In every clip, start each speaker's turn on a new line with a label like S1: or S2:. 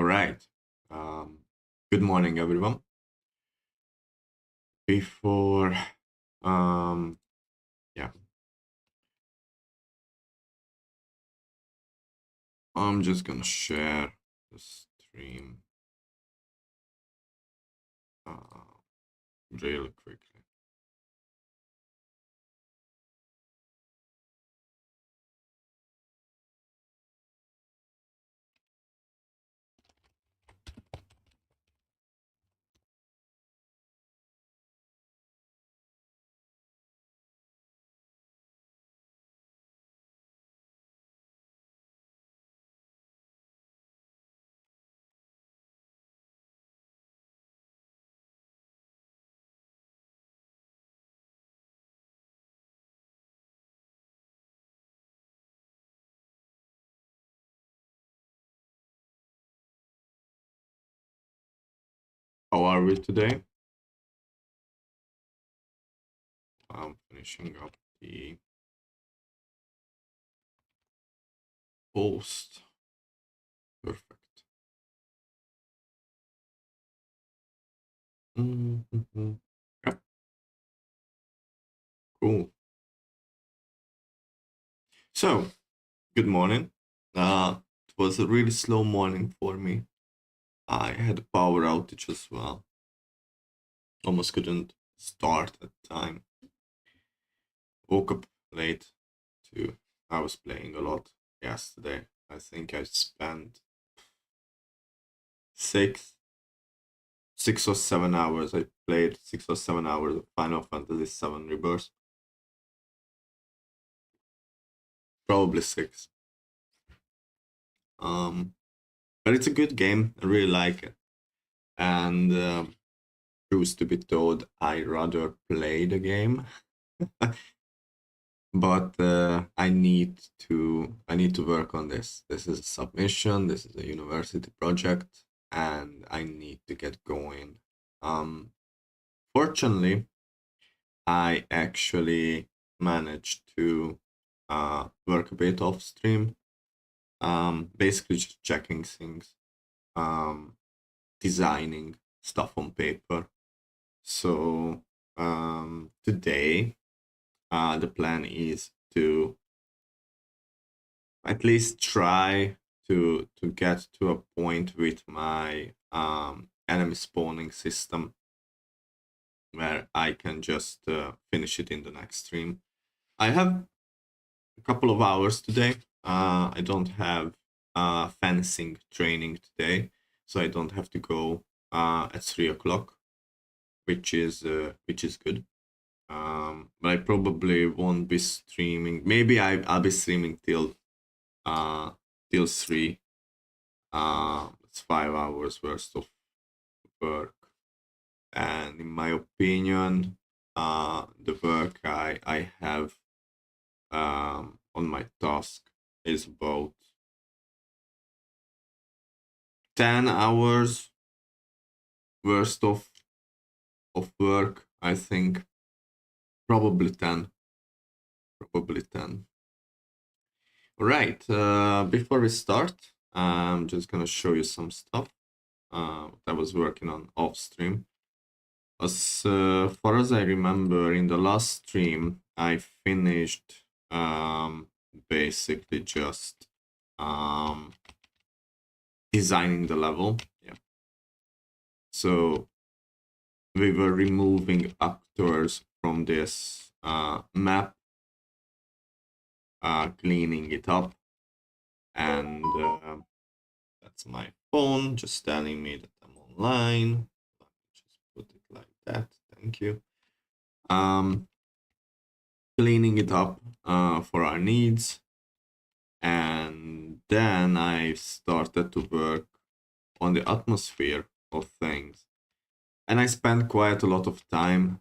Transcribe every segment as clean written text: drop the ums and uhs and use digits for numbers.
S1: All right. Good morning, everyone. Before, um, yeah, I'm just gonna share the stream uh, really quickly. How are we today? I'm finishing up the post. Perfect. Mm-hmm. Yep. Cool. So, good morning. It was a really slow morning for me. I had a power outage as well. Almost couldn't start at time. Woke up late too. I was playing a lot yesterday. I think I spent six, 6 or 7 hours. I played 6 or 7 hours of Final Fantasy VII Rebirth. Probably six. But it's a good game. I really like it. And truth to be told, I rather play the game. But I need to work on this. This is a submission. This is a university project, and I need to get going. Um, Fortunately, I actually managed to work a bit off stream. Basically just checking things, um, designing stuff on paper. So today, the plan is to at least try to get to a point with my enemy spawning system where I can just finish it in the next stream. I have a couple of hours today. I don't have fencing training today, so I don't have to go at 3 o'clock, which is good. But I probably won't be streaming. Maybe I'll be streaming uh till 3. It's 5 hours worth of work, and in my opinion, the work I have on my task is about 10 hours worth of work. I think probably 10, probably 10. All right. Before we start, I'm just gonna show you some stuff that I was working on off stream. As far as I remember, in the last stream, I finished basically just designing the level. Yeah. So we were removing actors from this map, cleaning it up, and that's my phone just telling me that I'm online. Let me just put it like that. Thank you. Cleaning it up for our needs, and then I started to work on the atmosphere of things. And I spent quite a lot of time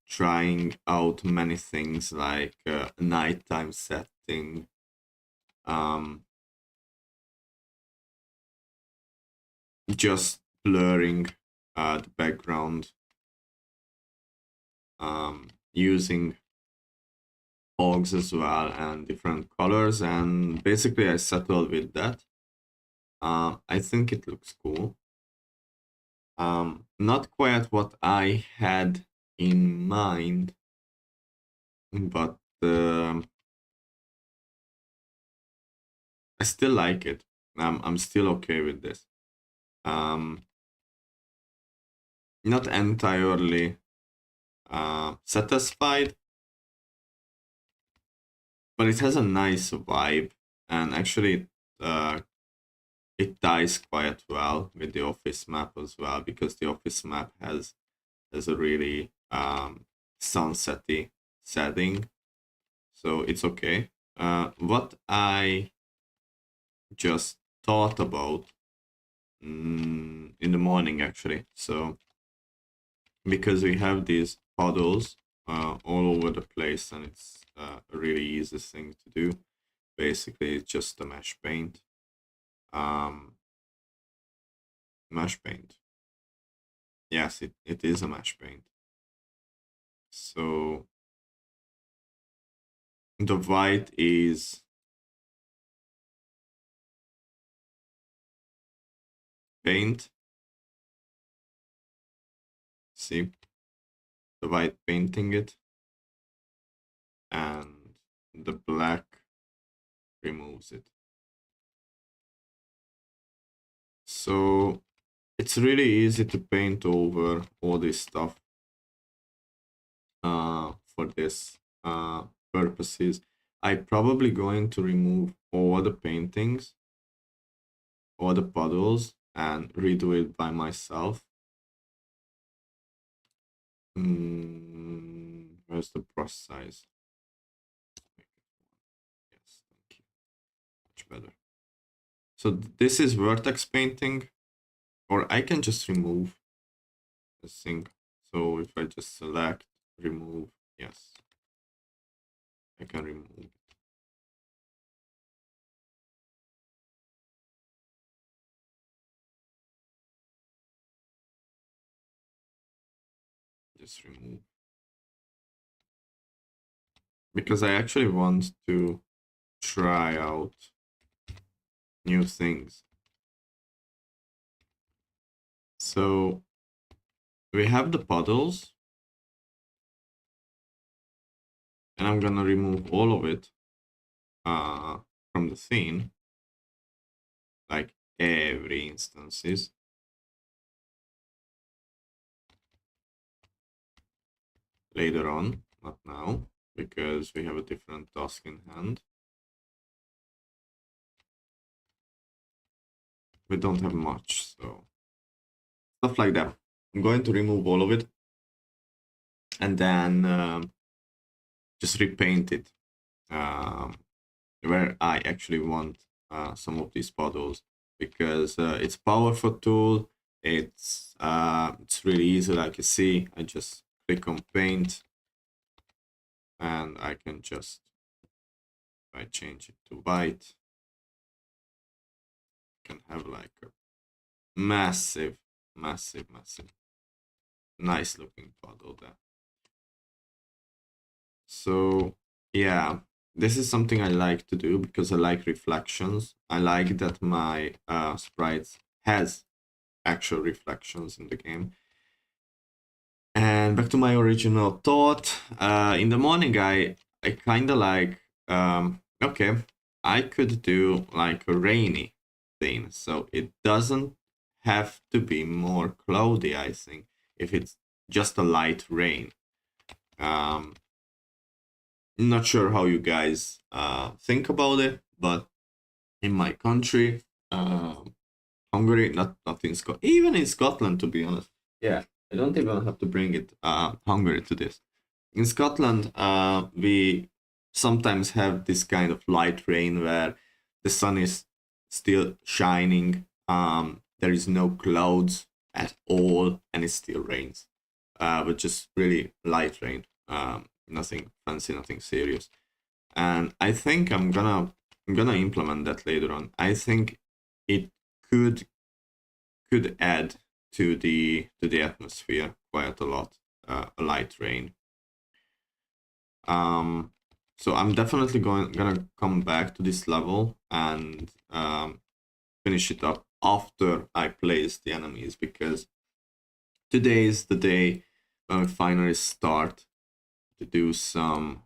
S1: trying out many things like nighttime setting, just blurring the background, using fogs as well and different colors. And basically I settled with that. I think it looks cool. Not quite what I had in mind, but I still like it. I'm still okay with this. Not entirely satisfied, but it has a nice vibe, and actually, uh, it ties quite well with the office map as well, because the office map has a really sunsetty setting, so it's okay. What I just thought about in the morning, actually, so because we have these puddles all over the place, and it's a really easy thing to do. Basically, it's just a mesh paint. Um, mesh paint. Yes, it is a mesh paint. So the white is paint. See, the white painting it, and the black removes it. So it's really easy to paint over all this stuff for this purposes. I'm probably going to remove all the paintings, all the puddles, and redo it by myself. Where's the brush size? Yes, thank you. Much better. So this is vertex painting, or I can just remove this thing. So if I just select, remove, yes, I can remove it. Just remove. Because I actually want to try out new things. So we have the puddles, and I'm gonna remove all of it from the scene, like every instances. Later on, not now, because we have a different task in hand. We don't have much, so stuff like that. I'm going to remove all of it, and then just repaint it where I actually want some of these puddles, because it's powerful tool. It's really easy, like you see. I just click on paint, and I can just, if I change it to white, I can have like a massive, massive, massive, nice looking puddle there. So yeah, this is something I like to do because I like reflections. I like that my sprites has actual reflections in the game. And back to my original thought, in the morning I kind of like, okay, I could do like a rainy thing, so it doesn't have to be more cloudy. I think if it's just a light rain. Not sure how you guys think about it, but in my country, Hungary, not in Scotland, even in Scotland, to be honest. Yeah, I don't even have to bring it Hungary to this. In Scotland, we sometimes have this kind of light rain where the sun is still shining. There is no clouds at all, and it still rains. But just really light rain. Nothing fancy, nothing serious. And I think I'm gonna implement that later on. I think it could add to the atmosphere quite a lot. A light rain. So I'm definitely gonna come back to this level, and finish it up after I place the enemies, because today is the day when we finally start to do some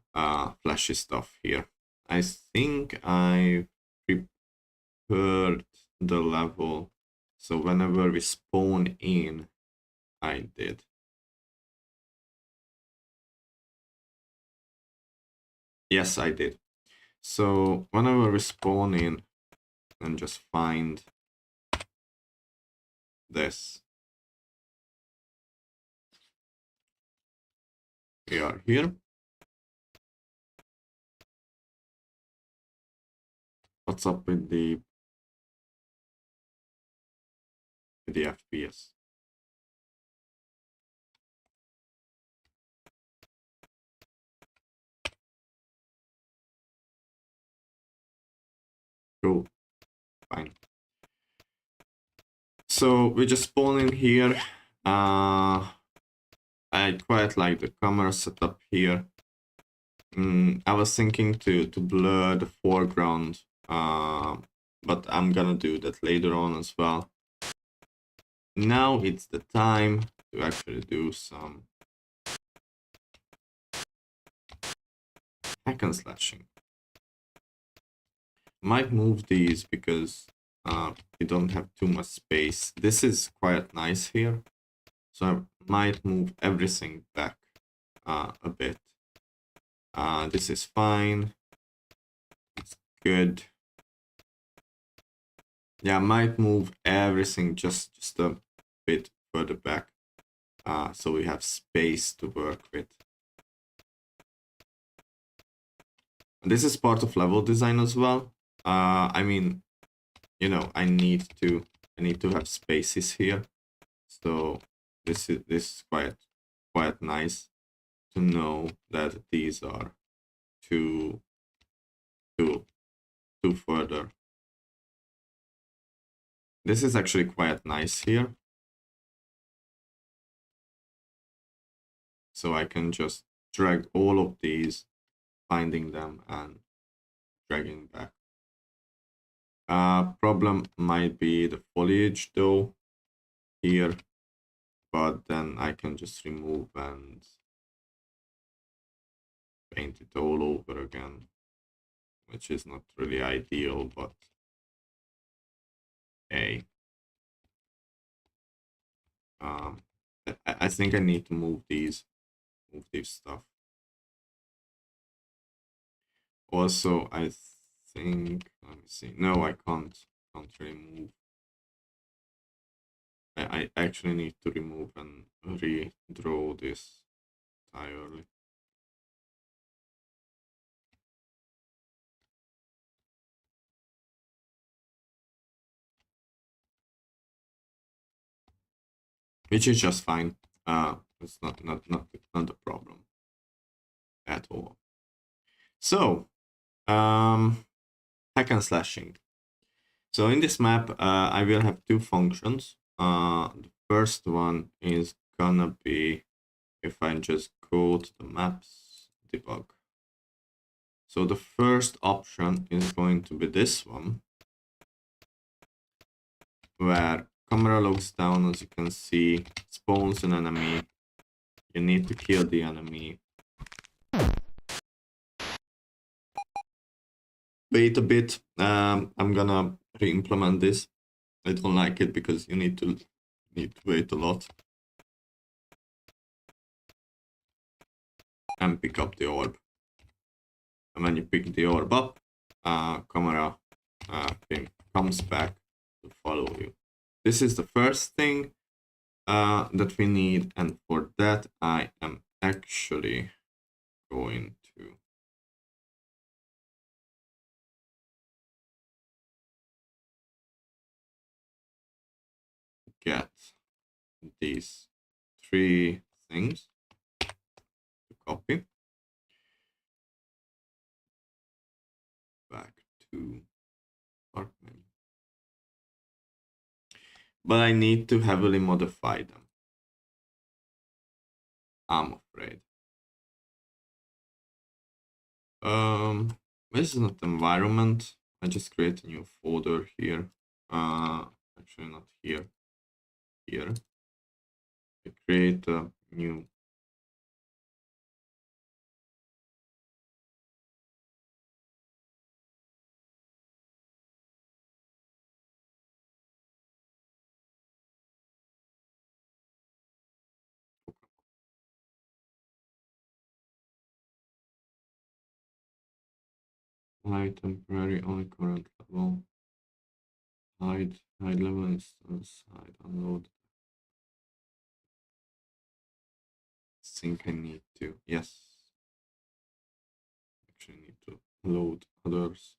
S1: flashy stuff here. I think I prepared the level, so whenever we spawn in, I did. Yes, I did. So whenever we spawn in, and just find this. We are here. What's up with the FPS? Cool. Fine. So we just spawn in here. I quite like the camera setup here. I was thinking to blur the foreground, but I'm gonna do that later on as well. Now it's the time to actually do some hack and slashing. Might move these because we don't have too much space. This is quite nice here, so I might move everything back a bit. This is fine. It's good. Yeah, I might move everything just a bit further back, so we have space to work with. And this is part of level design as well. I mean, you know, I need to have spaces here, so this is quite nice to know that these are two further. This is actually quite nice here, so I can just drag all of these, finding them and dragging back. Problem might be the foliage though here, but then I can just remove and paint it all over again, which is not really ideal, but hey. I think I need to move these stuff. Also, I think, let me see. No, I can't remove. I actually need to remove and redraw this entirely. Which is just fine. It's not a problem at all. So, hack and slashing. So in this map, I will have two functions. The first one is gonna be, if I just go to the maps debug. So the first option is going to be this one, where camera looks down, as you can see, spawns an enemy. You need to kill the enemy. Wait a bit. I'm gonna re-implement this. I don't like it because you need to wait a lot and pick up the orb. And when you pick the orb up, camera thing comes back to follow you. This is the first thing that we need, and for that I am actually going to get these three things to copy back to start menu. But I need to heavily modify them, I'm afraid. This is not environment. I just create a new folder here. Actually not here. Here. I create a new hide temporary only current level. Hide level instance. Hide unload. Think I need to. Yes. Actually need to load others.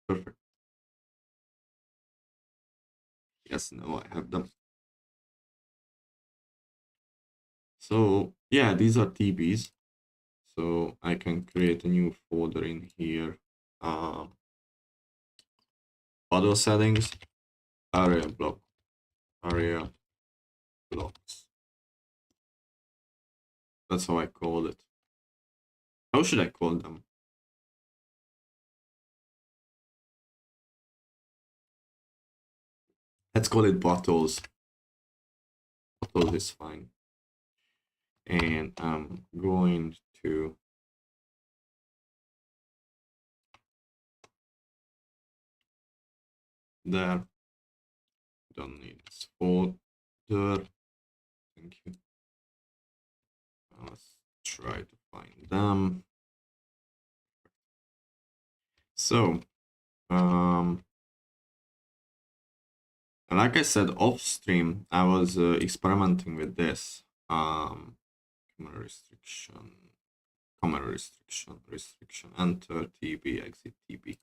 S1: Perfect. Yes, now I have them. So yeah, these are TBs. So I can create a new folder in here. Auto settings, area block, area blocks. That's how I call it. How should I call them? Let's call it bottles. Bottles is fine. And I'm going to there. Don't need this folder. Thank you. Let's try to find them. So, like I said, off stream, I was experimenting with this. Camera restriction, enter TB, exit TB.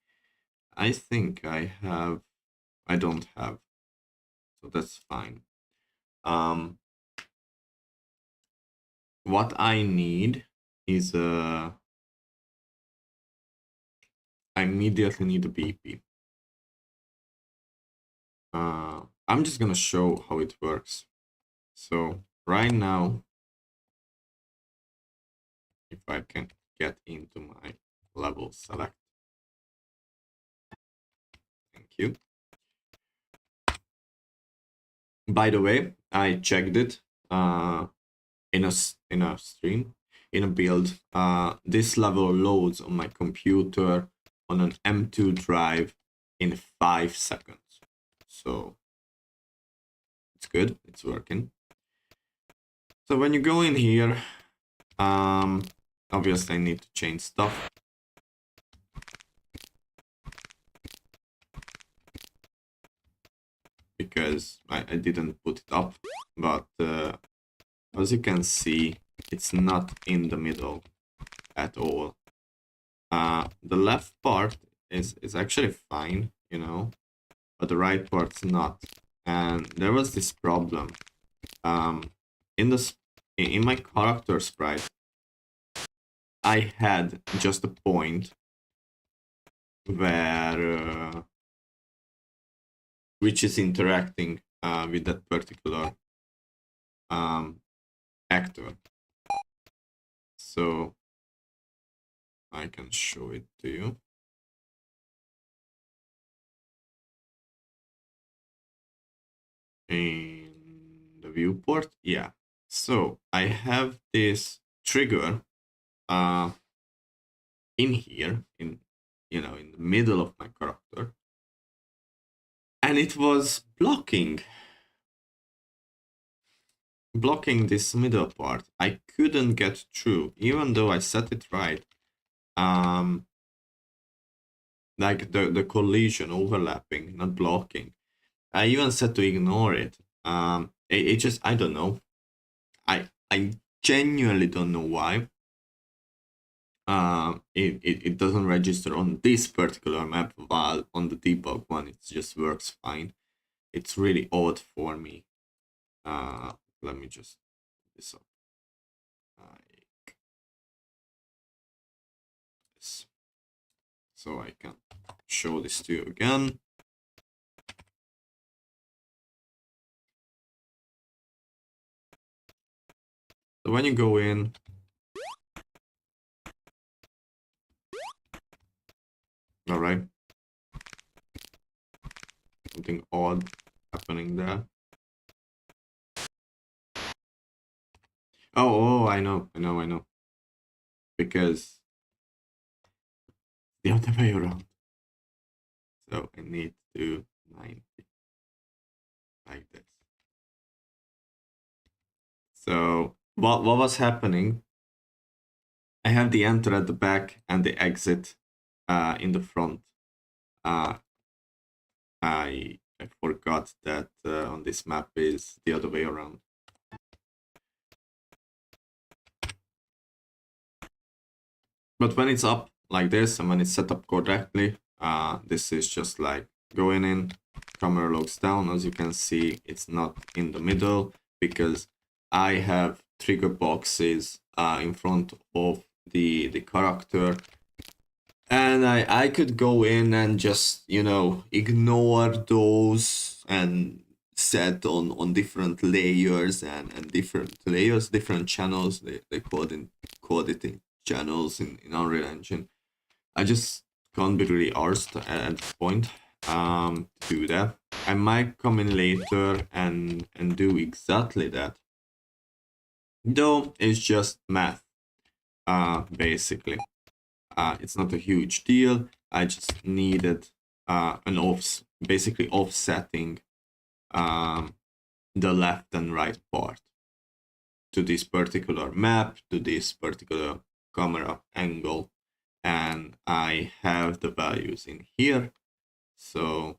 S1: I think I don't have, so that's fine. What I need is I immediately need a BP. I'm just gonna show how it works. So right now, if I can get into my level select, thank you. By the way, I checked it in a stream, in a build. This level loads on my computer on an M2 drive in 5 seconds. So it's good, it's working. So when you go in here, obviously I need to change stuff. Because I didn't put it up, but as you can see, it's not in the middle at all. The left part is actually fine, you know, but the right part's not. And there was this problem. In my character sprite, I had just a point where which is interacting with that particular actor. So I can show it to you. In the viewport, yeah. So I have this trigger in here, in in the middle of my character, and it was blocking this middle part. I couldn't get through, even though I set it right. Like the collision overlapping, not blocking. I even said to ignore it. It just, I don't know. I genuinely don't know why. It doesn't register on this particular map, while on the debug one it just works fine. It's really odd for me. Let me just put this up like this, so I can show this to you again. So when you go in, all right. something odd happening there. Oh, I know. Because the other way around. So I need to do 90 like this. So what was happening? I have the enter at the back and the exit in the front. I forgot that on this map is the other way around. But when it's up like this and when it's set up correctly, this is just like going in, camera looks down. As you can see, it's not in the middle because I have trigger boxes in front of the character, and I could go in and just, you know, ignore those and set on different layers and different layers, different channels. They call it channels in Unreal Engine. I just can't be really arsed at this point to do that. I might come in later and do exactly that. Though it's just math, basically. It's not a huge deal. I just needed basically offsetting the left and right part to this particular map, to this particular camera angle, and I have the values in here. So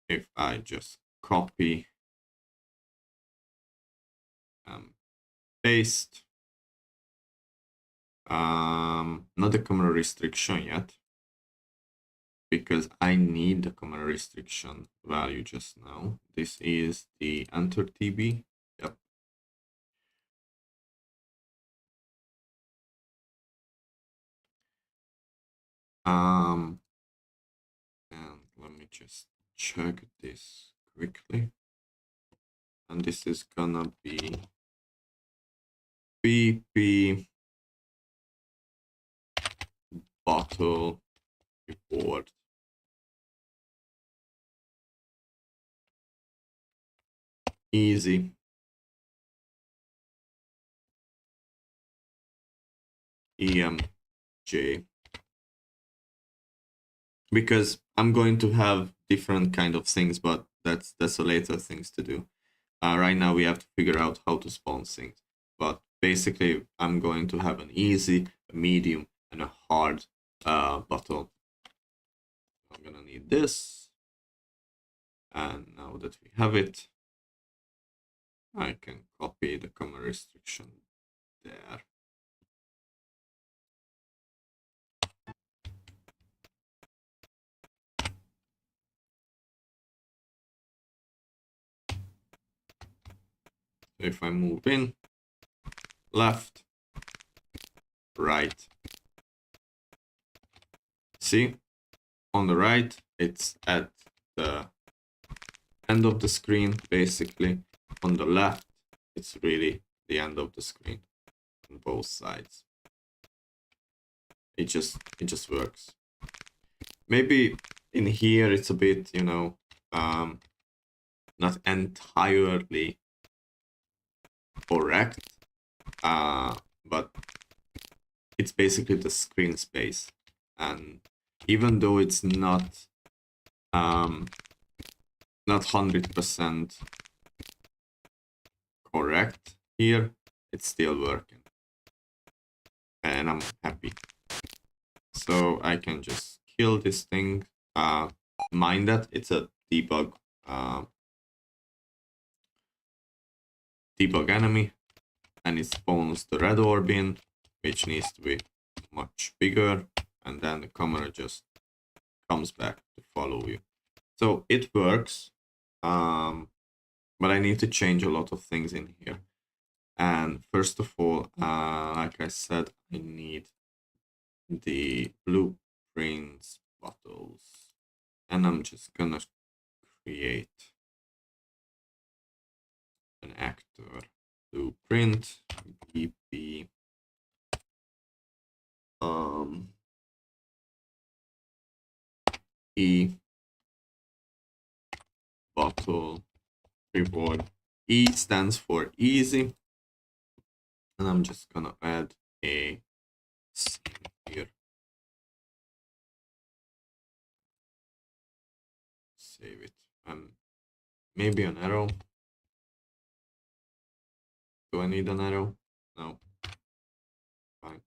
S1: if I just copy, paste, not the camera restriction yet, because I need the camera restriction value just now. This is the enter TB. Yep. And let me just check this quickly. And this is gonna be PP bottle report. Easy. EMJ. Because I'm going to have different kind of things, but that's a later things to do. Right now we have to figure out how to spawn things. But basically I'm going to have an easy, a medium, and a hard bottle. I'm gonna need this. And now that we have it, I can copy the camera restriction there. If I move in, left, right. See, on the right, it's at the end of the screen, basically. On the left, it's really the end of the screen on both sides. It just works. Maybe in here it's a bit, you know, not entirely correct, but it's basically the screen space, and even though it's not 100% correct here, it's still working, and I'm happy. So I can just kill this thing. Mind that it's a debug enemy, and it spawns the red orb in, which needs to be much bigger, and then the camera just comes back to follow you. So it works, but I need to change a lot of things in here. And first of all, like I said, I need the blueprints bottles, and I'm just gonna create an actor blueprint BP E bottle reward. E stands for easy. And I'm just gonna add a scene here. Save it. Maybe an arrow. Do I need an arrow? No. Fine.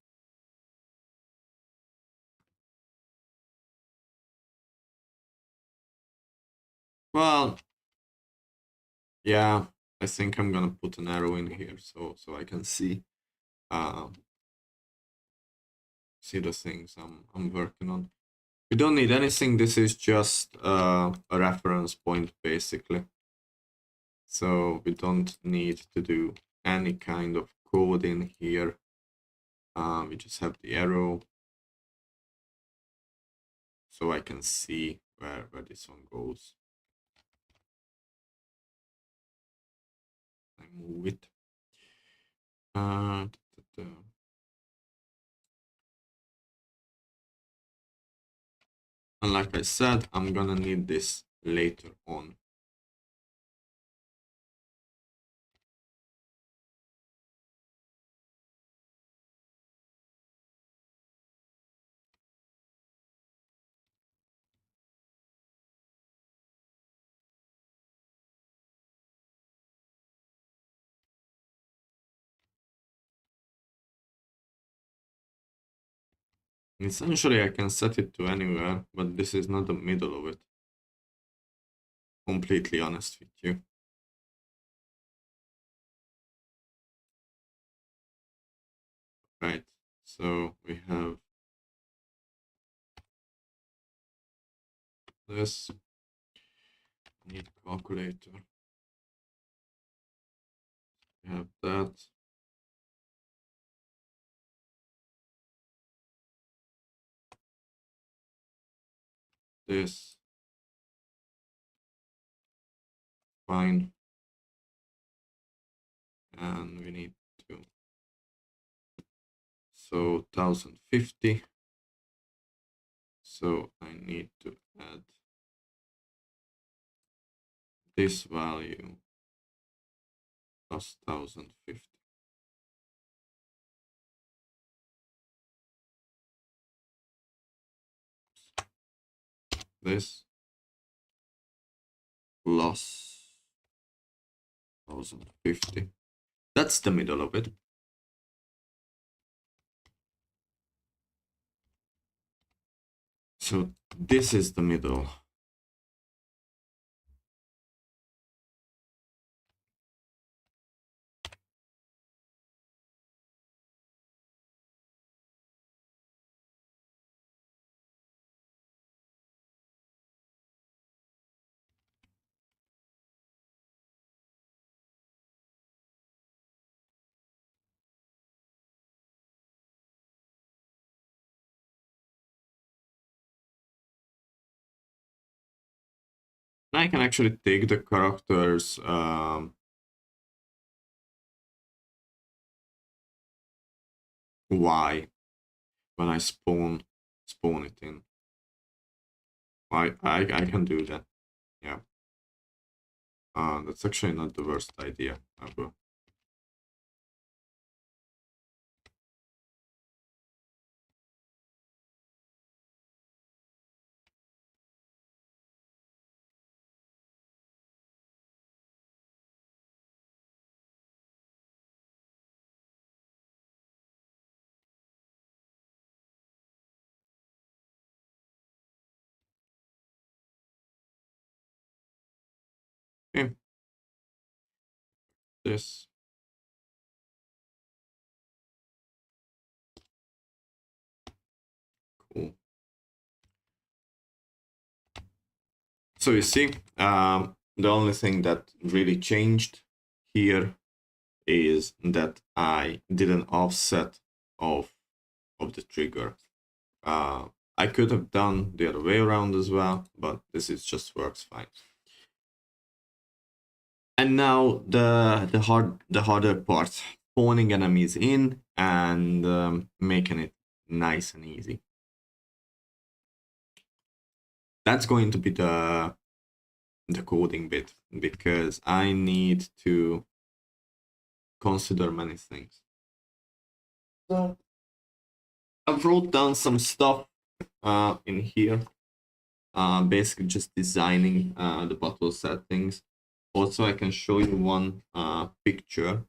S1: Well, yeah, I think I'm gonna put an arrow in here so I can see see the things I'm working on. We don't need anything. This is just a reference point basically. So we don't need to do any kind of code in here. We just have the arrow, so I can see where this one goes. I move it. And like I said, I'm gonna need this later on. Essentially, I can set it to anywhere, but this is not the middle of it. Completely honest with you. Right, so we have this. Need calculator. We have that. This. Fine. And we need to. So 1050. So I need to add this value plus 1050. This plus 1050. That's the middle of it. So this is the middle. I can actually take the characters Y when I spawn it in. I can do that. Yeah. That's actually not the worst idea ever. Okay. This. Cool. So you see, the only thing that really changed here is that I did an offset of the trigger. I could have done the other way around as well, but this is just works fine. And now the harder part, spawning enemies in and making it nice and easy. That's going to be the the coding bit, because I need to consider many things. So I wrote down some stuff in here, basically just designing the bottle settings. Also, I can show you one picture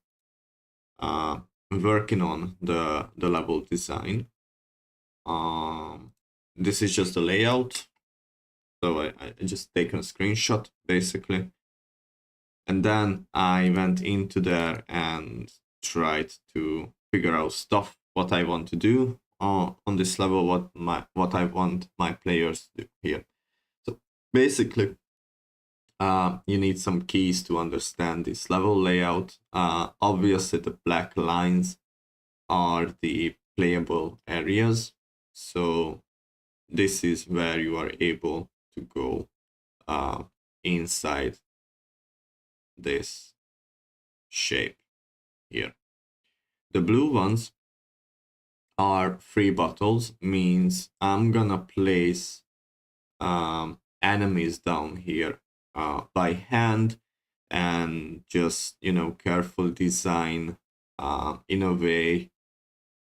S1: working on the level design. This is just the layout. So I just taken a screenshot basically. And then I went into there and tried to figure out stuff, what I want to do on this level, what I want my players to do here. So basically, you need some keys to understand this level layout. Obviously, the black lines are the playable areas. So this is where you are able to go inside this shape here. The blue ones are free bottles, means I'm gonna place enemies down here by hand, and just, you know, careful design in a way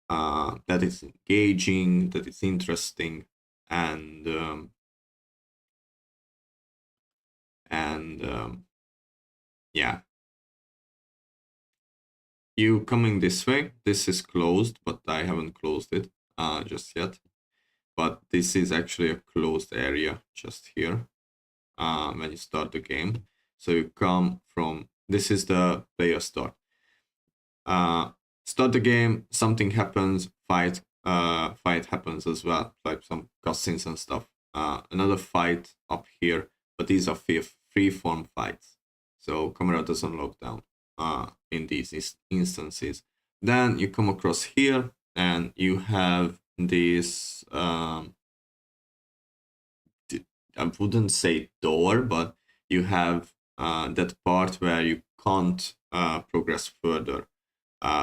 S1: that is engaging, that is interesting, and yeah. You coming this way, this is closed, but I haven't closed it just yet. But this is actually a closed area just here when you start the game. So you come from, this is the player start. Start the game, something happens, fight happens as well, like some cutscenes and stuff. Another fight up here, but these are free form fights. So camera doesn't lock down in these instances. Then you come across here and you have this I wouldn't say door, but you have that part where you can't progress further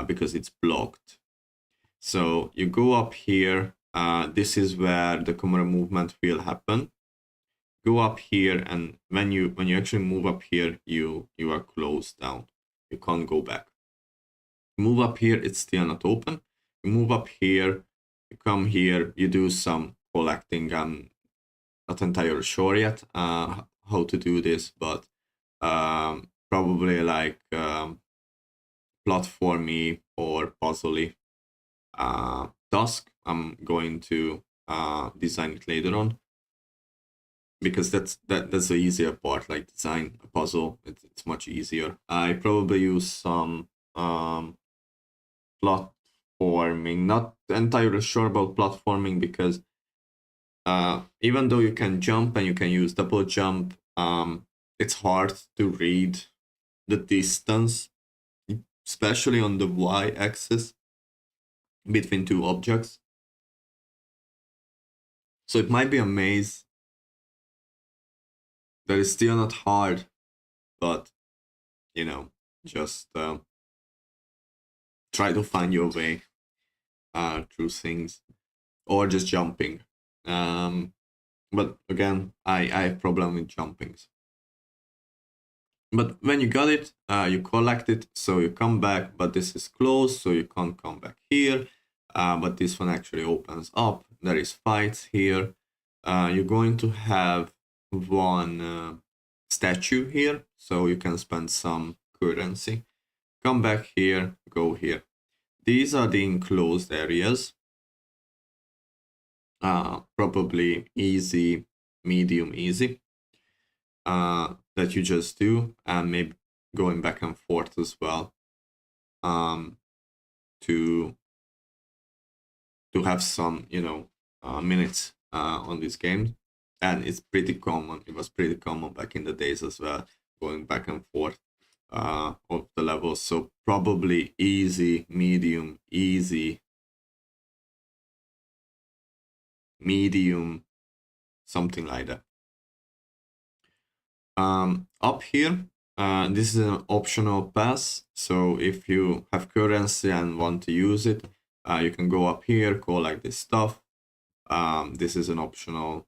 S1: because it's blocked. So you go up here. This is where the camera movement will happen. Go up here, and when you actually move up here, you are closed down. You can't go back. Move up here, it's still not open. You move up here, you come here, you do some collecting. I'm not entirely sure yet how to do this, but probably like platformy or puzzly task. I'm going to design it later on, because that's the easier part. Like design a puzzle, it's much easier. I probably use some platforming. Not entirely sure about platforming, because even though you can jump and you can use double jump, it's hard to read the distance, especially on the y-axis between two objects. So it might be a maze that is still not hard, but you know, just try to find your way through things, or just jumping. But again, I have problem with jumpings. But when you got it, you collect it, so you come back, but this is closed, so you can't come back here. But this one actually opens up. There is fights here. You're going to have one statue here, so you can spend some currency. Come back here, go here. These are the enclosed areas. Probably easy, medium, easy. That you just do, and maybe going back and forth as well, to have some, you know, minutes on this game. And it's pretty common. It was pretty common back in the days as well, going back and forth of the levels. So probably easy, medium, easy, medium, something like that. Up here, this is an optional pass. So if you have currency and want to use it, you can go up here, collect this stuff. This is an optional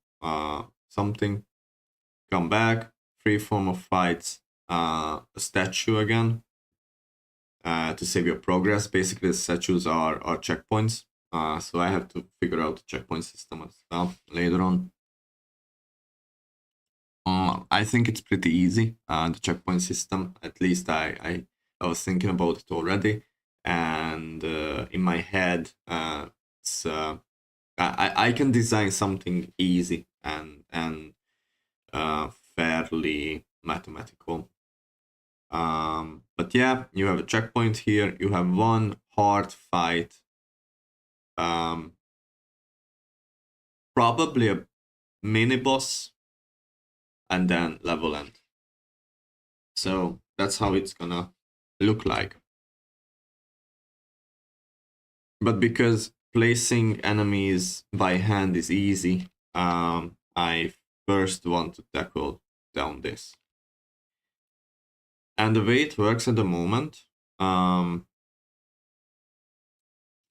S1: something. Come back, free form of fights a statue again to save your progress. Basically, the statues are checkpoints. So I have to figure out the checkpoint system as well later on. I think it's pretty easy, the checkpoint system. At least I was thinking about it already, and in my head, it's I can design something easy and fairly mathematical. But yeah, you have a checkpoint here. You have one hard fight. Probably a mini boss, and then level end. So that's how it's gonna look like. But because placing enemies by hand is easy, I first want to tackle down this. And the way it works at the moment,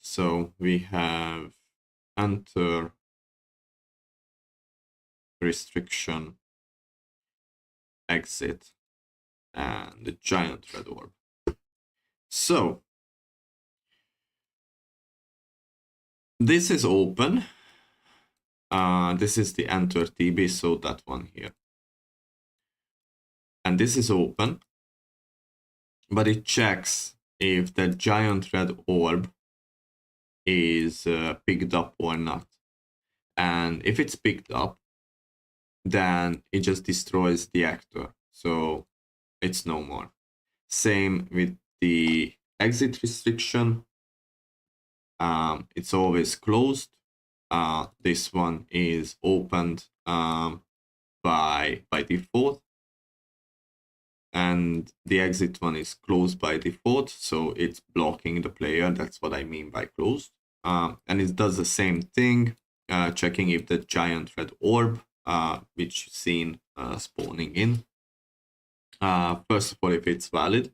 S1: so we have enter, restriction, exit, and the giant red orb. So this is open. This is the enter TB, so that one here. And this is open, but it checks if the giant red orb is picked up or not. And if it's picked up, then it just destroys the actor, so it's no more. Same with the exit restriction. It's always closed. This one is opened by default, and the exit one is closed by default, so it's blocking the player. That's what I mean by closed. And it does the same thing, checking if the giant red orb, which you've seen spawning in, first of all, if it's valid,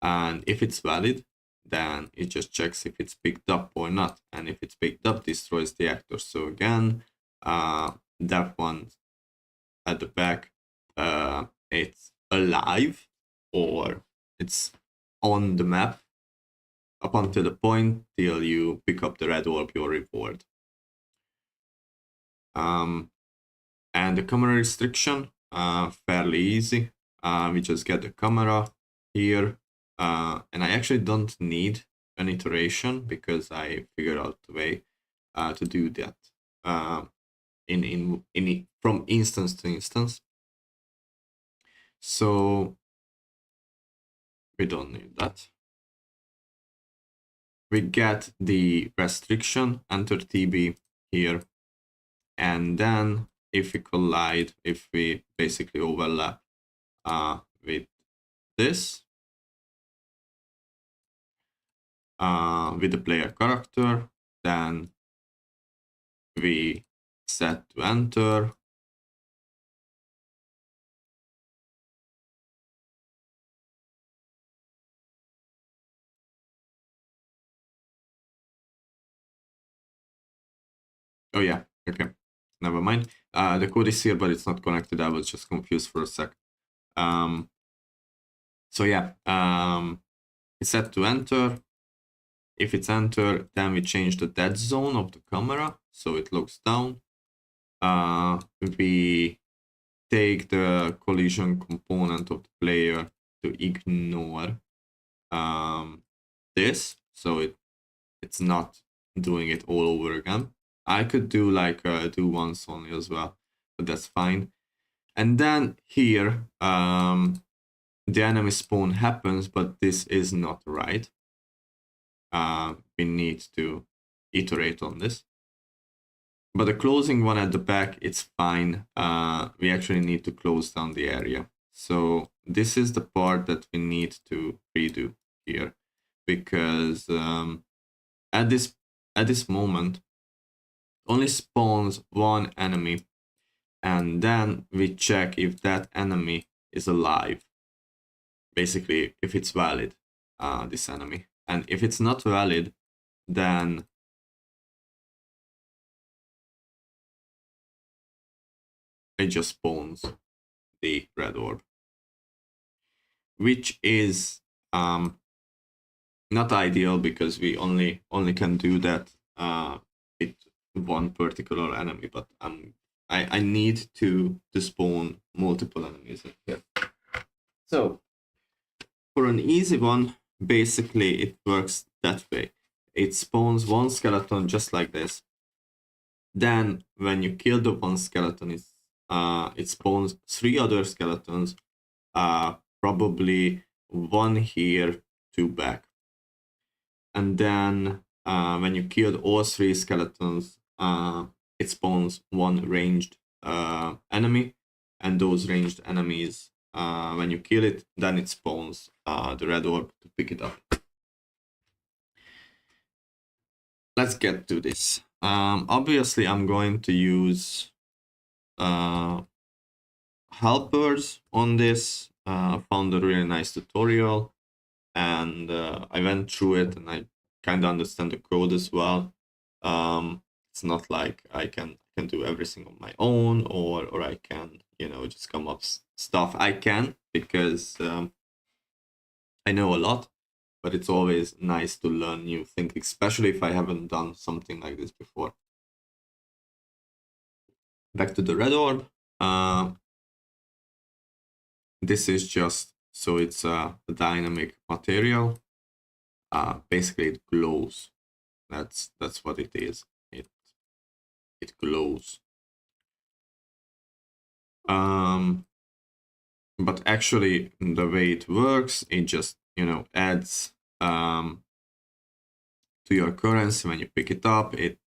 S1: and if it's valid, then it just checks if it's picked up or not, and if it's picked up, destroys the actor. So again, that one at the back, it's alive, or it's on the map up until the point till you pick up the red orb, your reward. And the camera restriction, fairly easy. We just get the camera here, and I actually don't need an iteration because I figured out the way to do that from instance to instance. So we don't need that. We get the restriction, enter TB here, and then if we collide, if we basically overlap with this, with the player character, then we set to enter. Oh yeah, okay, never mind. The code is here, but it's not connected. I was just confused for a sec. So yeah, it's set to enter. If it's enter, then we change the dead zone of the camera, so it looks down. We take the collision component of the player to ignore this, so it's not doing it all over again. I could do like do once only as well, but that's fine. And then here, the enemy spawn happens, but this is not right. We need to iterate on this. But the closing one at the back, it's fine. We actually need to close down the area. So this is the part that we need to redo here, because at this moment only spawns one enemy, and then we check if that enemy is alive. Basically, if it's valid, this enemy. And if it's not valid, then it just spawns the red orb, which is not ideal because we only can do that with one particular enemy. But I need to spawn multiple enemies here. So for an easy one, basically it works that way. It spawns one skeleton just like this. Then when you kill the one skeleton, it spawns 3 other skeletons, probably 1 here, 2 back. And then when you killed all 3 skeletons, it spawns 1 ranged enemy, and those ranged enemies, when you kill it, then it spawns the red orb to pick it up. Let's get to this. Obviously, I'm going to use helpers on this. I found a really nice tutorial, and I went through it, and I kind of understand the code as well. It's not like I can do everything on my own, or I can just come up stuff. I can, because I know a lot, but it's always nice to learn new things, especially if I haven't done something like this before. Back to the red orb. This is just so it's a dynamic material. Basically it glows. That's what it is. It glows. But actually the way it works, it just adds to your currency. When you pick it up, it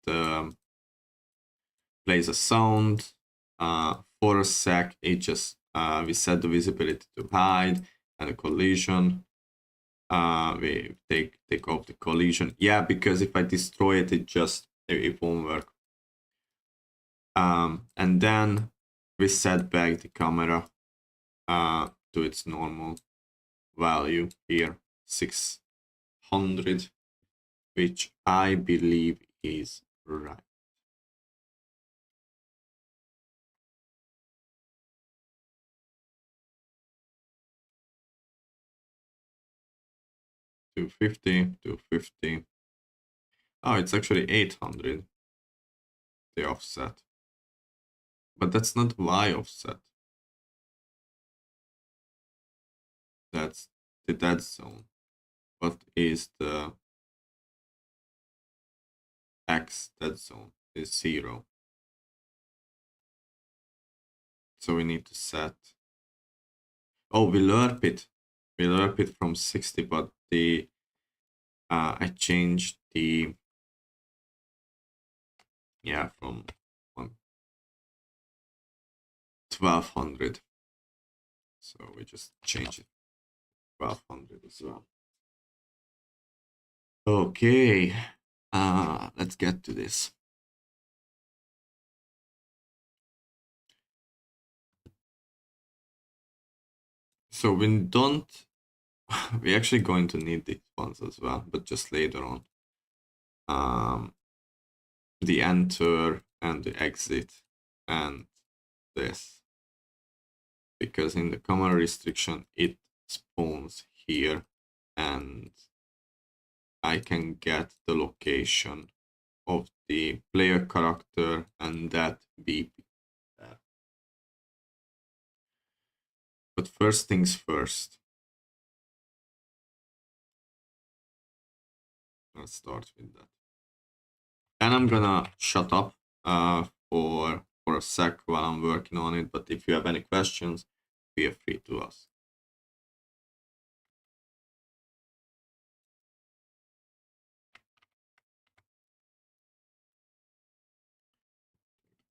S1: plays a sound. For a sec, it just we set the visibility to hide and the collision. We take off the collision. Yeah, because if I destroy it, it won't work. And then we set back the camera to its normal value here, 600, which I believe is right. $250. Oh, it's actually 800. The offset, but that's not Y offset. That's the dead zone. What is the X dead zone? Is 0. So we need to set. Oh, we lerp it. We lerp it from 60, but I changed the from 1200. So we just change it 1200 as well. Okay, let's get to this. So we don't. We're actually going to need these ones as well, but just later on. The enter and the exit and this, because in the command restriction it spawns here, and I can get the location of the player character and that beep there. But first things first, let's start with that. And I'm gonna shut up for a sec while I'm working on it, but if you have any questions, feel free to ask.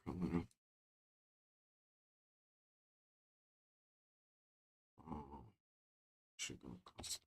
S1: Camera. Oh, actually gonna cost.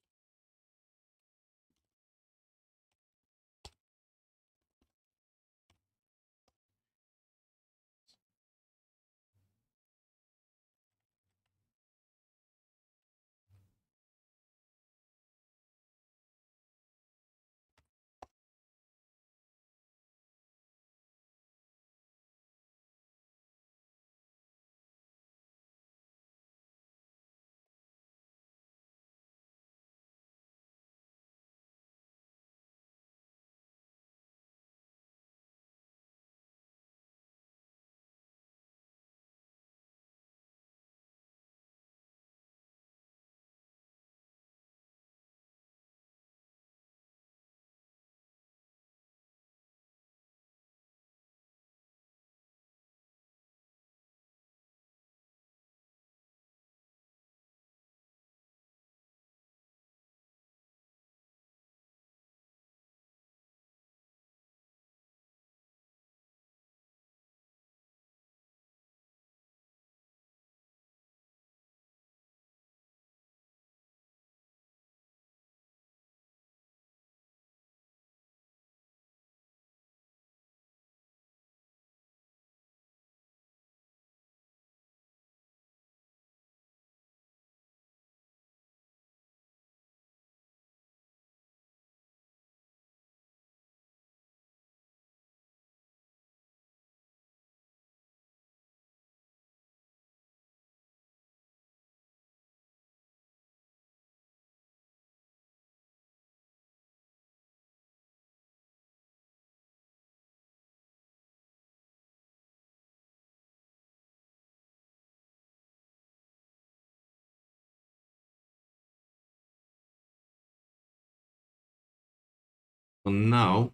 S1: So now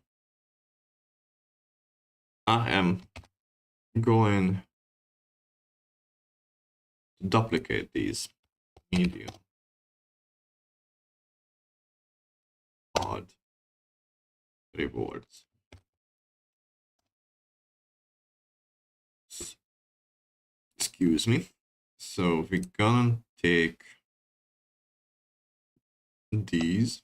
S1: I am going to duplicate these medium odd rewards. Excuse me. So we're gonna take these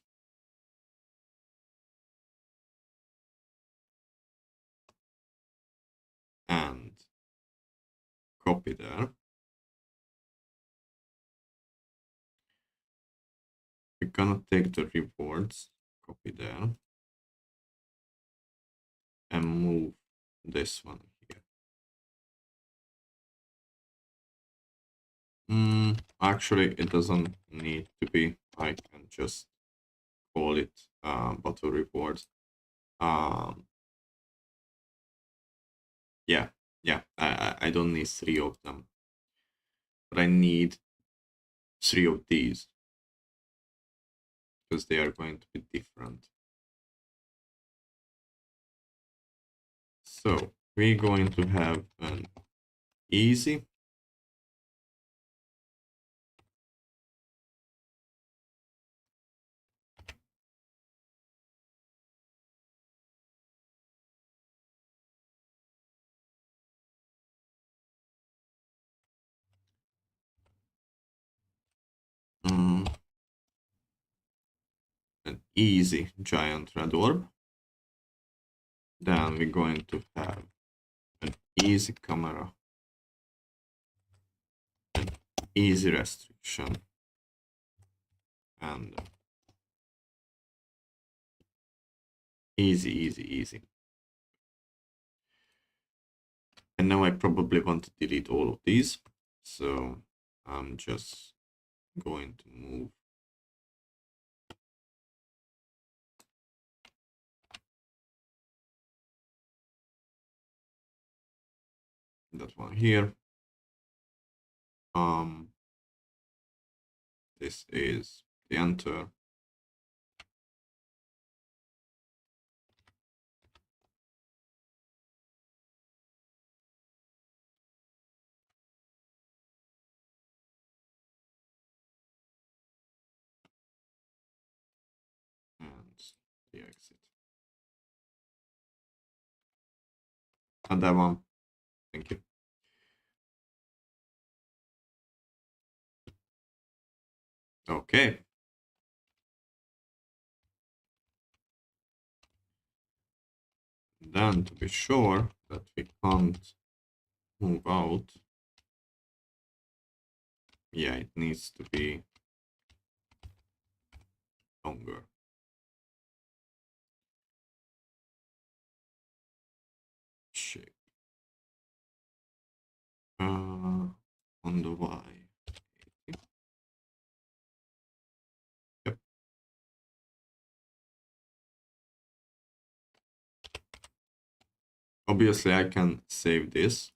S1: and copy there. We're gonna take the rewards, copy there, and move this one here. Actually, it doesn't need to be. I can just call it bottle rewards. Yeah, yeah. I don't need 3 of them, but I need 3 of these because they are going to be different. So we're going to have an easy um, an easy giant red orb. Then we're going to have an easy camera, an easy restriction, and easy. And now I probably want to delete all of these. So I'm just going to move that one here. This is the enter. And the exit. And that one. Thank you. Okay. Then to be sure that we can't move out, yeah, it needs to be longer. Shape. On the Y. Yep. Obviously, I can save this.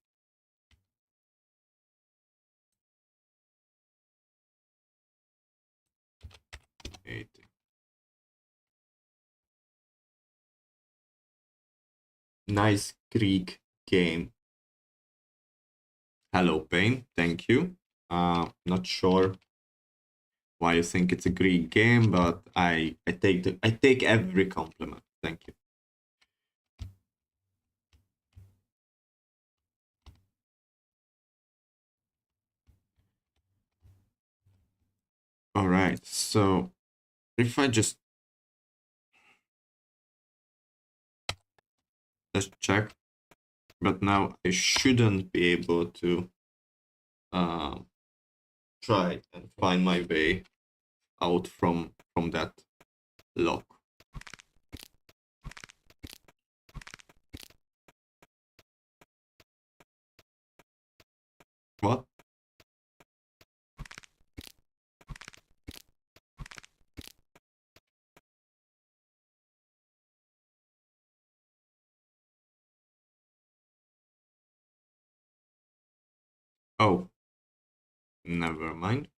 S1: Nice Greek game. Hello, Pain. Thank you. Not sure why you think it's a Greek game, but I take every compliment. Thank you. All right. So if I just let's check, but now I shouldn't be able to try and find my way out from that lock. What? Oh, never mind.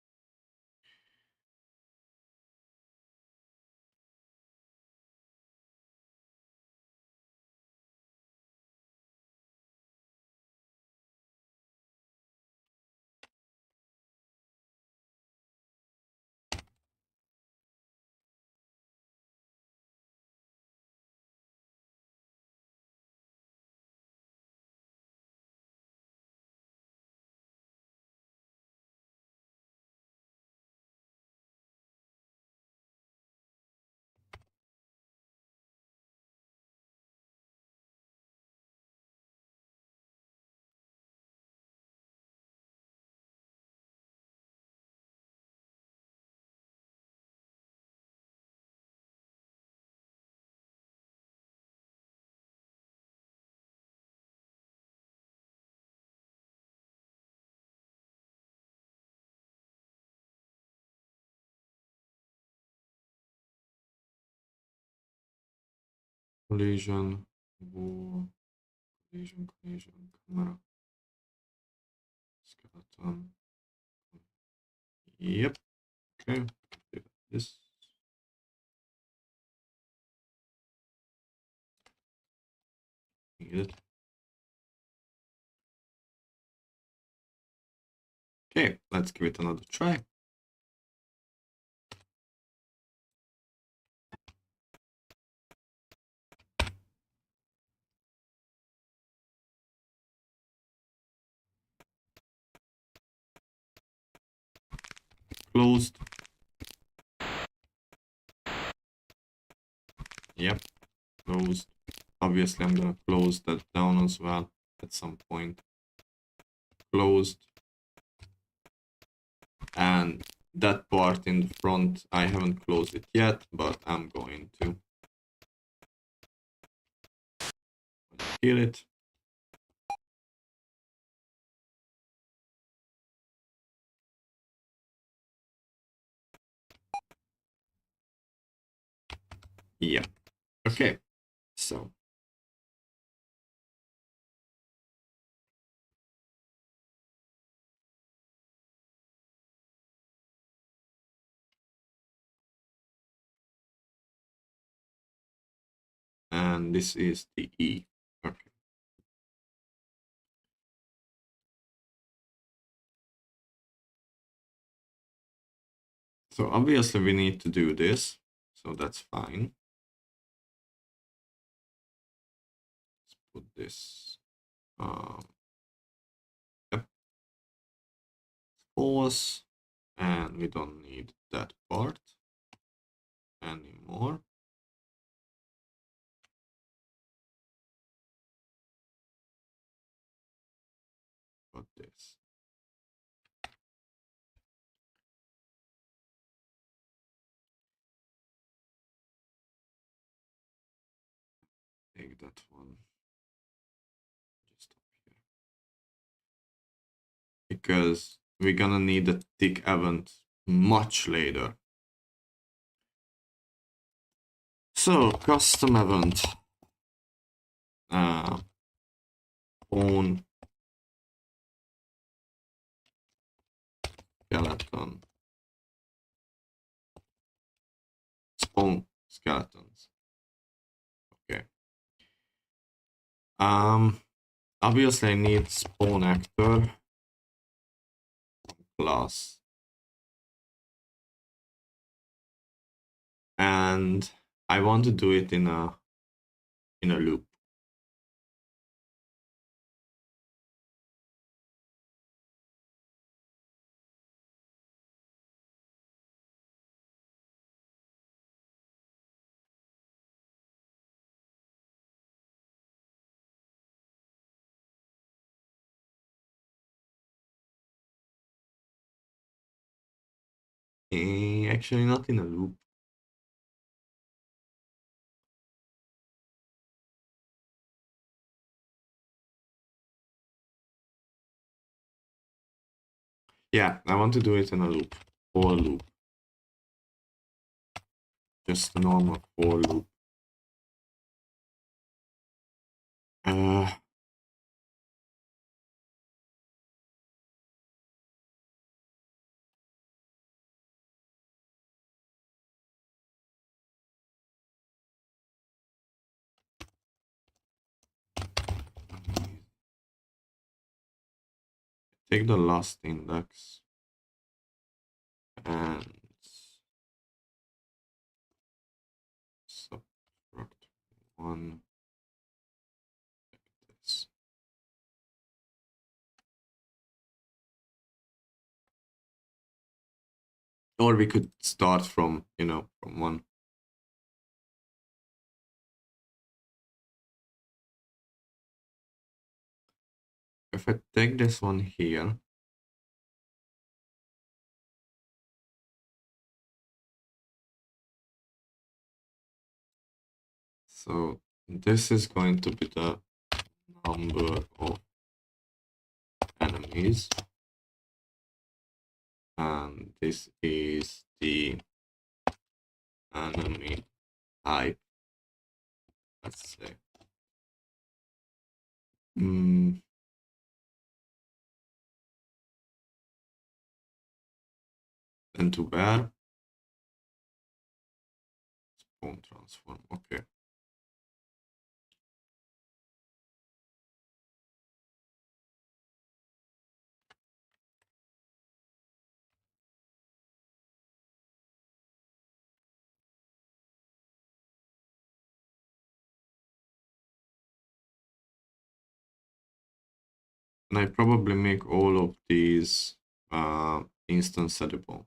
S1: collision, war, collision, camera, skeleton. Yep. Okay. This. Need it. Okay, let's give it another try. Closed. Yep, closed. Obviously, I'm gonna close that down as well at some point. Closed. And that part in the front, I haven't closed it yet, but I'm going to. Hear it. Yeah. Okay. So. And this is the E. Okay. So obviously we need to do this, so that's fine. Let's put this. Yep. Pause, and we don't need that part anymore. Put this. Take that one. Just up here. Because we're gonna need a tick event much later. So custom event. Own skeleton. Spawn skeletons. Okay. Obviously I need spawn actor class. And I want to do it in a loop. Actually not in a loop. Yeah, I want to do it in a loop. For loop. Just a normal for loop. Take the last index and subtract one like this. Or we could start from, from one. If I take this one here, so this is going to be the number of enemies, and this is the enemy type let's say. And to where? Spawn transform, okay. And I probably make all of these instance editable.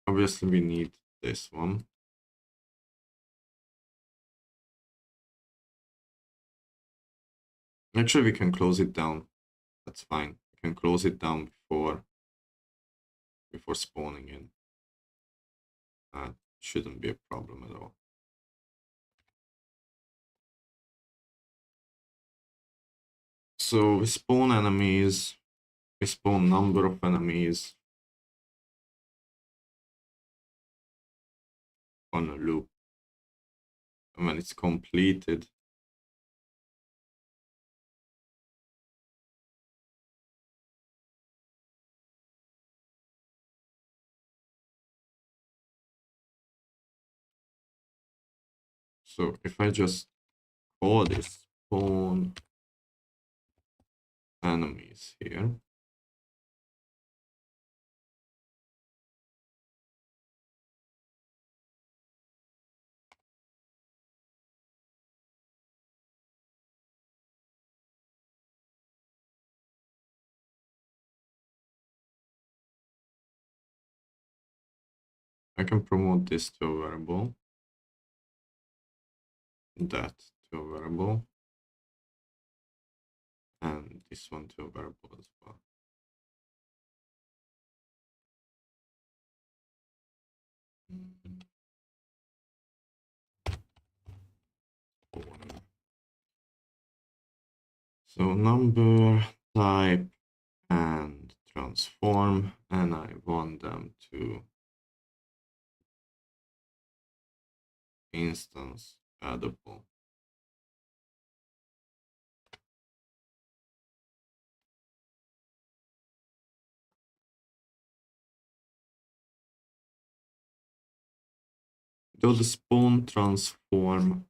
S1: Obviously, we need this one. Actually, we can close it down. That's fine. We can close it down before spawning in. Shouldn't be a problem at all. So we spawn enemies. We spawn number of enemies on a loop. And when it's completed, so if I just call this spawn enemies here, I can promote this to a variable, that to a variable, and this one to a variable as well. So number, type, and transform, and I want them to instance editable. Do the spawn transform.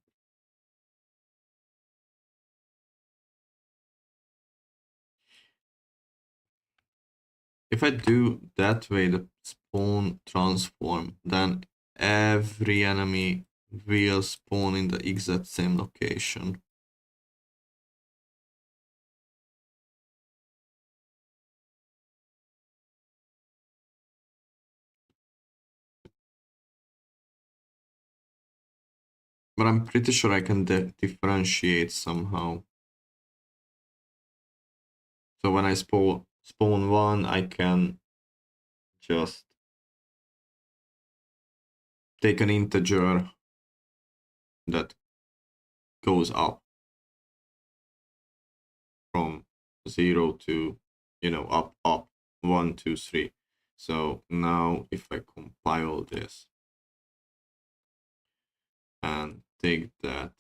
S1: If I do that way, the spawn transform, then every enemy will spawn in the exact same location. But I'm pretty sure I can differentiate somehow. So when I spawn one, I can just take an integer that goes up from 0 to, up, 1, 2, 3. So now if I compile this and take that,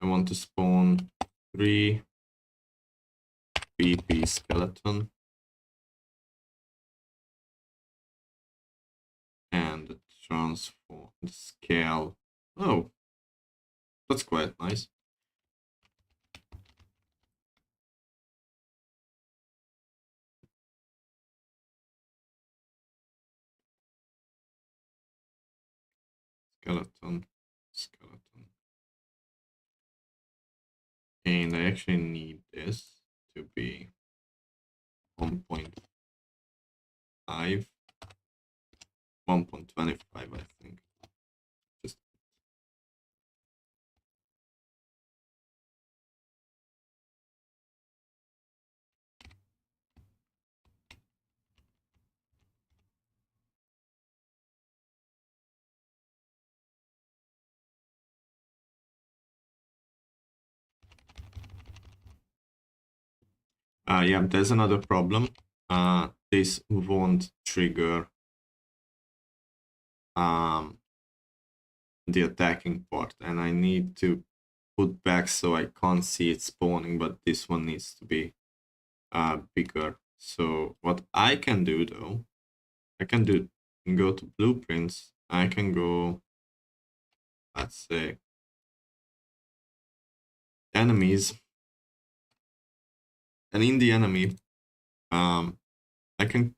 S1: I want to spawn 3 PP skeleton and transform the scale. Oh, That's quite nice. Skeleton, skeleton. And I actually need this to be 1.5, 1.25, I think. Just yeah, there's another problem. This won't trigger um the attacking part, and I need to put back so I can't see it spawning, but this one needs to be bigger. So what I can do though, I can go to blueprints. I can go, let's say, enemies, and in the enemy, I can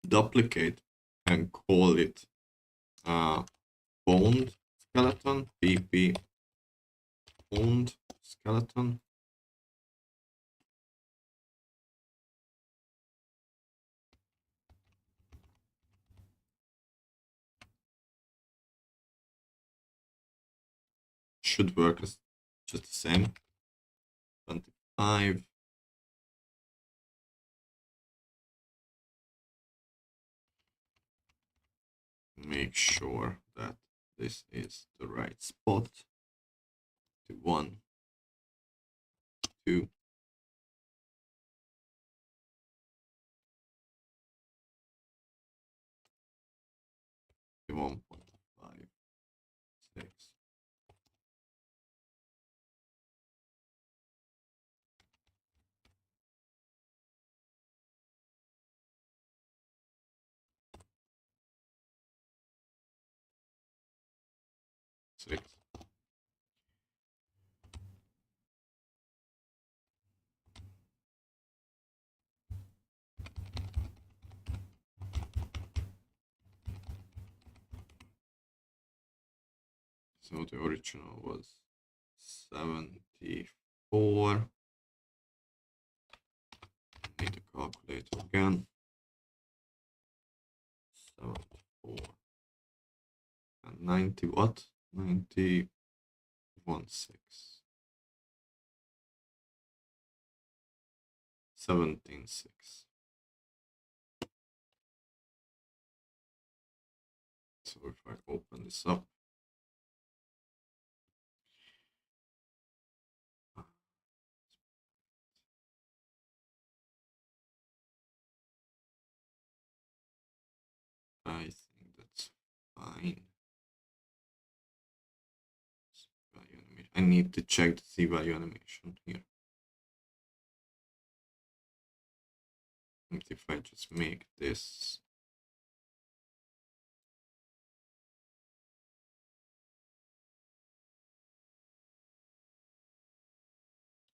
S1: duplicate and call it boned skeleton, pp boned skeleton. Should work as just the same. 25. Make sure that this is the right spot. To 1, 2, 1.5, 6. Six. So the original was 74. Need to calculate again. 74 and 90 what? 91.6. 17.6. So if I open this up, I think that's fine. I need to check the Z value animation here. And if I just make this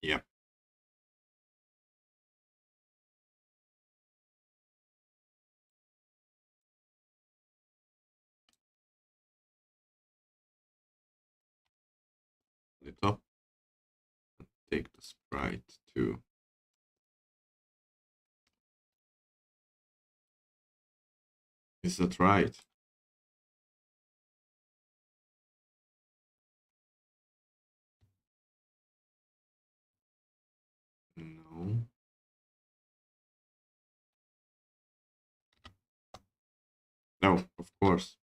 S1: yep. It up and take the sprite to is that right? No. No, of course.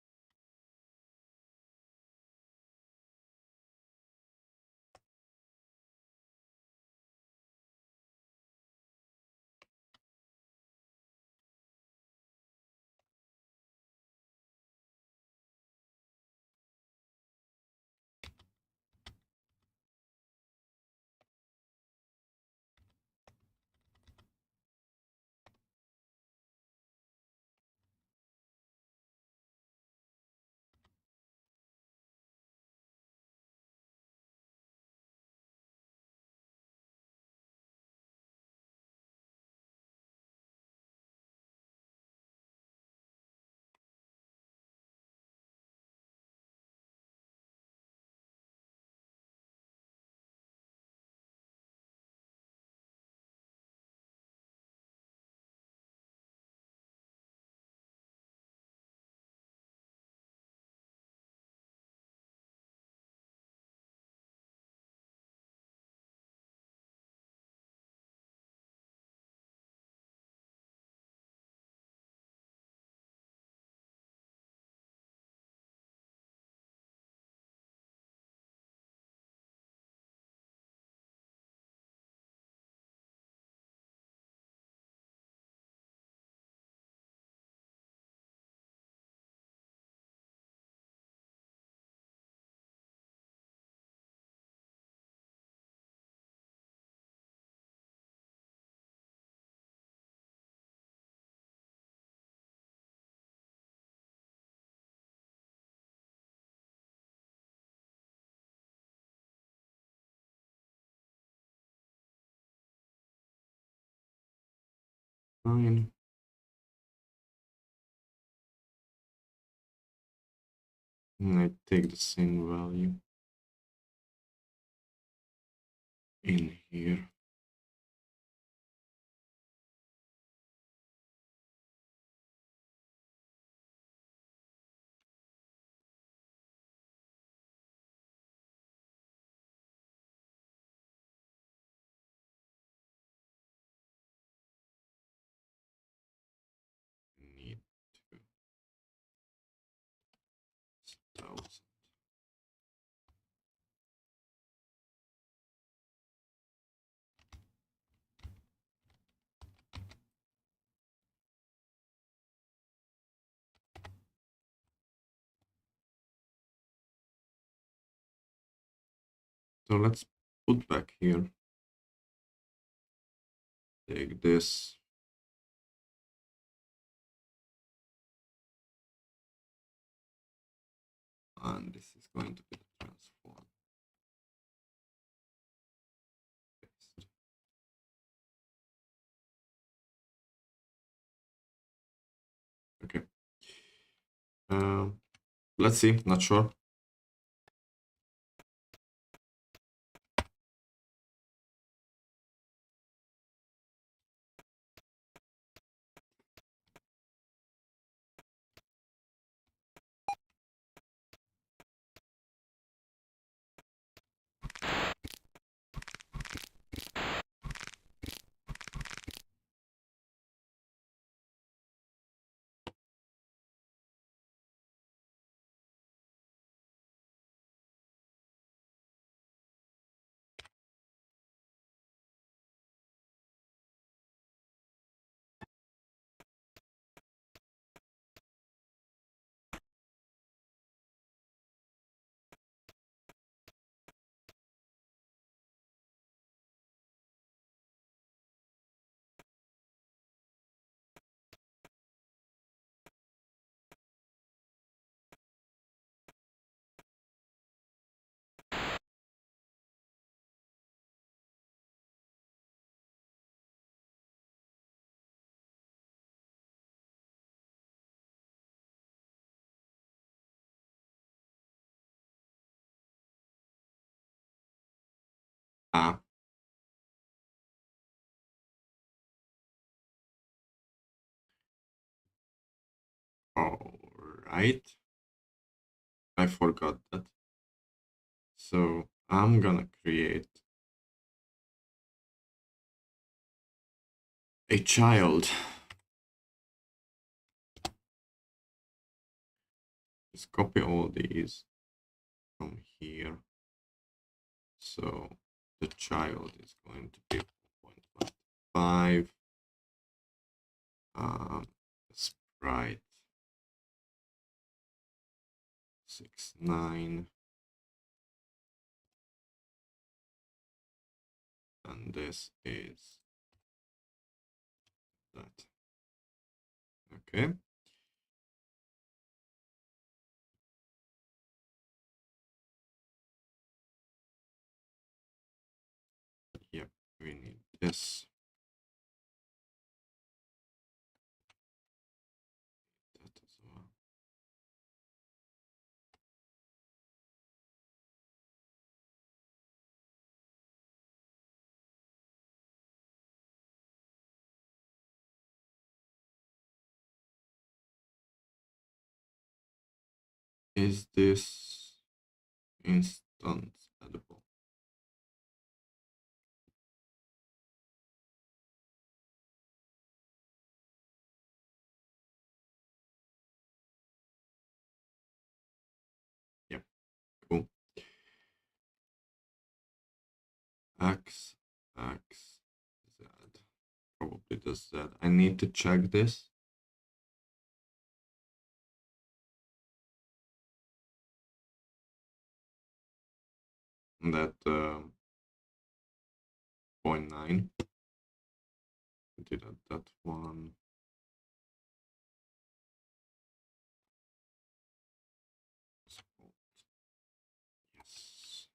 S1: 9. And I take the same value in here. Need 2,000. So let's put back here. Take this. And this is going to be the transform. Paste. Okay. Let's see, not sure. Ah, all right. I forgot that. So I'm gonna create a child. Just copy all these from here. So the child is going to be 4.15. Sprite 6.9. And this is that. Okay. Yep, we need this. That as well. Is this instance edible? Yep, cool. X, X, Z. Probably the Z. I need to check this. That 0.9. Did that one. Yes.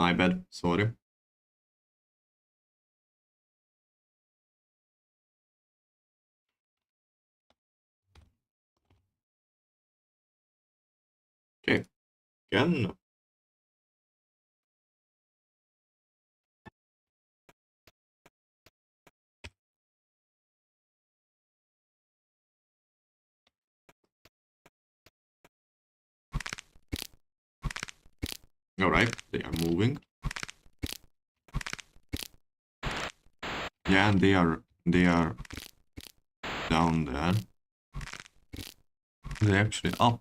S1: My bad, sorry. Okay, again. All right, they are moving. Yeah, and they are down there. They're actually up.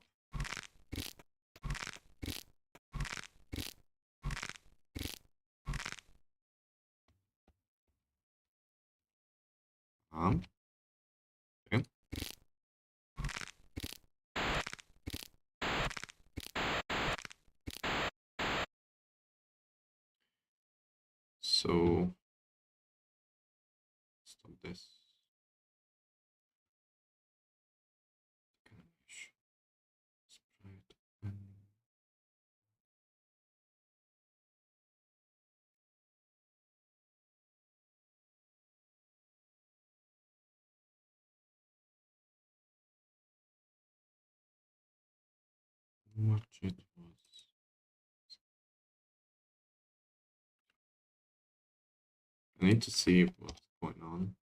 S1: Okay. So stop this. What it was. I need to see what's going on.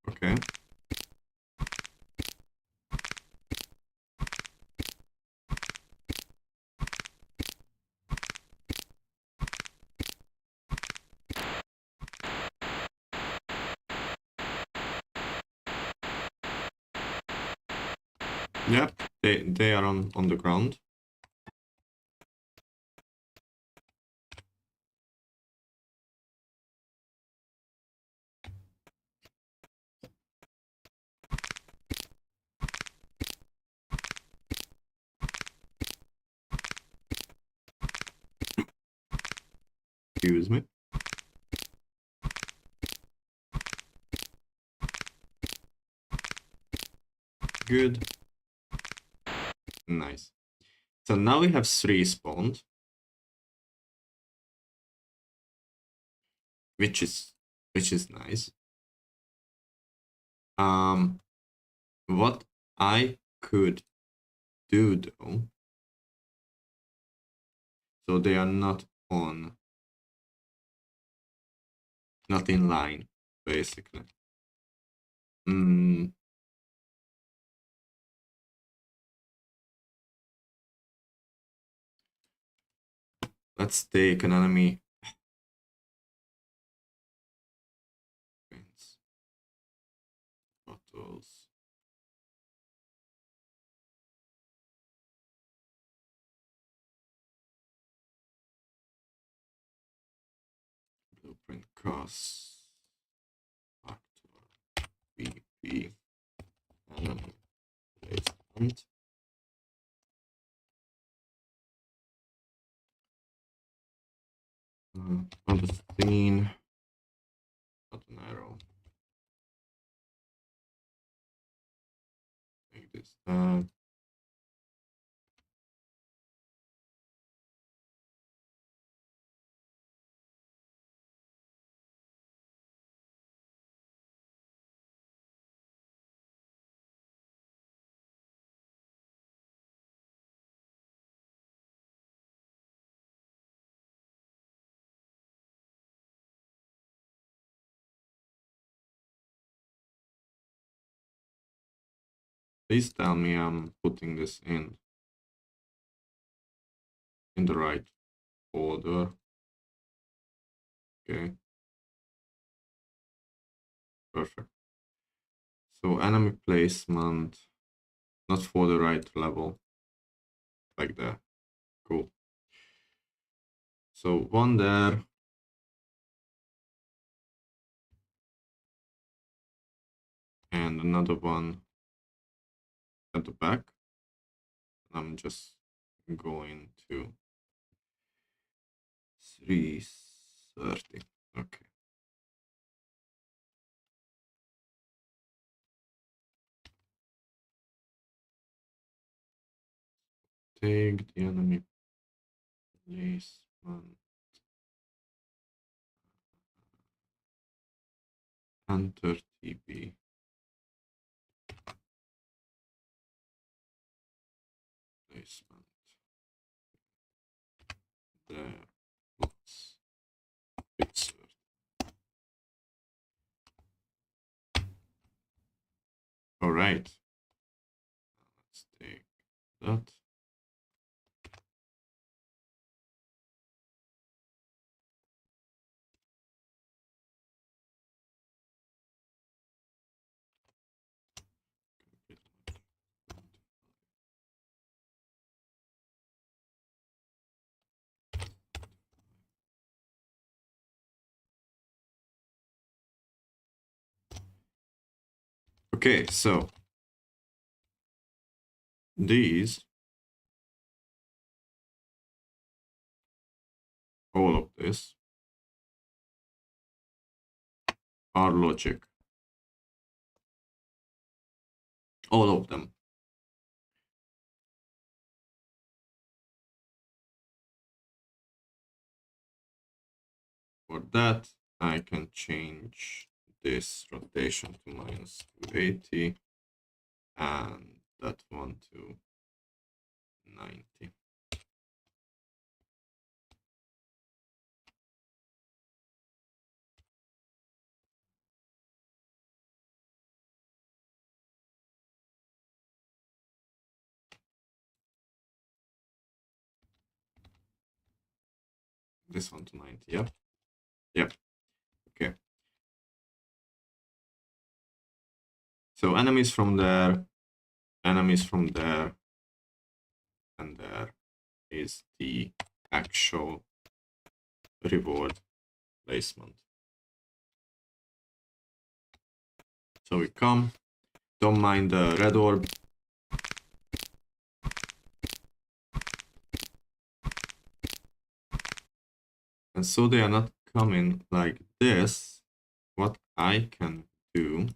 S1: Okay. Yep, they are on the ground. Excuse me. Good. Nice. So now we have 3 spawned, which is nice. What I could do though, so they are not in line, basically. Let's take an enemy. Bottles. Blueprint costs. Factor. VP. Enemy placement. On the scene. Not an arrow. Make this that. Please tell me I'm putting this in the right order. Okay. Perfect. So enemy placement, not for the right level. Like that. Cool. So one there. And another one at the back. I'm just going to 330. Okay. Take the enemy placement enter TB. Placement there plus insert. All right. Let's take that. Okay, so these, all of this, are logic. All of them. For that, I can change this rotation to minus 280 and that one to 90. This one to 90, yeah? Yep. Okay. So enemies from there, enemies from there, and there is the actual reward placement. So we come, don't mind the red orb. And so they are not coming like this. What I can do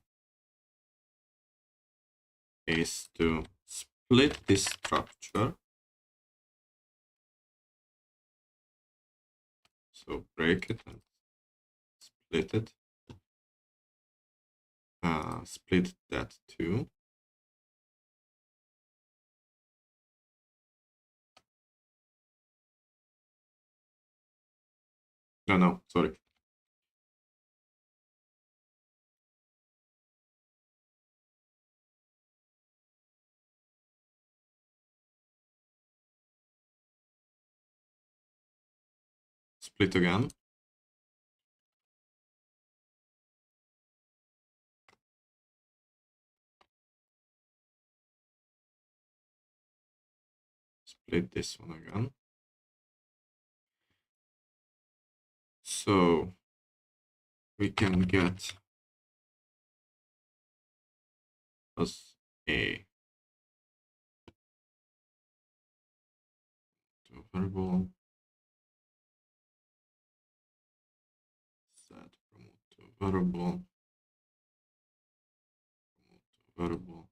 S1: is to split this structure. So break it and split it. Split that too. No, sorry. Split again. Split this one again. So we can get us a variable set promote to variable variable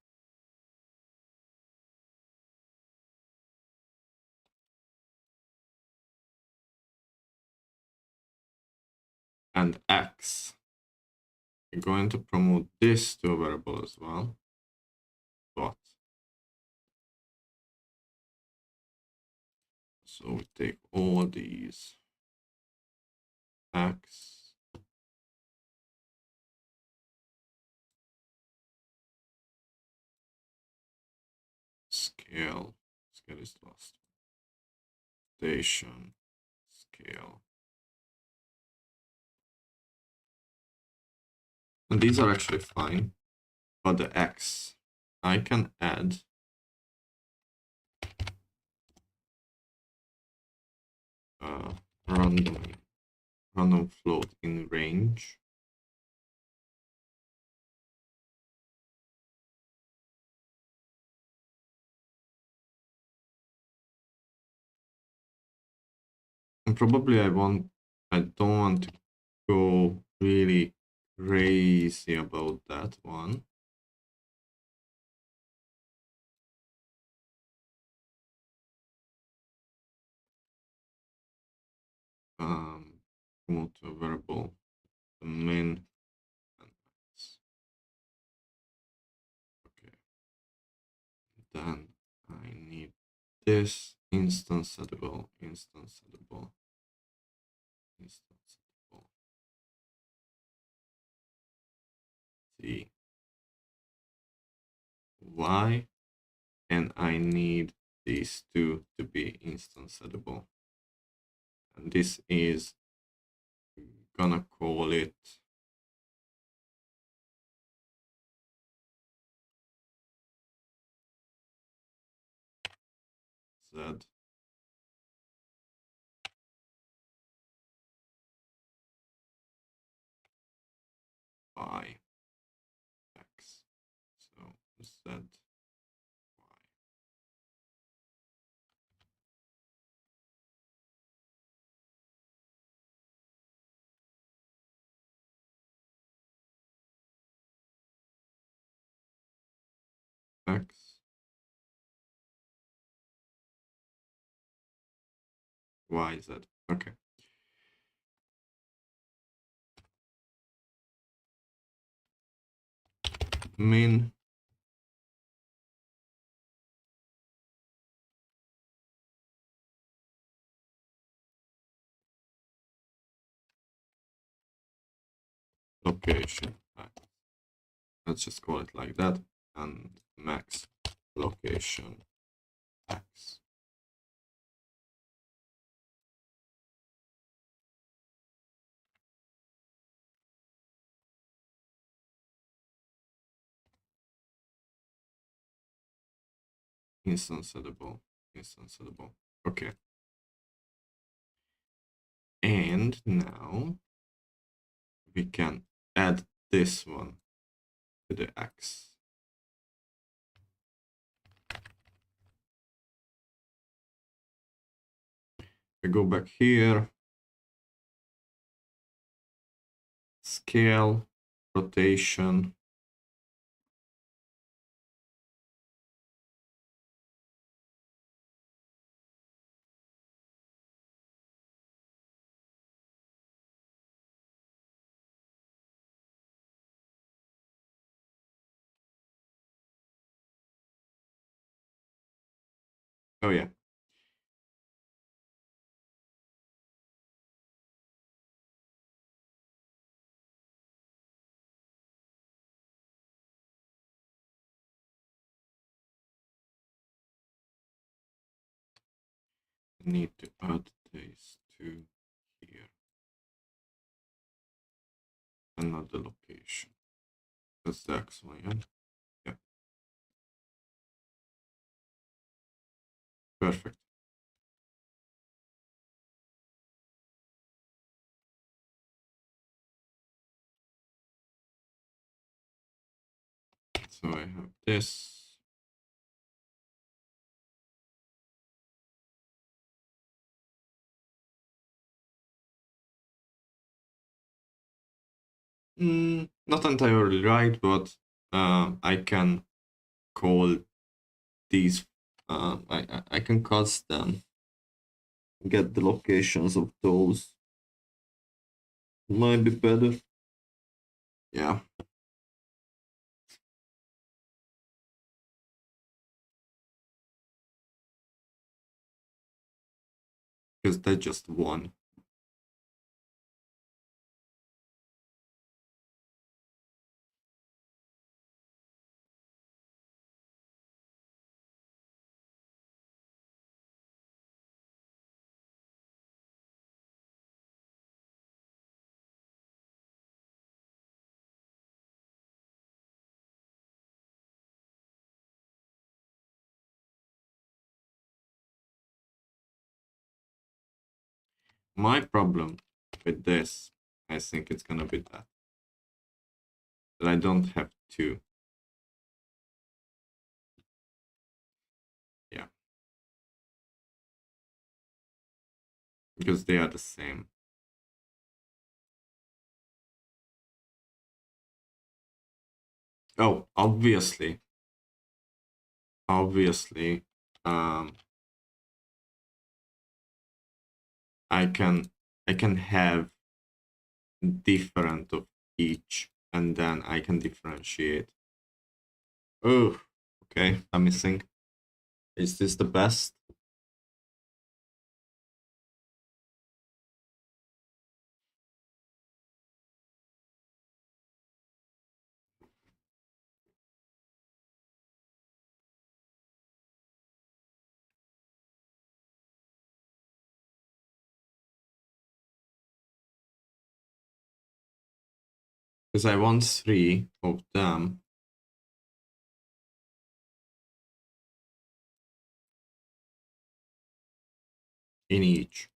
S1: and x. We're going to promote this to a variable as well. But so we take all these x scale is lost. Station scale. And these are actually fine, but the x I can add random float in range. And probably I don't want to go really crazy about that one. Move to a variable, the min and max. Okay. Then I need this instance settable, instance settable, instance settable. C Y, and I need these two to be instance settable. And this is gonna call it Z Y X. So Z Y X Y Z. Okay. Min location. Let's just call it like that. And max location X. Instance settable, instance settable. Okay. And now we can add this one to the X. We go back here, scale, rotation. Oh yeah. I need to add this to here. Another location. That's the X one, yeah? Yeah. Perfect. So I have this. Not entirely right, but I can call these. I can custom get the locations of those. Might be better. Yeah. Because they just won. My problem with this, I think it's gonna be that I don't have to. Yeah. because they are the same. Oh, obviously, obviously, um, I can have different of each, and then I can differentiate. Oh, okay, I'm missing. Is this the best? Because I want 3 of them. In each.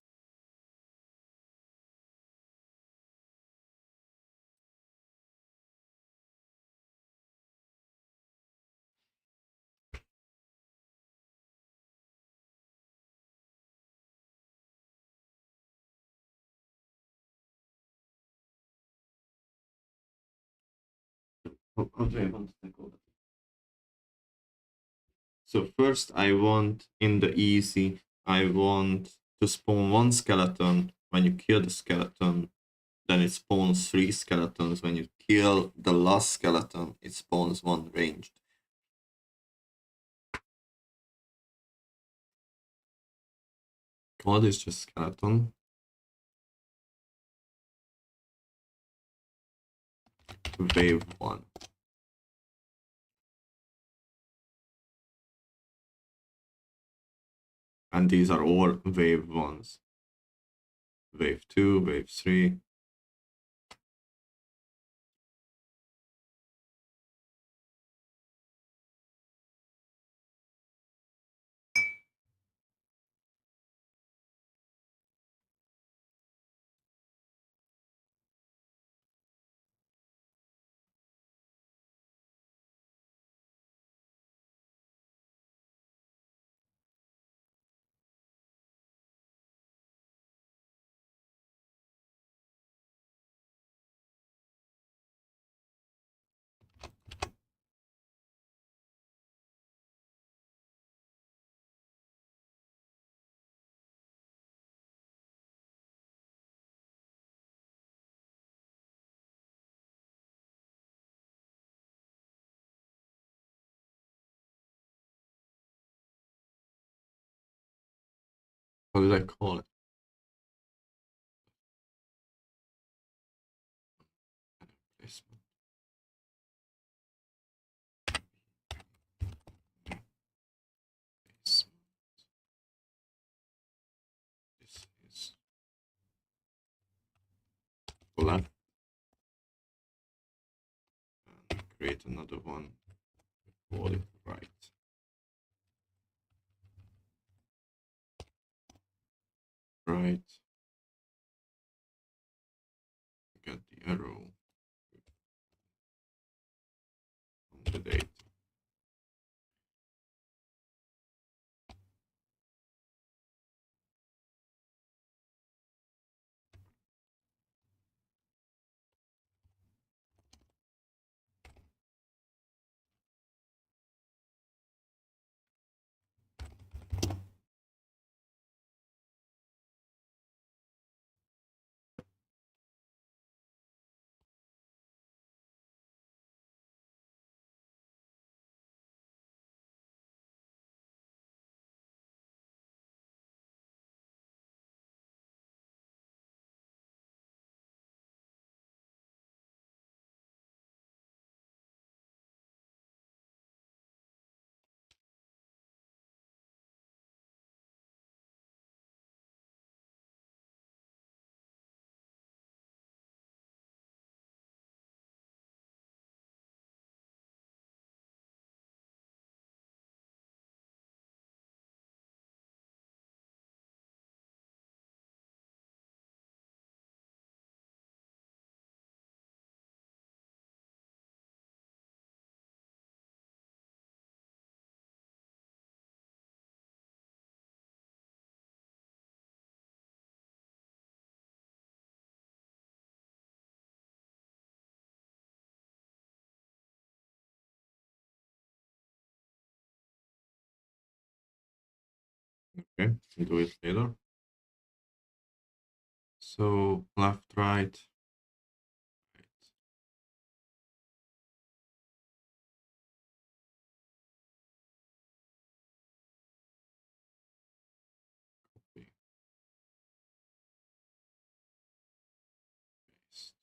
S1: How do I want to tackle that? So first I want, in the easy, I want to spawn 1 skeleton. When you kill the skeleton, then it spawns 3 skeletons. When you kill the last skeleton, it spawns 1 ranged. What is just skeleton? Wave 1. And these are all wave 1s. Wave 2, wave 3. How did I call it? Placement. This is left, and create another one. Call it right. Right. Get the arrow on the date. Okay, do it later. So left, right. Right. Copy, paste.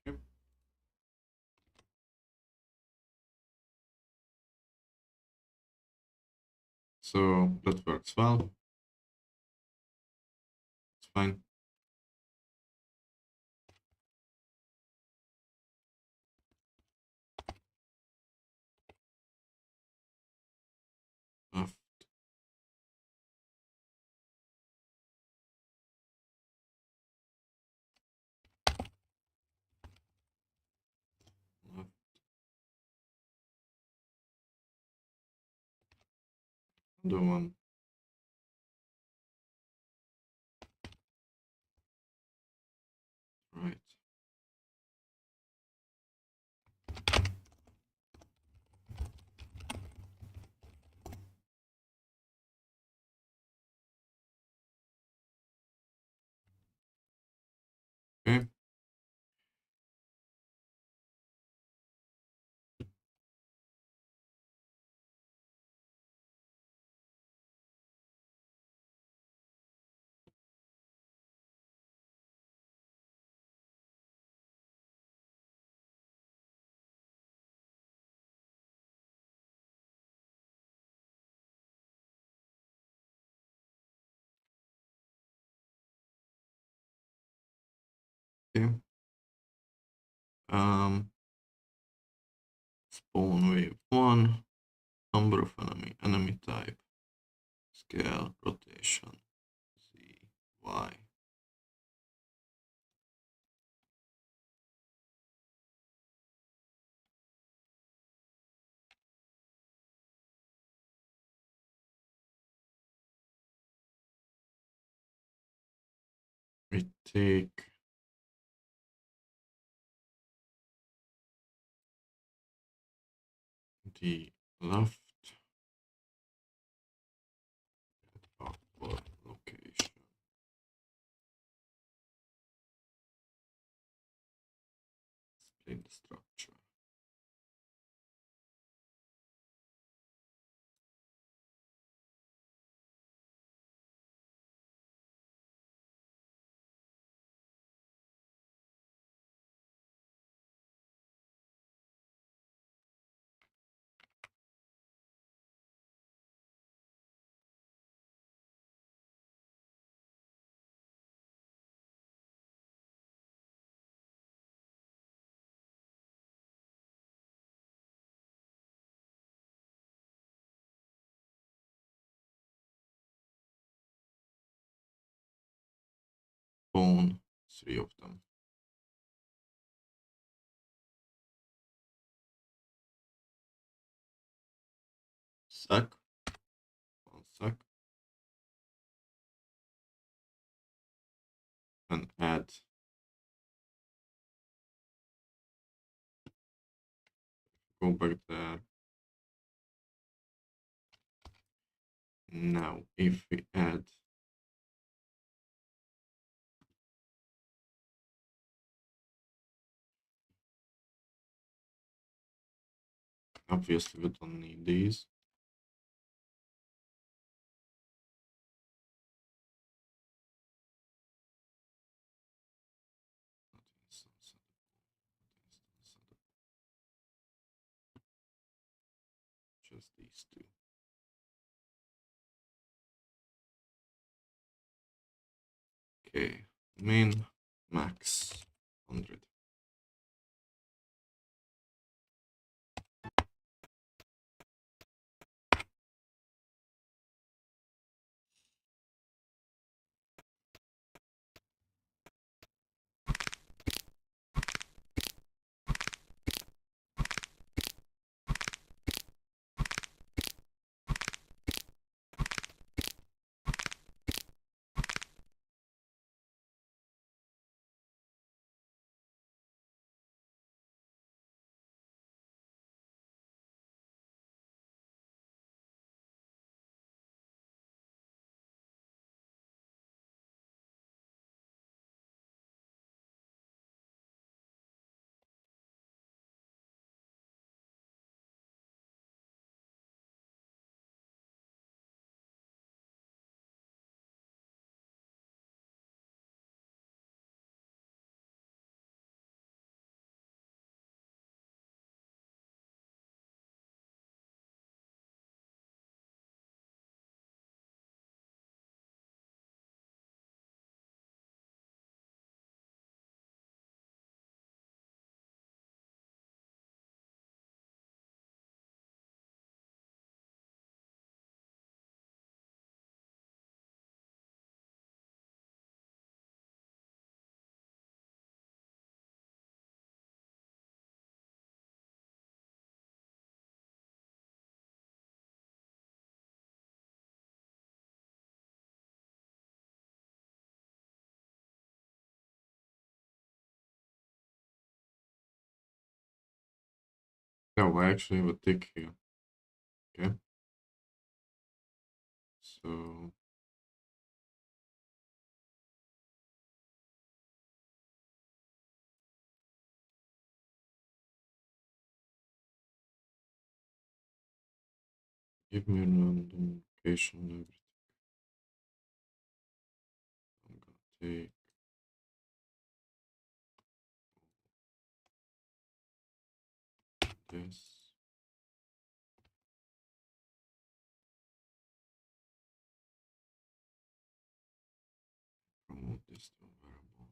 S1: Okay. So that works well. It's fine. Left, left, other one. Right. Okay. Okay. Um, spawn wave one. Number of enemy type. Scale, rotation. Z, Y. We take the left output location. Split the structure. Spawn three of them. Sec. 1 sec. And add. Go back there. Now, if we add obviously we don't need these. Just these two. Okay, min, max, 100. No, I actually have a tick here. Okay. So give me a random location. I'm gonna take this. Promote this to a variable.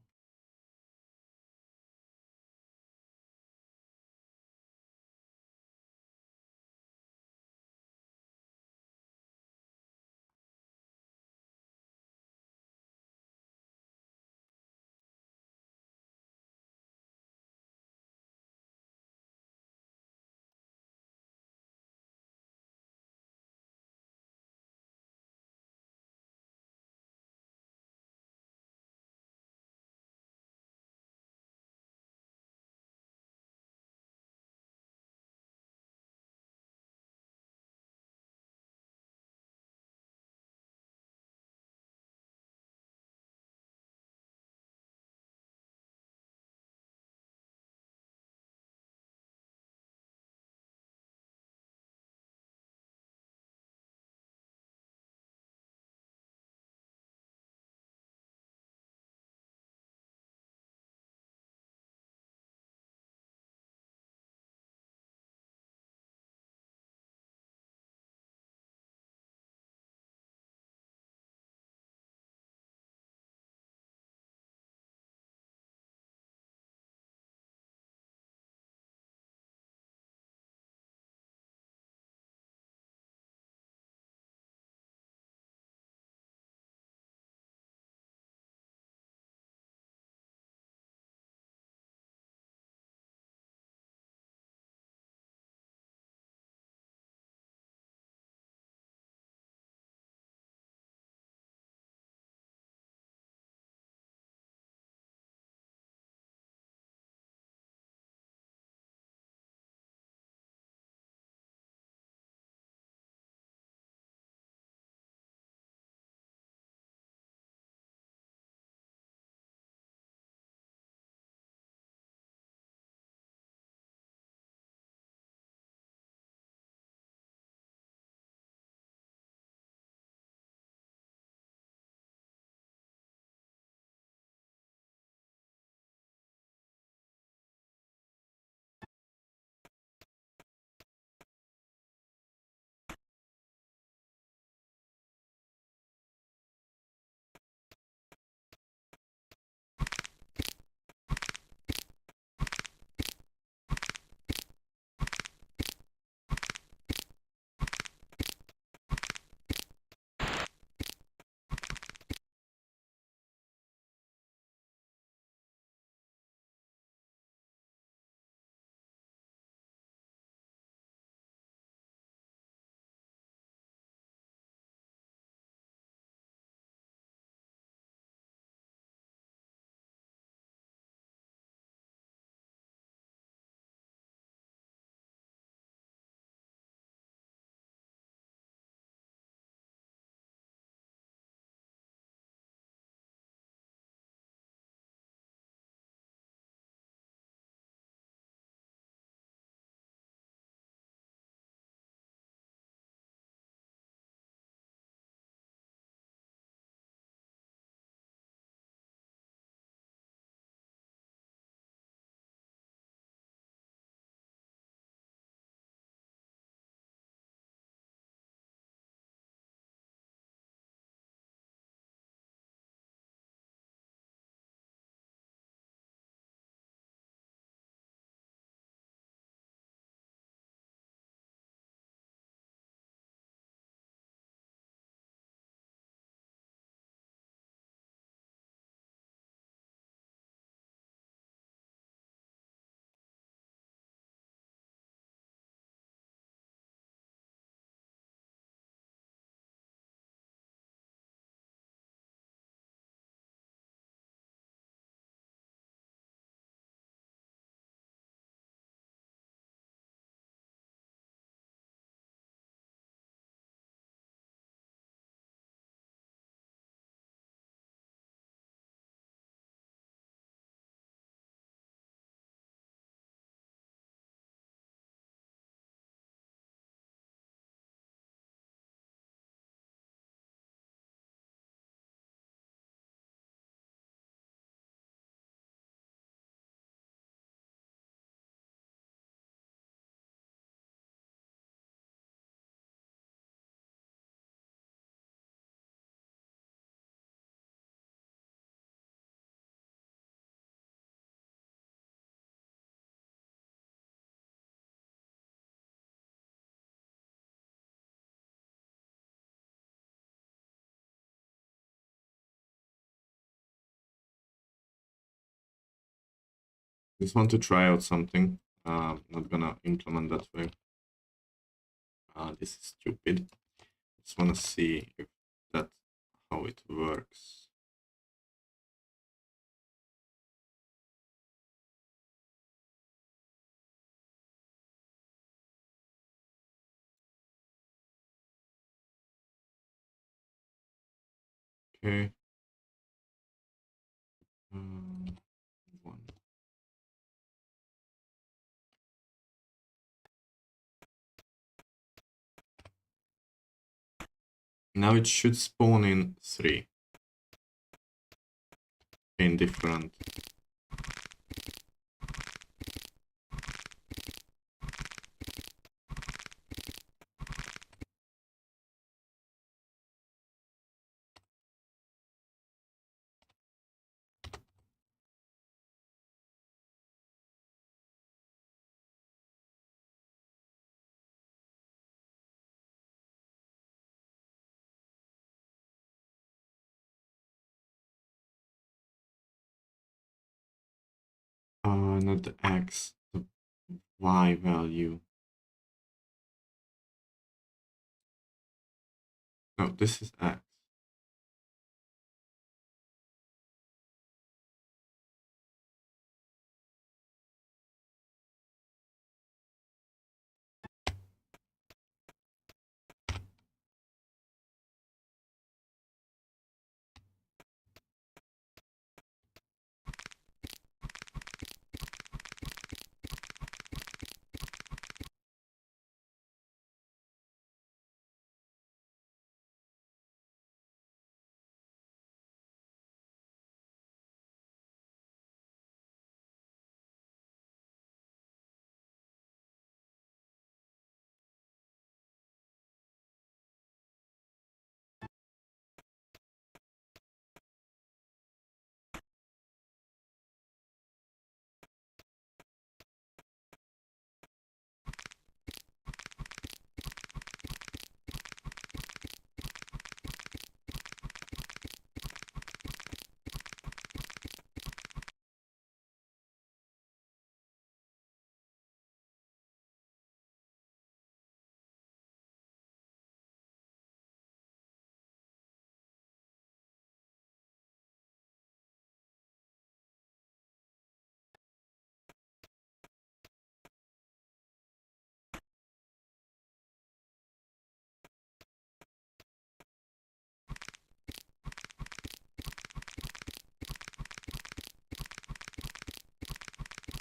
S1: Just want to try out something. Not gonna implement that way. This is stupid. Just wanna see if that's how it works. Okay. One. Now it should spawn in 3 in different. Not the X, the Y value. No, this is X.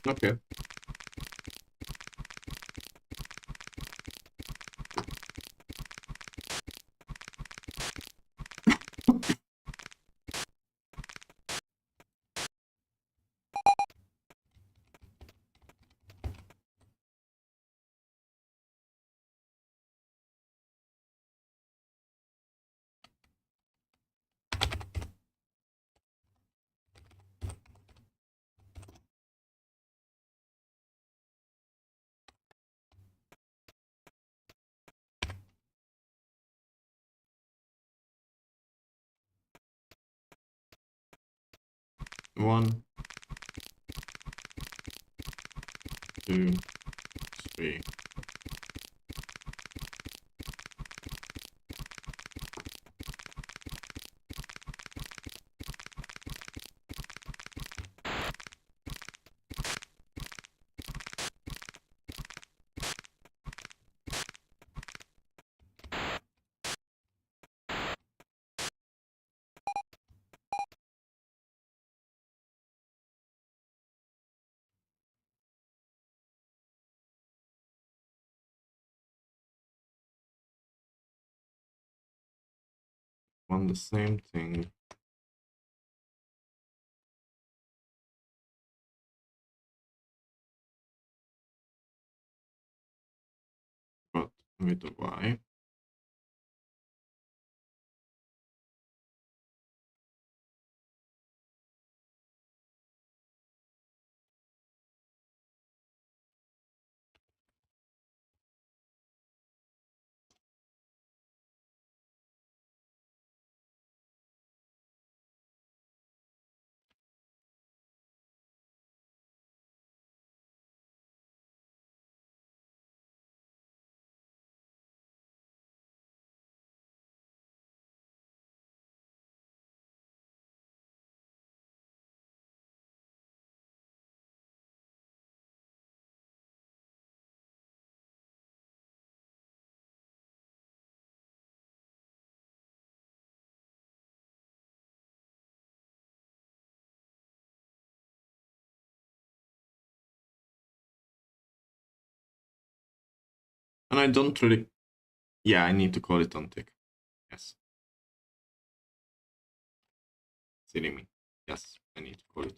S1: Okay. One, two, three. On the same thing. But with a Y. And I don't really, yeah, I need to call it on tick. Yes. Silly me. Yes, I need to call it.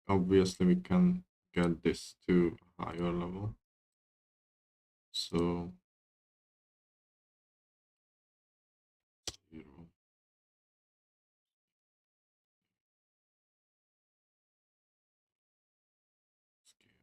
S1: Obviously, we can get this to higher level. So 0. Scale.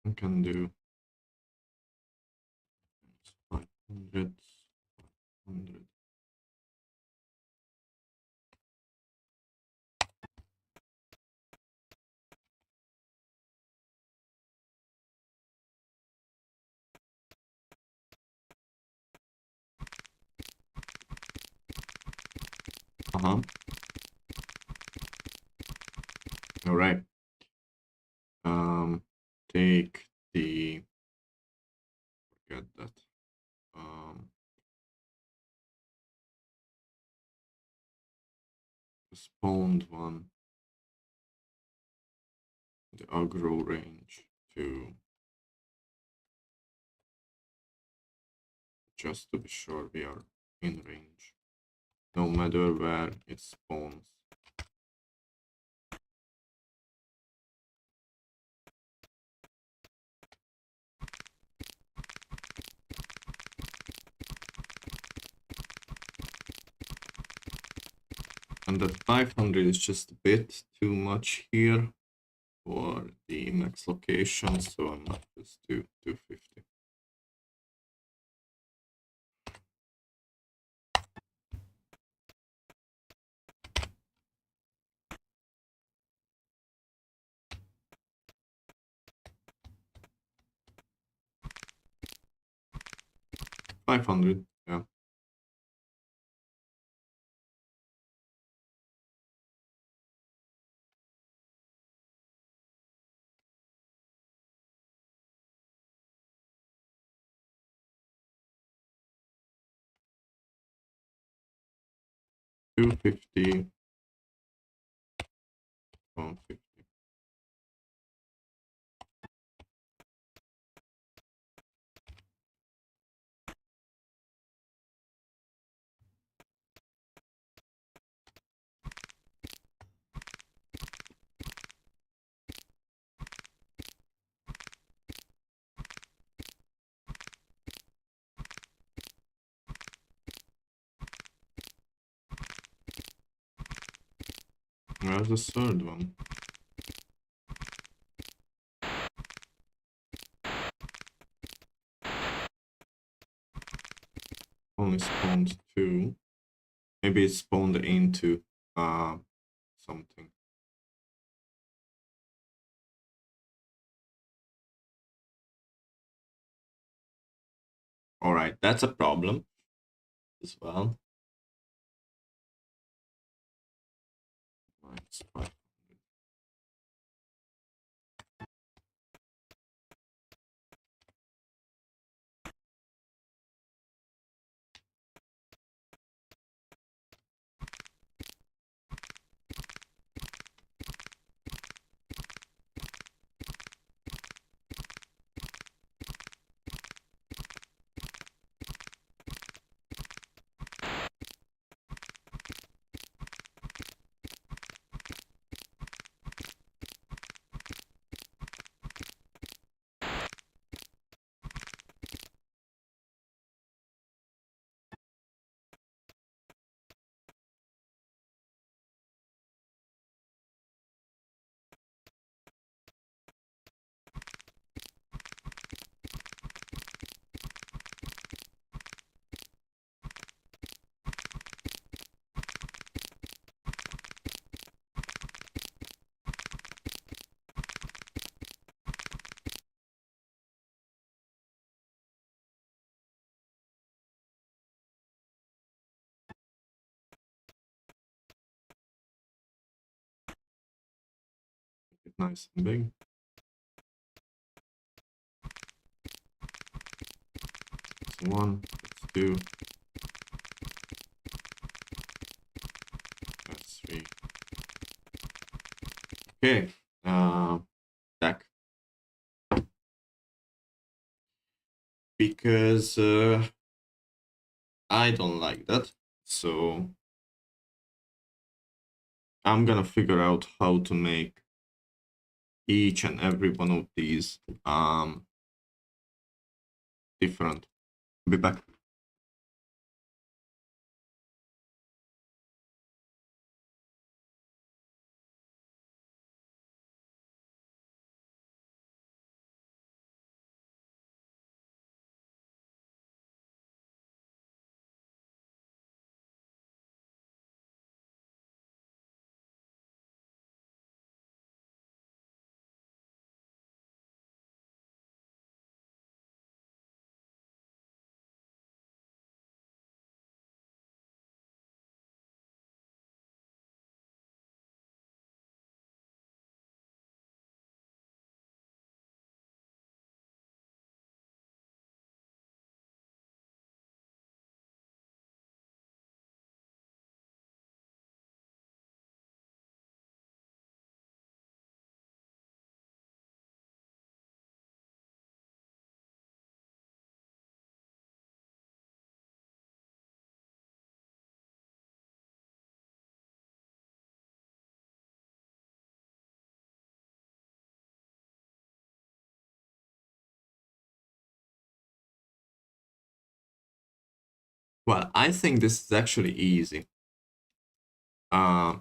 S1: I can do 500, 500. Uh-huh. All right. Take the, forget that. The spawned one, the aggro range to, just to be sure we are in range, no matter where it spawns. And that 500 is just a bit too much here for the max location, so I might just do 250. $500, yeah. $250, $150. Where's the third one? Only spawned 2. Maybe it spawned into something. All right, that's a problem as well. Minus 5. Make it nice and big. That's 1, that's 2, that's 3. Okay, deck. Because I don't like that, so I'm gonna figure out how to make each and every one of these different. Be back. Well, I think this is actually easy. Uh,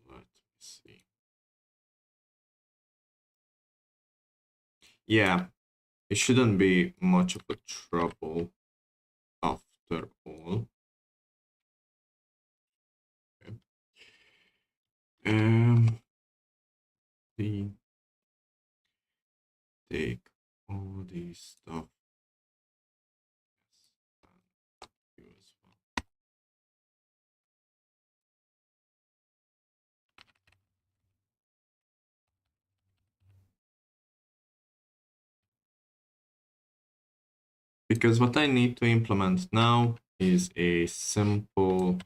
S1: let me see. Yeah, it shouldn't be much of a trouble after all. Okay. The take all these stuff. Yes, and you as well. Because what I need to implement now is a simple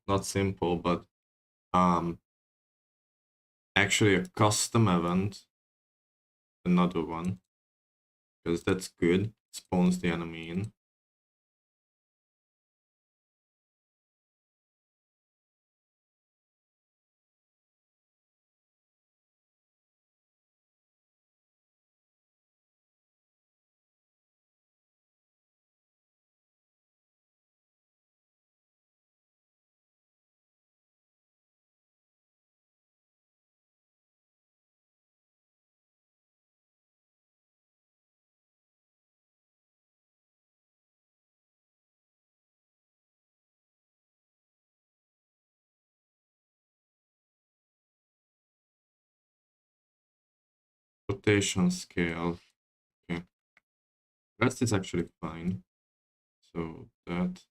S1: not simple, but um actually a custom event, another one, because that's good. Spawns the enemy in. Rotation scale. Okay. Rest is actually fine. So that,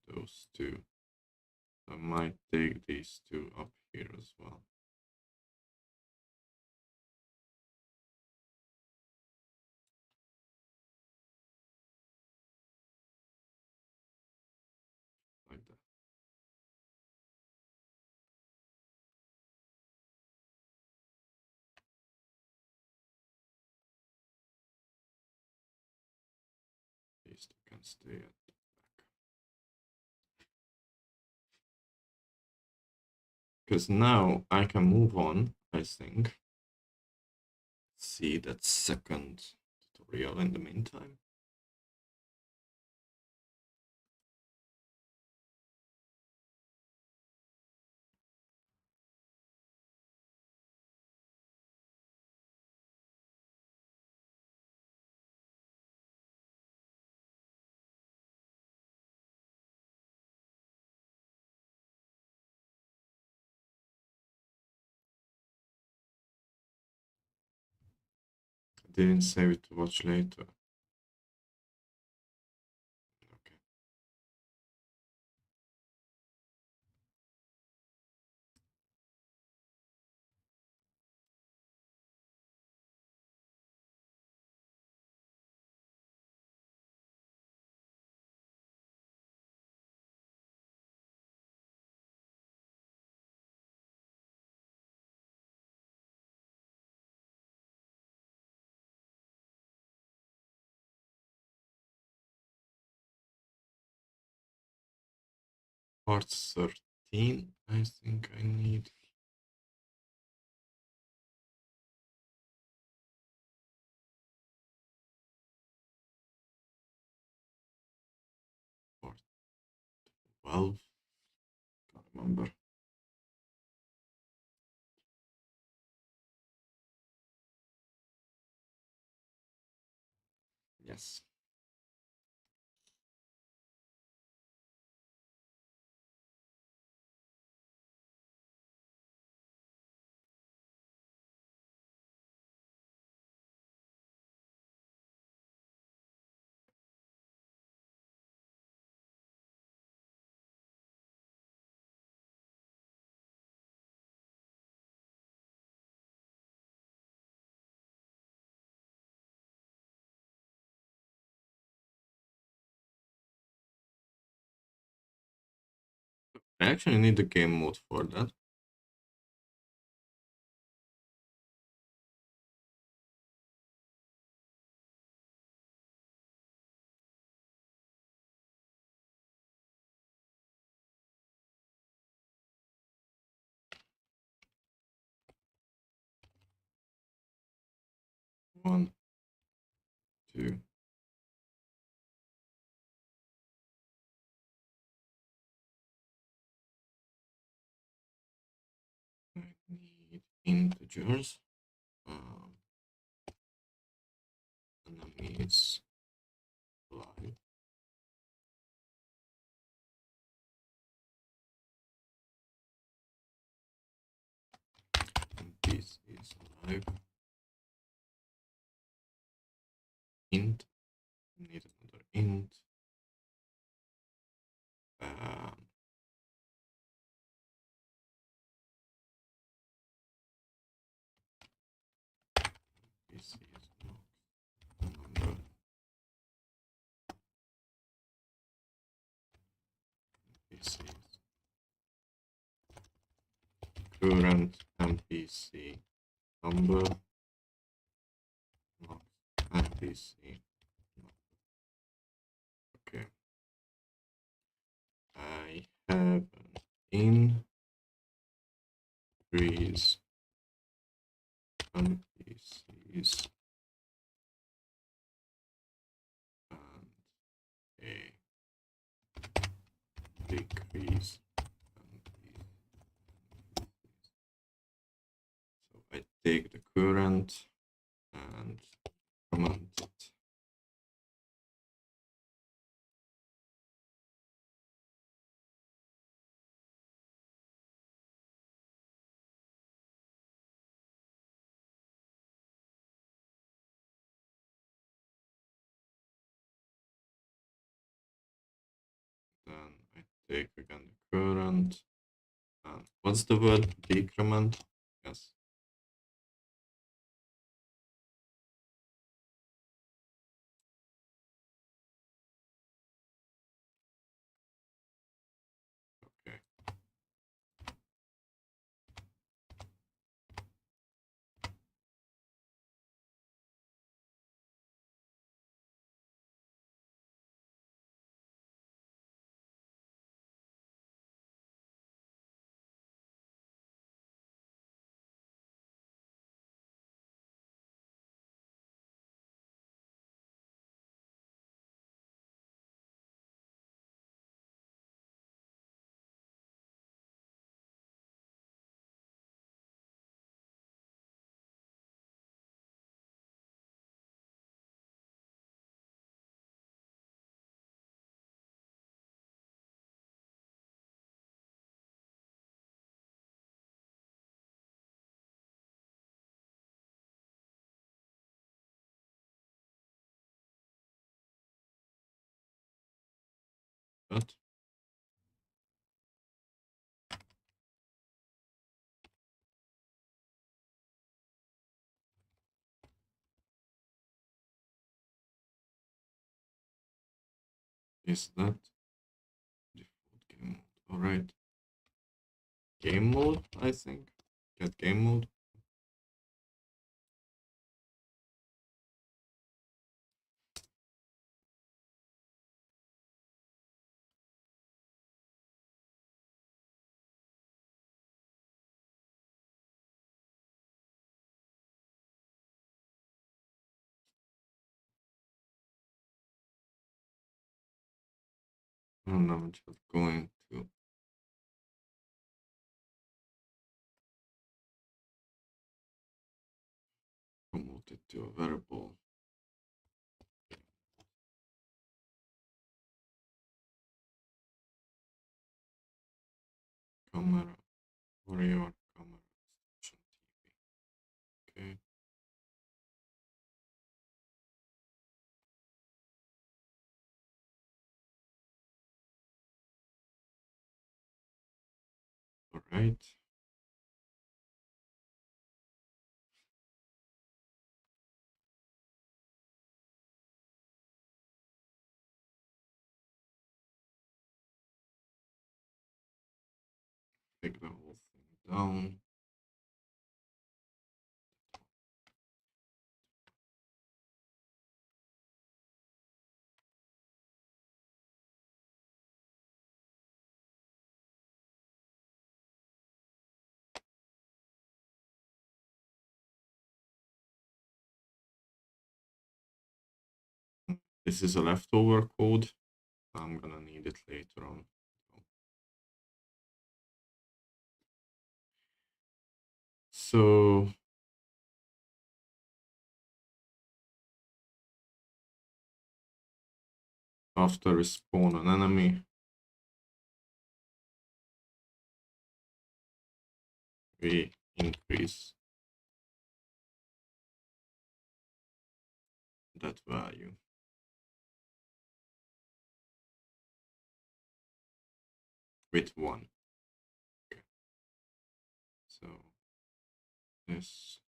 S1: those two. I might take these two up here as well. Like that. These two can stay at the back. Because now I can move on, I think. See that second tutorial in the meantime. I didn't save it to watch later. Okay. Part 13, I think I need. Part 12. Can't remember. Yes. I actually need the game mode for that. 1, 2. I need integers. Enemies alive. And this is alive. Int. Need another int. This is not number. This is current NPC number, not NPC. Okay. I have an increase NPCs and a decrease NPCs. So I take the current and comment it. Then I take again the current. And what's the word? Decrement? Yes. Okay. But is that default game mode? All right. Game mode, I think. Get game mode. And I'm just going to promote it to a variable. Camera, warrior, camera, station TV. Okay. All right. Take the whole thing down. This is a leftover code. I'm gonna need it later on. So after we spawn an enemy, we increase that value. With 1. Okay. So this.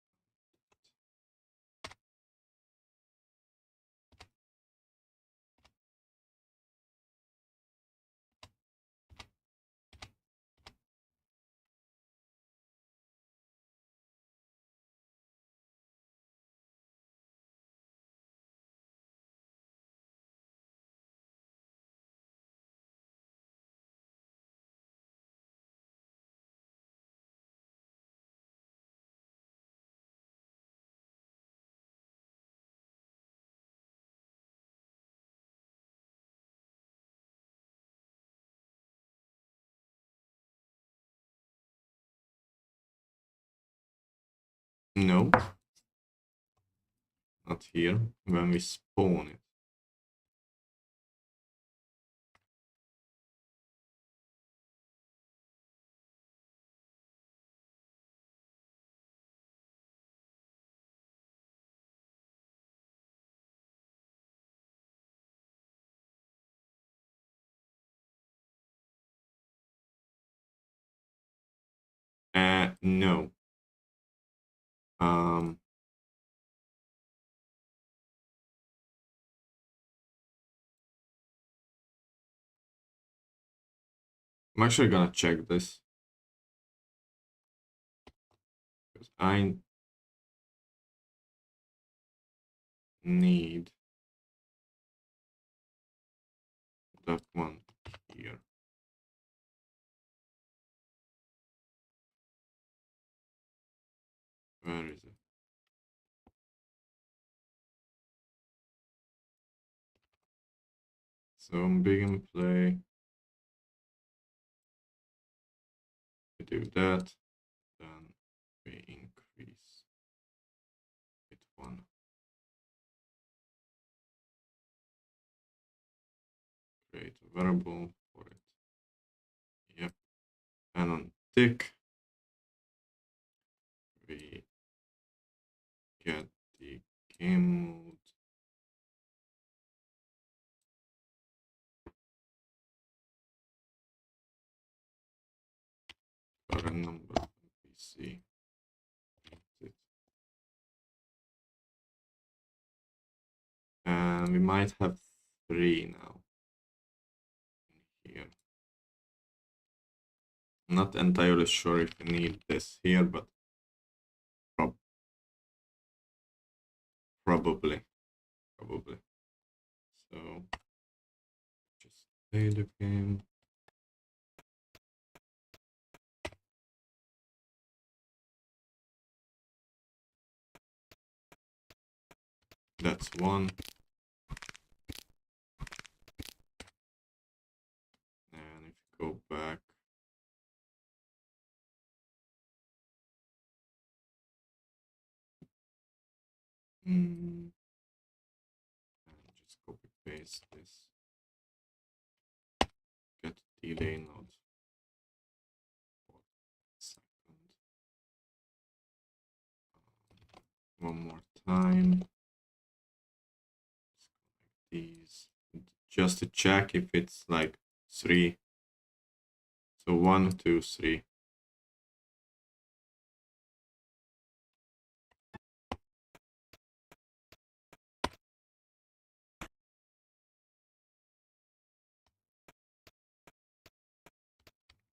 S1: No, not here. When we spawn it. No. Um, I'm actually gonna check this because I need that one here. Where is it? So I'm big in play. We do that, then we increase it 1. Create a variable for it. Yep. And on tick, we get the game mode. Current number of PC. And we might have 3 now here. I'm not entirely sure if we need this here, but probably. So just play the game. That's 1. And if you go back, and just copy paste this. Get delay node for a second. One more time. These just to check if it's like 3. So 1, 2, 3.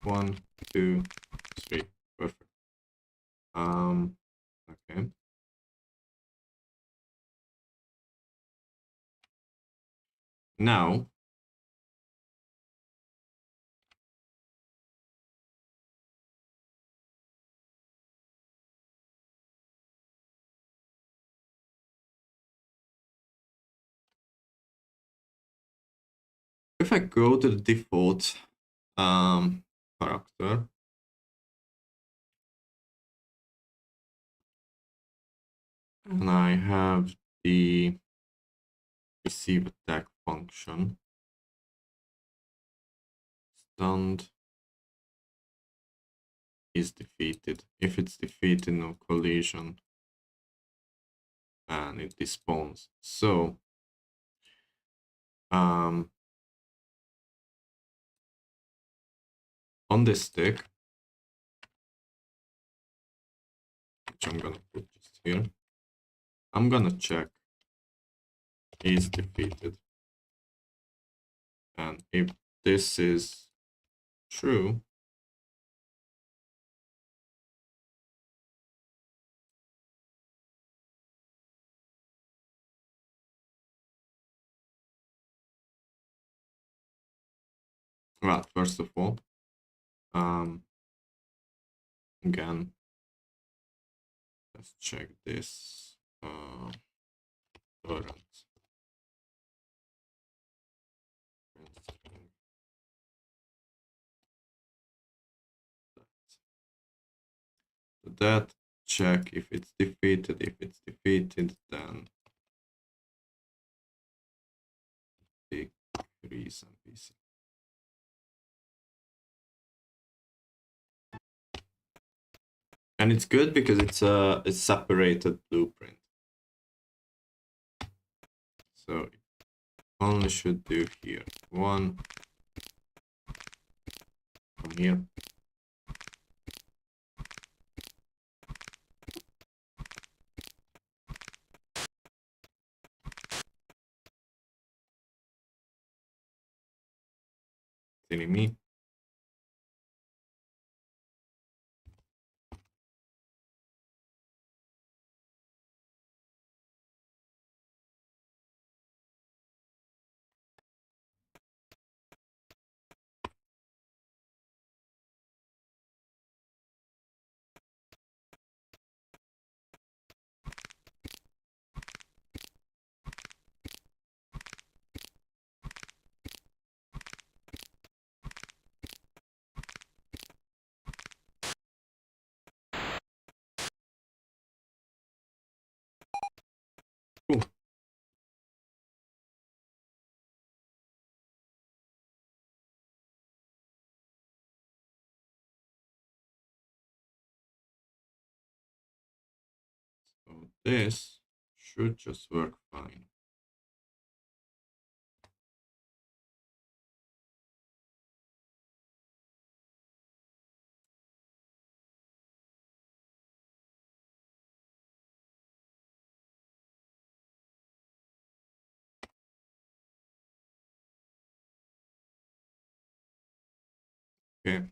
S1: One, 2, 3. Perfect. Okay. Now if I go to the default character, and I have the receive attack function, stunned is defeated. If it's defeated, no collision, and it despawns. So on this stick, which I'm gonna put just here, I'm gonna check is defeated, and if this is true, well, first of all, again, let's check this current. That check if it's defeated. If it's defeated, then decrease NPC. And it's good because it's a separated blueprint. So it only should do here. One from here. Silly me. Cool. So this should just work fine. Okay.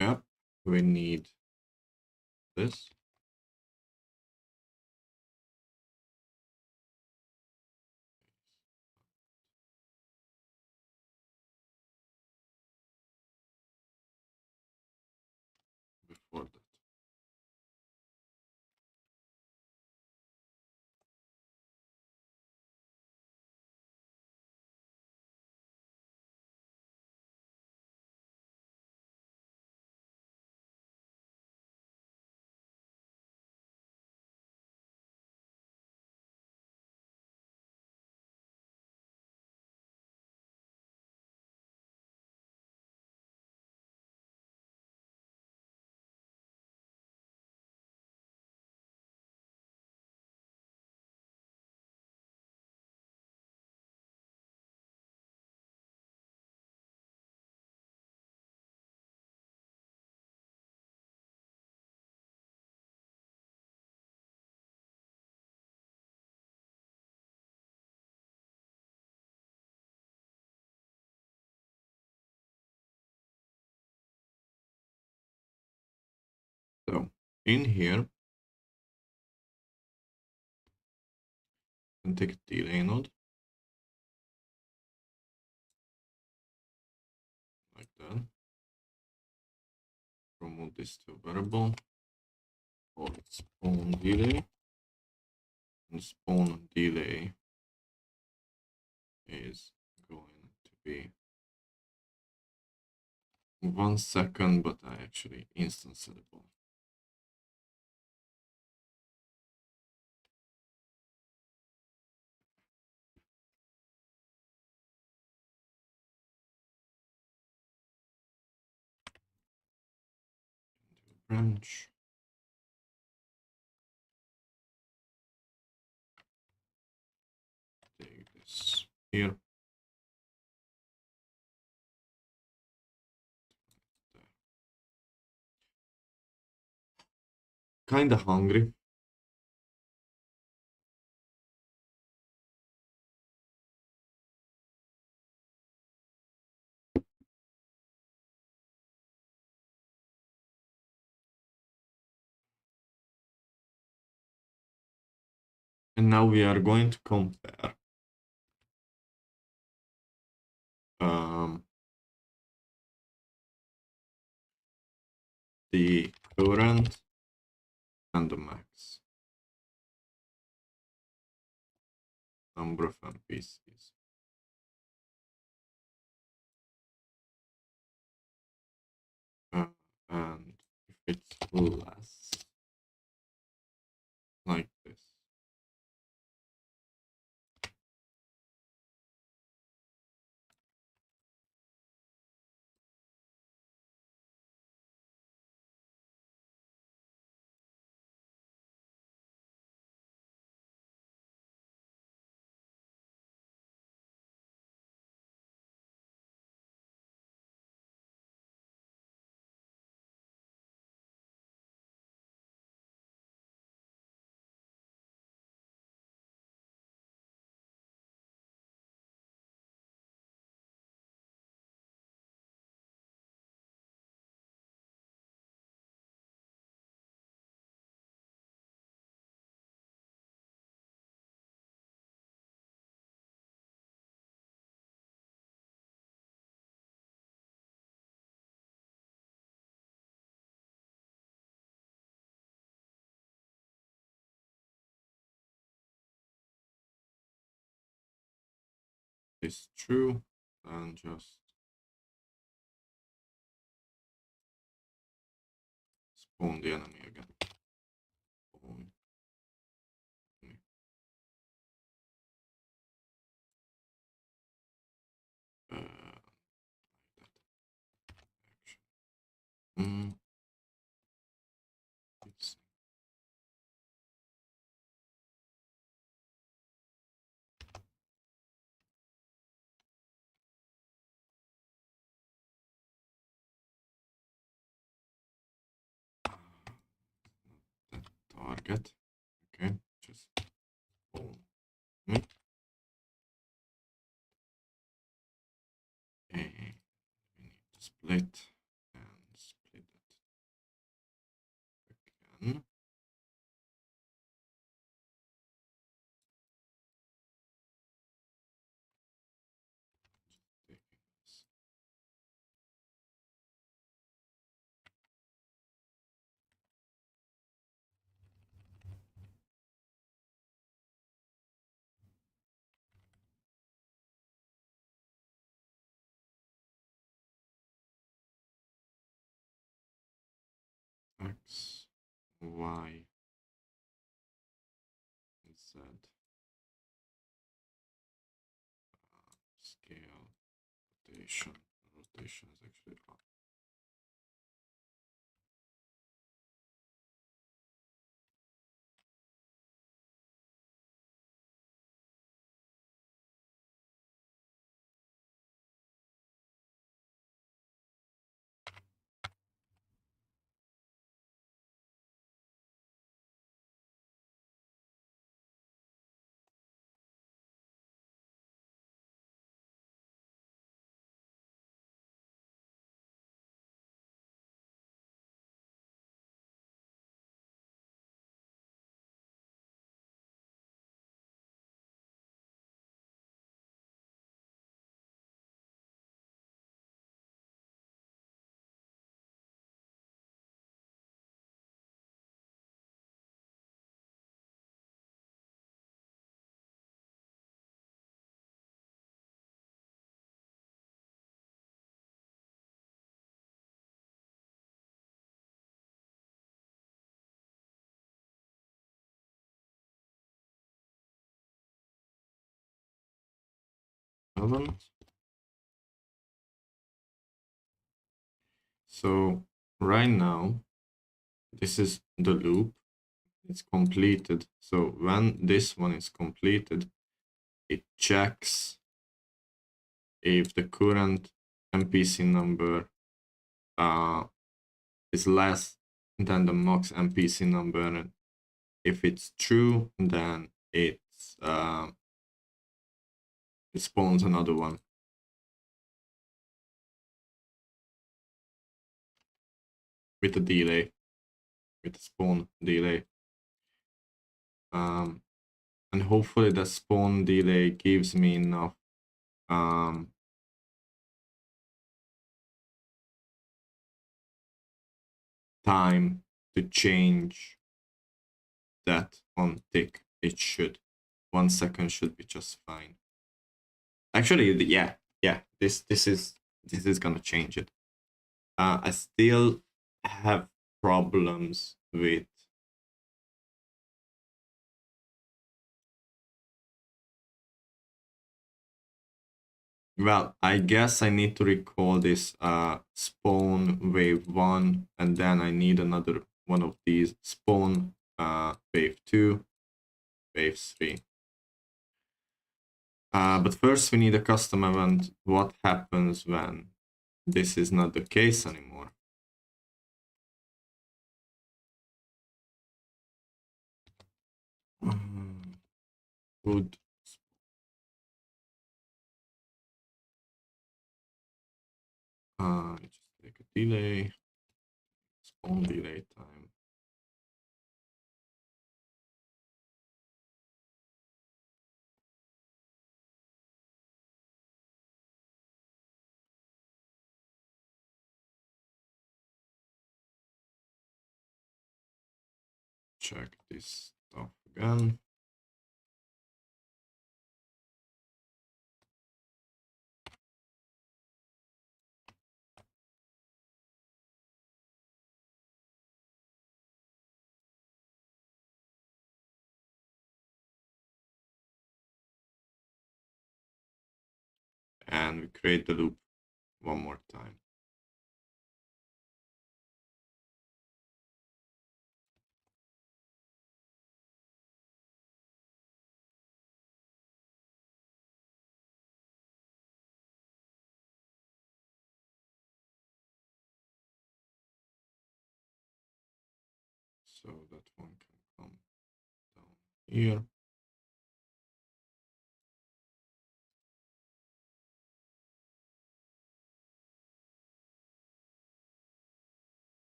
S1: Yep. We need this. Before that. in here and take a delay node like that. Promote this to variable. Call it spawn delay. And spawn delay is going to be 1 second, but I actually instanceable. Branch. Take this here. Kinda hungry. And now we are going to compare the current and the max number of NPCs. And if it's less, like this, is true, and just spawn the enemy again. Spawn. It's that target. Okay, just spawn me. And we need to split and split it again. X, Y, and Z. Scale, rotation. Rotation is actually up. haven't. So right now, this is the loop. It's completed. So when this one is completed, it checks if the current NPC number is less than the max NPC number. And if it's true, then it spawns another one. With a delay, with a spawn delay. And hopefully the spawn delay gives me enough time to change that on tick. It should. 1 second should be just fine. Actually, yeah, this is gonna change it. I still have problems with well, I guess I need to recall this spawn wave 1, and then I need another one of these spawn wave 2, wave 3. But first we need a custom event. What happens when this is not the case anymore? Good. Just take a delay. Spawn delay time. Check this stuff again. And we create the loop one more time. So that one can come down here.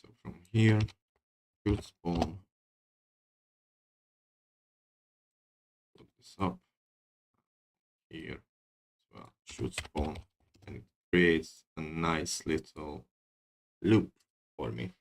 S1: So from here, should spawn. Put this up here as well. Should spawn, and it creates a nice little loop for me.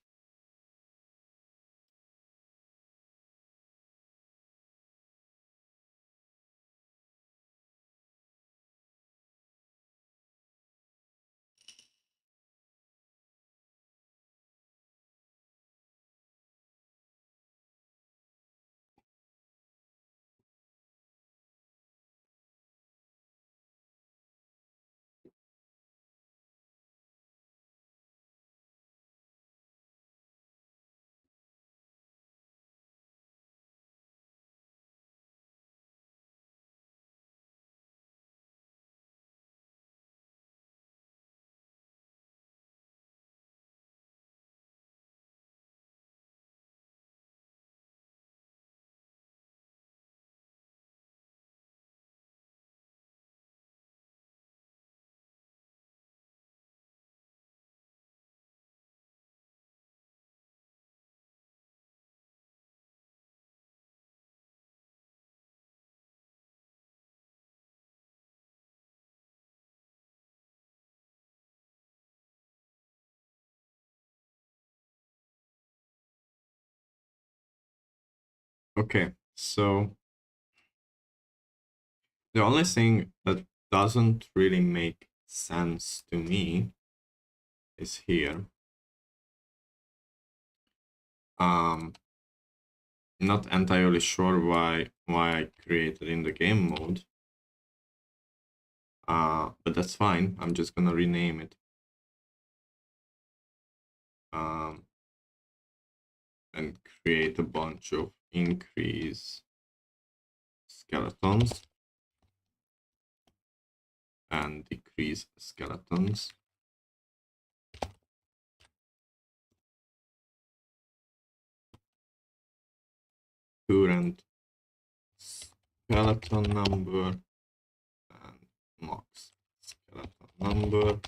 S1: Okay, so The only thing that doesn't really make sense to me is here. Not entirely sure why I created in the game mode. But that's fine. I'm just gonna rename it. And create a bunch of increase skeletons and decrease skeletons. Current skeleton number and max skeleton number.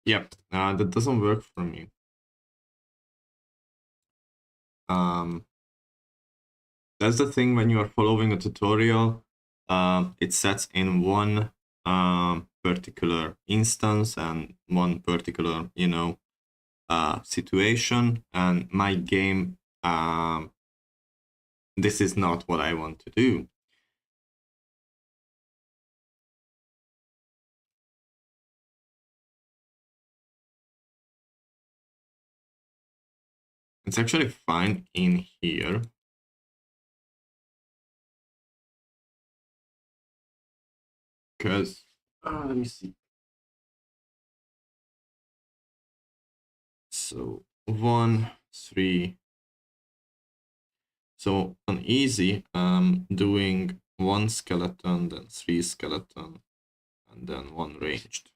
S1: Yep, that doesn't work for me. That's the thing when you are following a tutorial, it sets in one particular instance and one particular, situation, and my game, this is not what I want to do. It's actually fine in here. Because, let me see. So, 1, 3. So, on easy, doing 1 skeleton, then 3 skeleton, and then 1 ranged.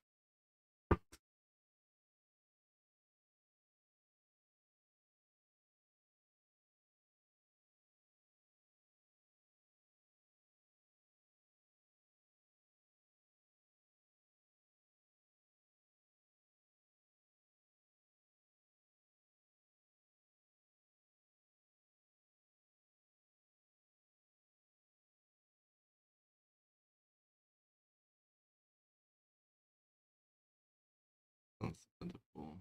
S1: Understandable.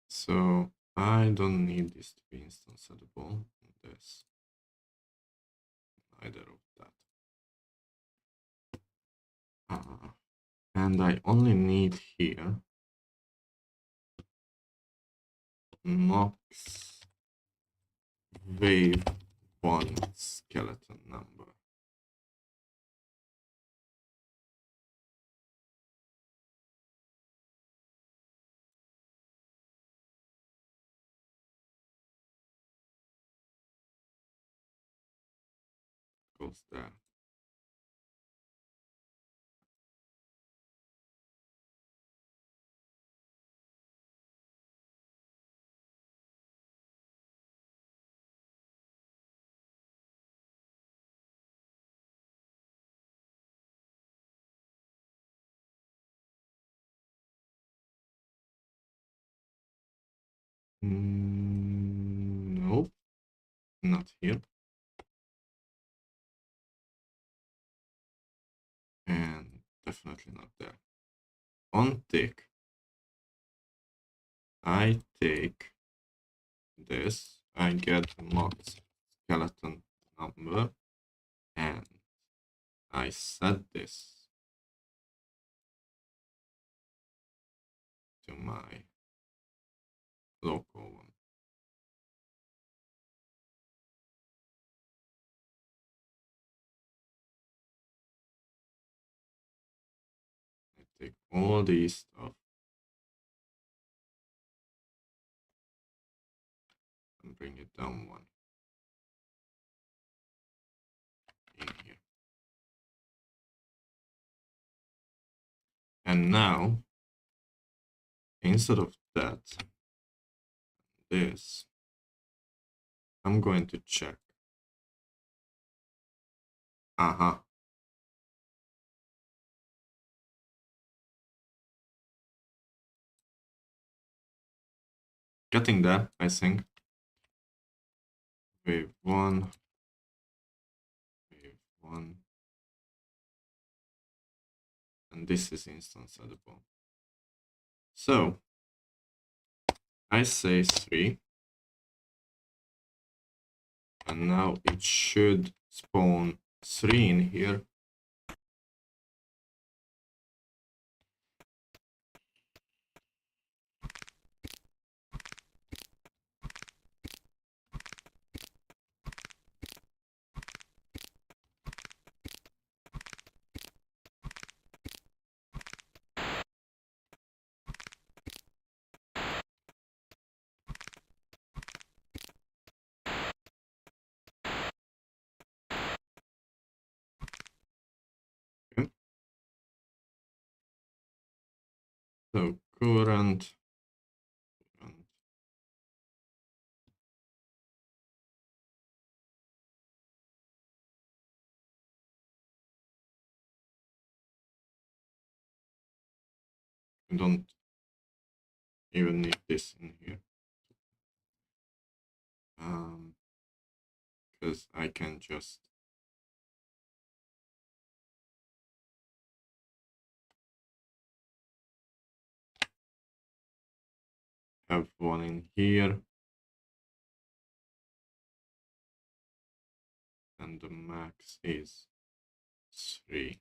S1: So I don't need this to be instanceable. This, neither of that. And I only need here max wave 1 skeleton number. Goes there. Nope, not here. And definitely not there. On tick, I take this, I get max skeleton number, and I set this to my local one. take all these stuff and bring it down one in here. And now, instead of that, this, I'm going to check. Getting there, I think. Wave one, and this is instance edible. So I say 3, and now it should spawn 3 in here. Okay. So current. I don't even need this in here. Because I can just have one in here, and the max is 3.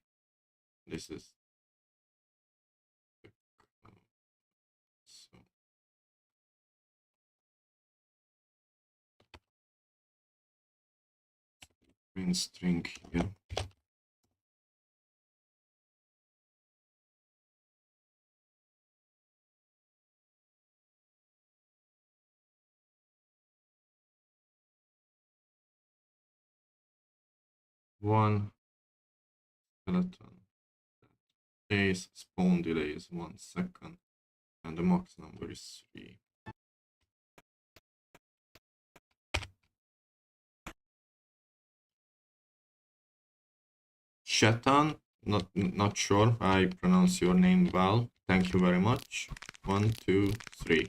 S1: This is so in string here. One skeleton. Days spawn delay is 1 second, and the max number is 3. Shetan, not sure I pronounce your name well. Thank you very much. 1, 2, 3.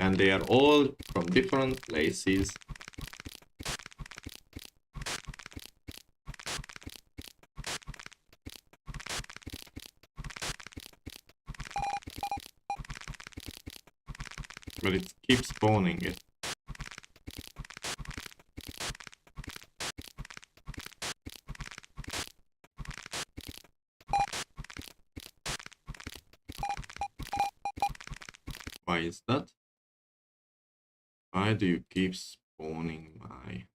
S1: And they are all from different places. But it keeps spawning it. Why is that? Why do you keep spawning my...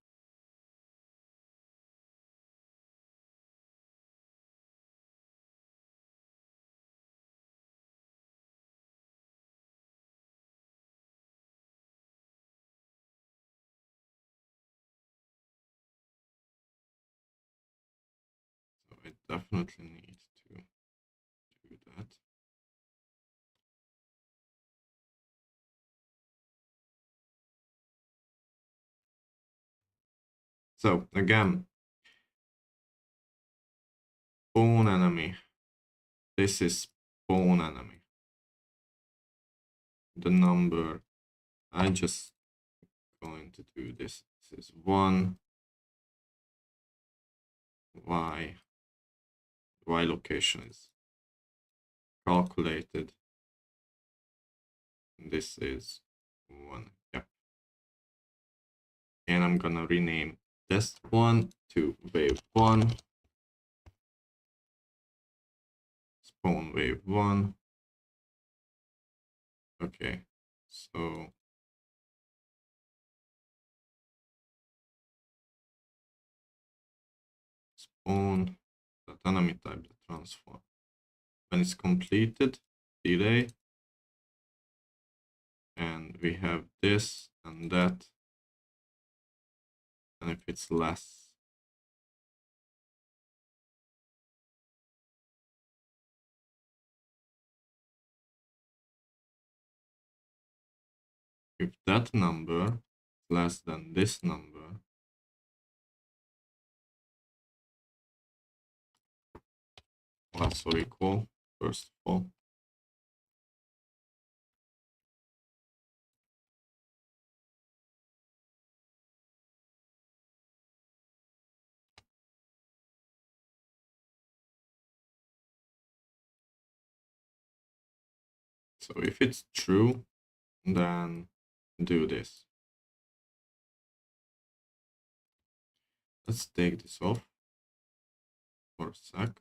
S1: So I definitely need to do that. So again, spawn enemy. This is spawn enemy. The number, I just going to do this. This is 1 y. Y location is calculated. This is 1. Yep. And I'm gonna rename this one to wave 1. Spawn wave 1. Okay, so on that enemy type the transform. When it's completed, delay, and we have this and that, and if it's less, if that number is less than this number, let's recall first of all. So if it's true, then do this. Let's take this off for a sec.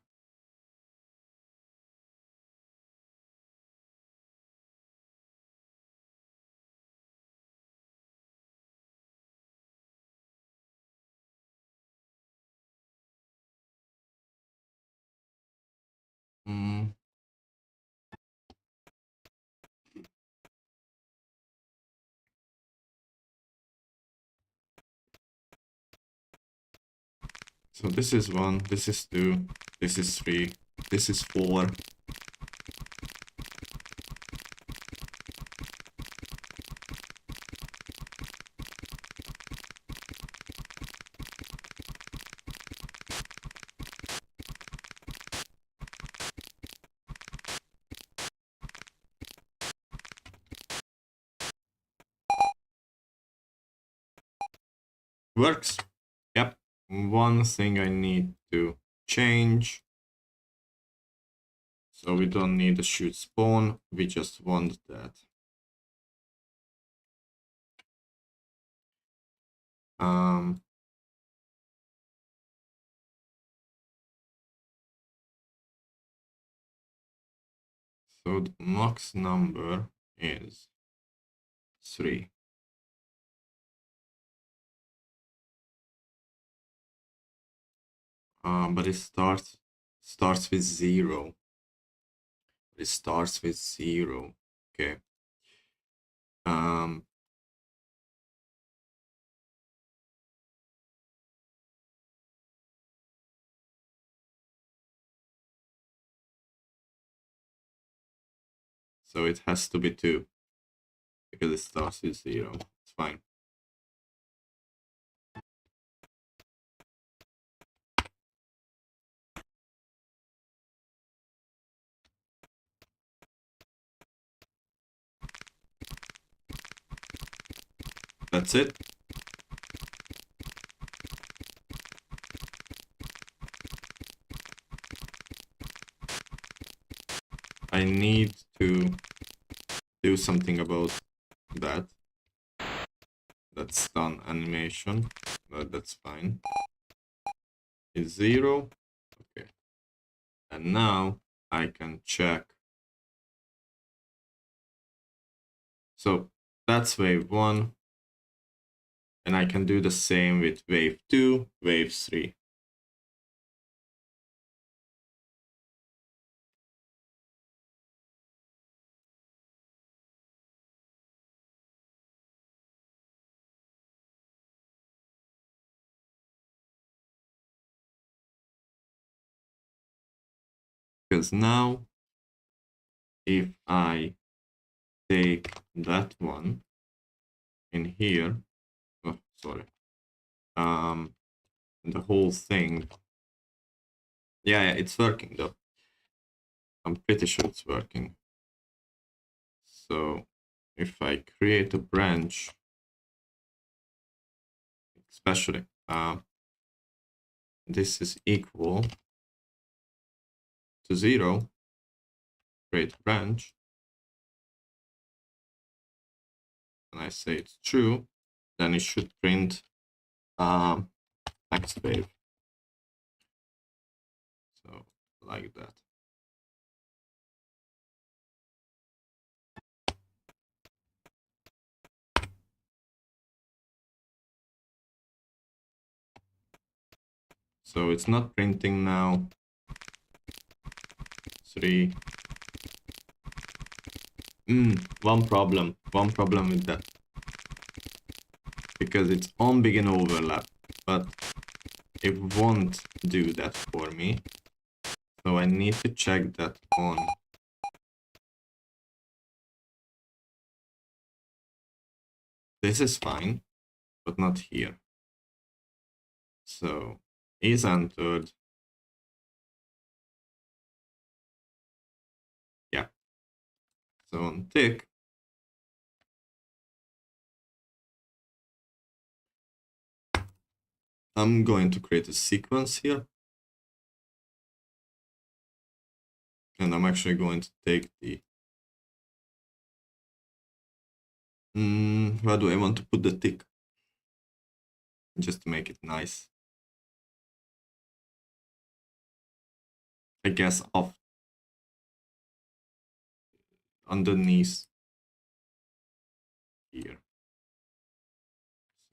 S1: So this is 1, this is 2, this is 3, this is 4. Works. Yep. One thing I need to change. So we don't need a shoot spawn, we just want that. So the max number is 3. But it starts with 0. It starts with 0. Okay. So it has to be 2 because it starts with 0. It's fine. That's it. I need to do something about that. That's done animation, but that's fine. It's 0. Okay. And now I can check. So that's wave 1. And I can do the same with wave 2, wave 3. Because now, if I take that one in here, oh, sorry, the whole thing, yeah, it's working though. I'm pretty sure it's working. So if I create a branch, especially this is equal to 0, create branch, and I say it's true, then it should print next wave. So like that. So it's not printing now. 3. One problem with that. Because it's on begin overlap, but it won't do that for me. So I need to check that on. This is fine, but not here. So is entered. Yeah. So on tick, I'm going to create a sequence here. And I'm actually going to take the... where do I want to put the tick? Just to make it nice. I guess off underneath here.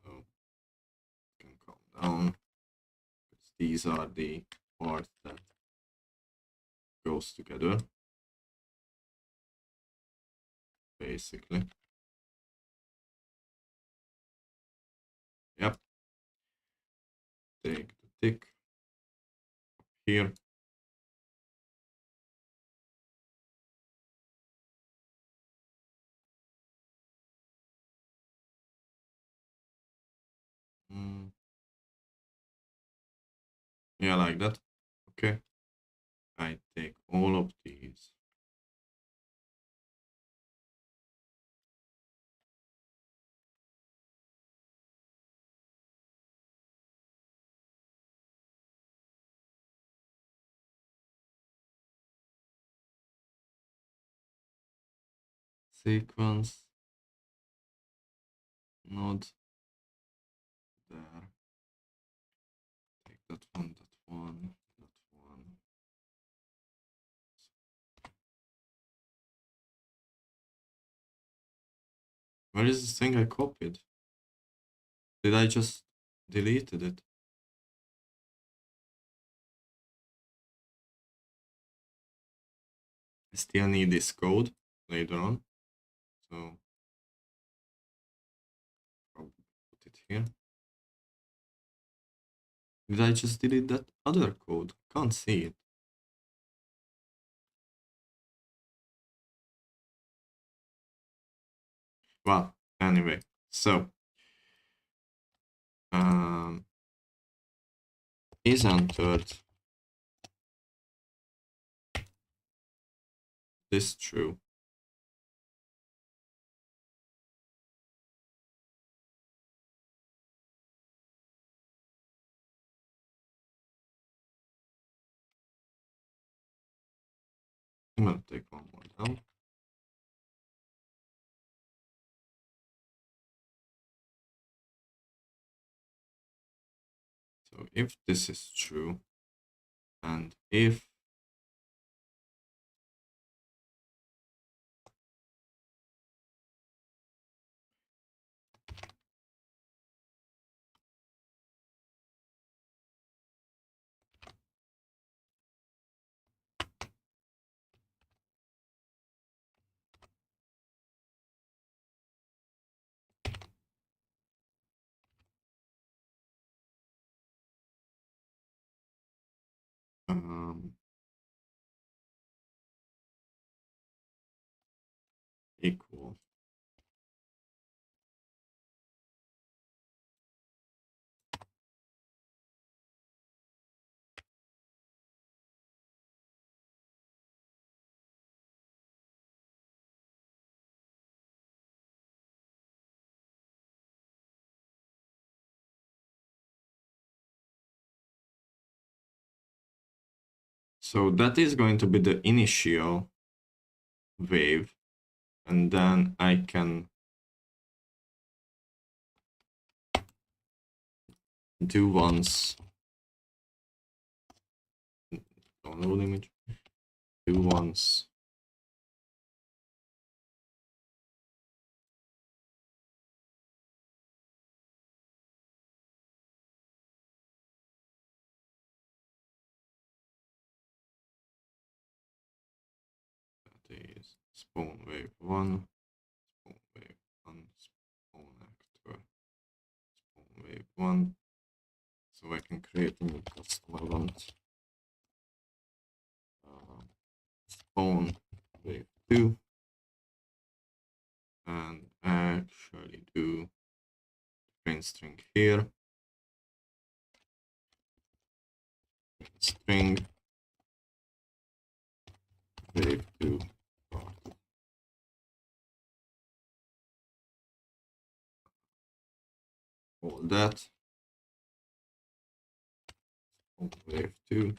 S1: So can calm down. These are the parts that goes together. Basically. Yep. Take the tick here. Yeah, like that. Okay. I take all of these. Sequence. Node. There. Take that one, that one, that one. Where is this thing I copied? Did I just deleted it? I still need this code later on. So I'll put it here. Did I just delete that other code? Can't see it. Well, anyway, so is entered this true? I'm gonna take one more down. So if this is true, and if equal so that is going to be the initial wave, and then I can do once download image, do once is spawn wave 1, spawn wave 1, spawn actor, spawn wave 1. So I can create a new custom event. Spawn wave 2. And actually do print string here. String wave 2. All that. Wave 2.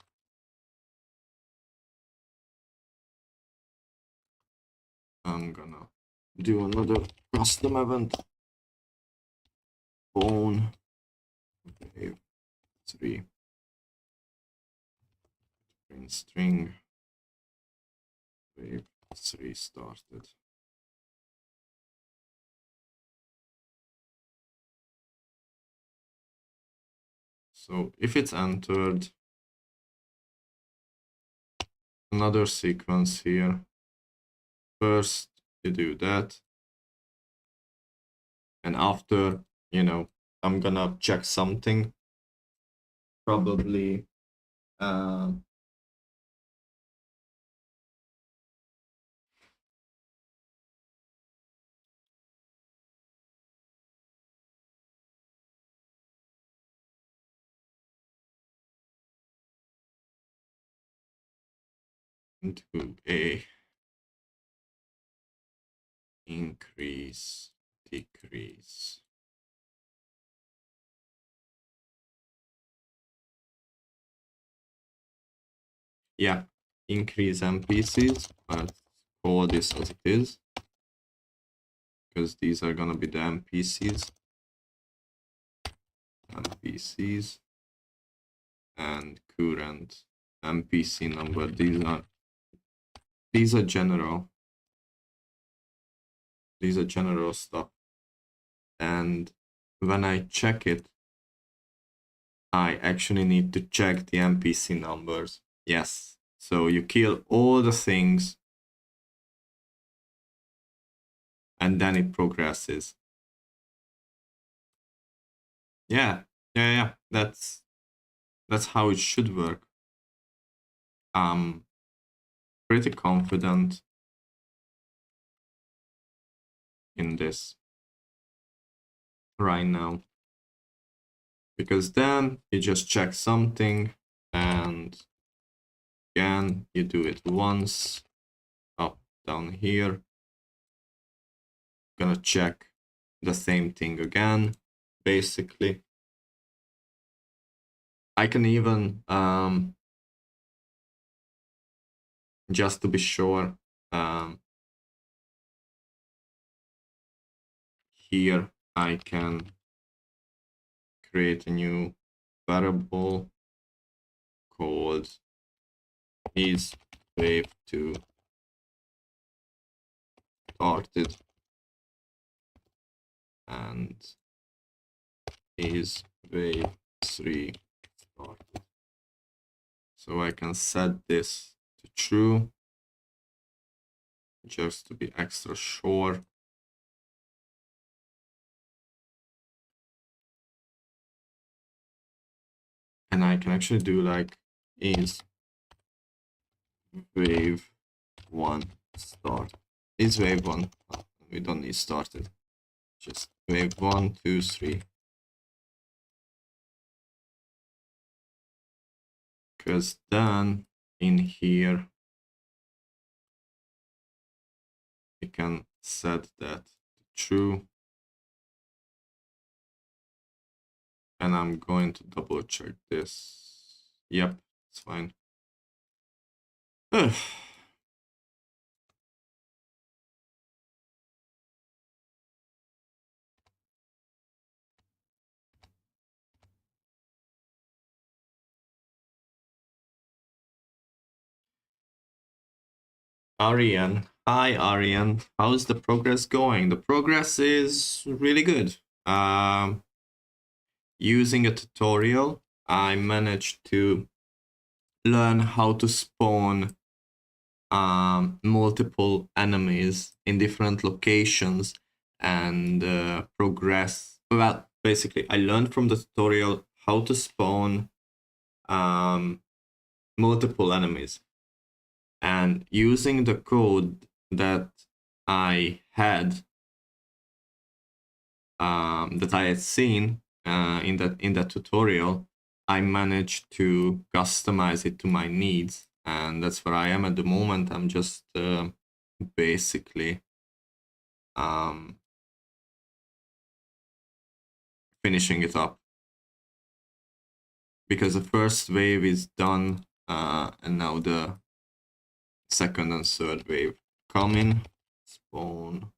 S1: I'm gonna do another custom event. Spawn wave 3. Print string wave 3 started. So if it's entered, another sequence here. First you do that, and after, you know, I'm gonna check something, probably into a increase, decrease. Yeah, increase NPCs. Let's call this as it is, because these are gonna be the NPCs. NPCs and current NPC number. These are general. These are general stuff. And when I check it, I actually need to check the NPC numbers. Yes. So you kill all the things and then it progresses. Yeah. That's how it should work. I'm pretty confident in this right now, because then you just check something and again you do it once, up down here, gonna check the same thing again. Basically I can even just to be sure, here I can create a new variable called is wave 2 started and is wave 3 started. So I can set this to true just to be extra sure. And I can actually do like is wave 1 start. Is wave 1. Oh, we don't need started. Just wave 1, 2, 3. Because then in here we can set that to true. And I'm going to double check this. Yep, it's fine. Arian. Hi, Arian. How's the progress going? The progress is really good. Using a tutorial, I managed to learn how to spawn multiple enemies in different locations and progress. Well, basically, I learned from the tutorial how to spawn multiple enemies, and using the code that I had seen in that tutorial, I managed to customize it to my needs, and that's where I am at the moment. I'm just basically finishing it up, because the first wave is done, and now the second and third wave coming. Spawn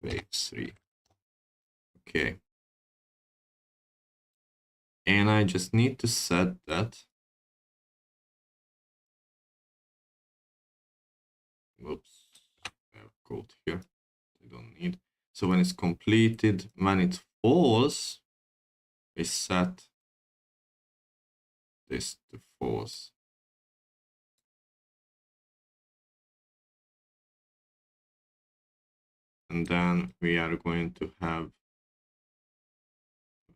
S1: wave 3. Okay. And I just need to set that. Whoops. I have code here. I don't need. So when it's completed, when it falls, we set this to false. And then we are going to have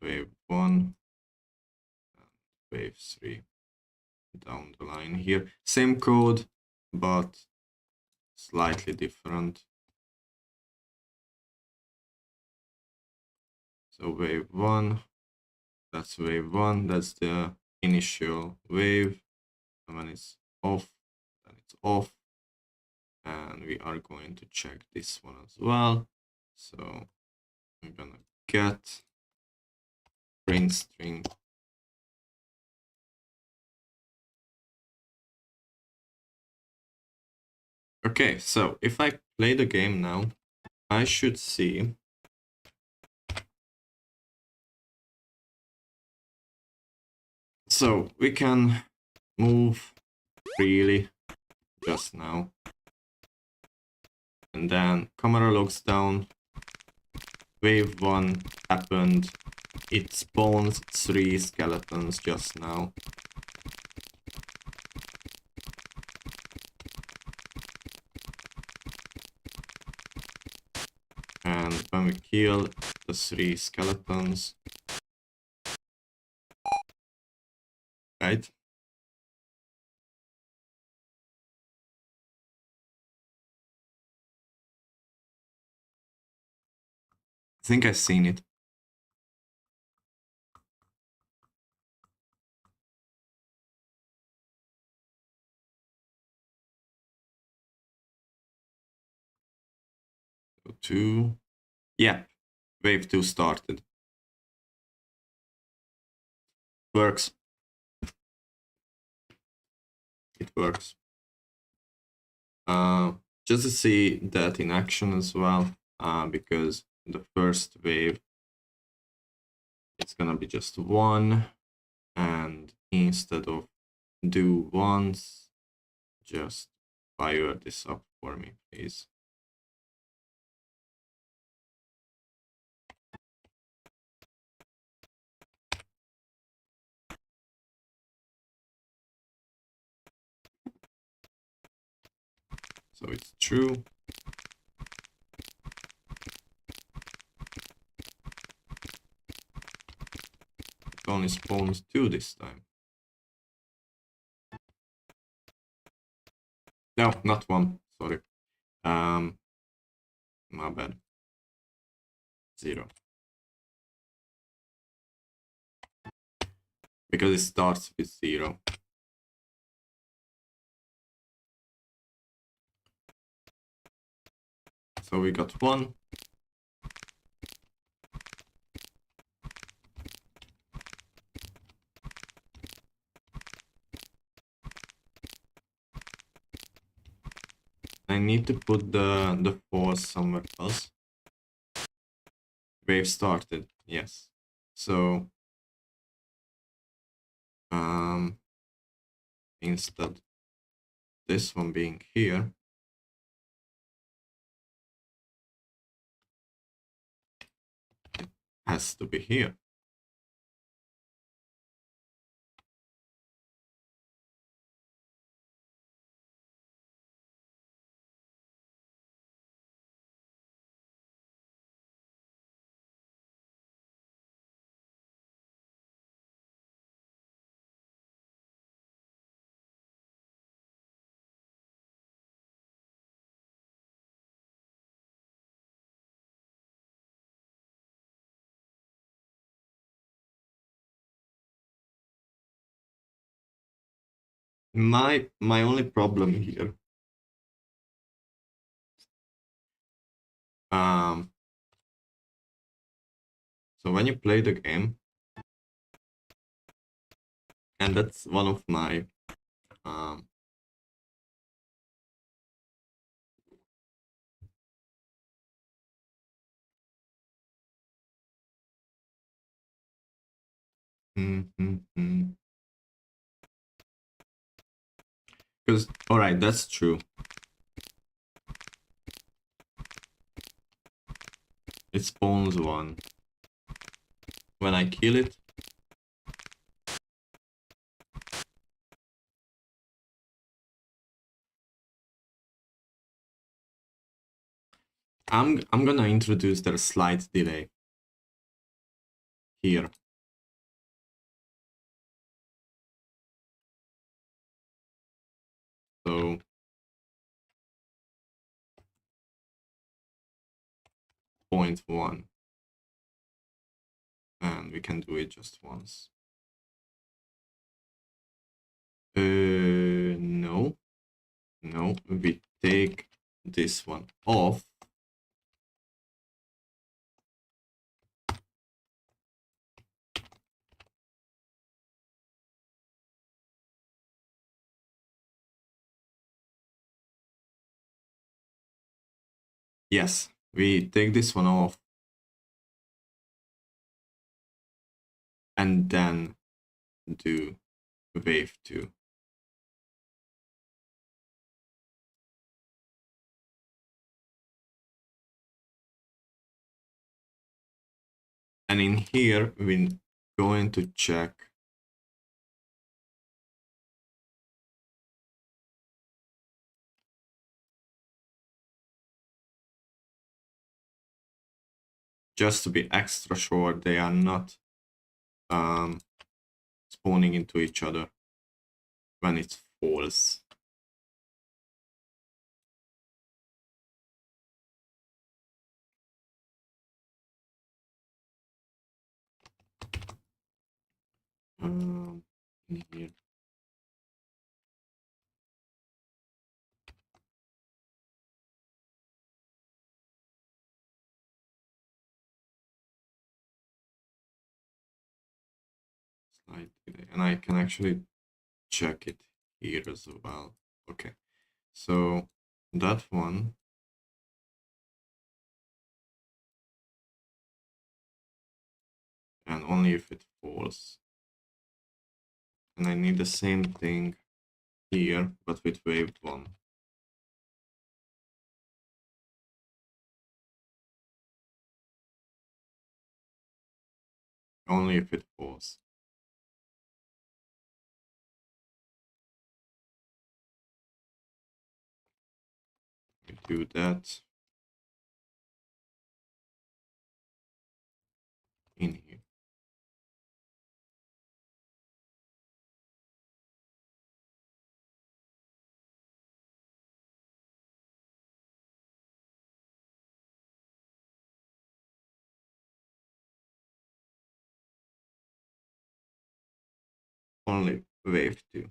S1: wave 1 and wave 3 down the line here. Same code, but slightly different. So wave 1, that's wave 1, that's the initial wave. And when it's off, then it's off. And we are going to check this one as well. So I'm gonna get print string. Okay, so if I play the game now, I should see so we can move freely just now. And then camera logs down. Wave 1 happened. It spawns 3 skeletons just now. And when we kill the 3 skeletons, right? I think I've seen it. So 2. Yeah, wave 2 started. Works. It works. Just to see that in action as well, because the first wave, it's gonna be just 1, and instead of do once, just fire this up for me, please. So it's true. It only spawns 2 this time. No, not 1, sorry. My bad. 0. Because it starts with 0. So we got 1. I need to put the force somewhere else. Wave started, yes. So instead this one being here, it has to be here. My only problem here, so when you play the game, and that's one of my um because all right, that's true. It spawns one. When I kill it, I'm gonna introduce their slight delay here. So 0.1, and we can do it just once. No, we take this one off. Yes, we take this one off, and then do wave 2. And in here, we're going to check just to be extra sure they are not spawning into each other when it's false. In here. And I can actually check it here as well. Okay, so that one, and only if it falls. And I need the same thing here, but with wave 1. Only if it falls. We do that in here. Only wave 2.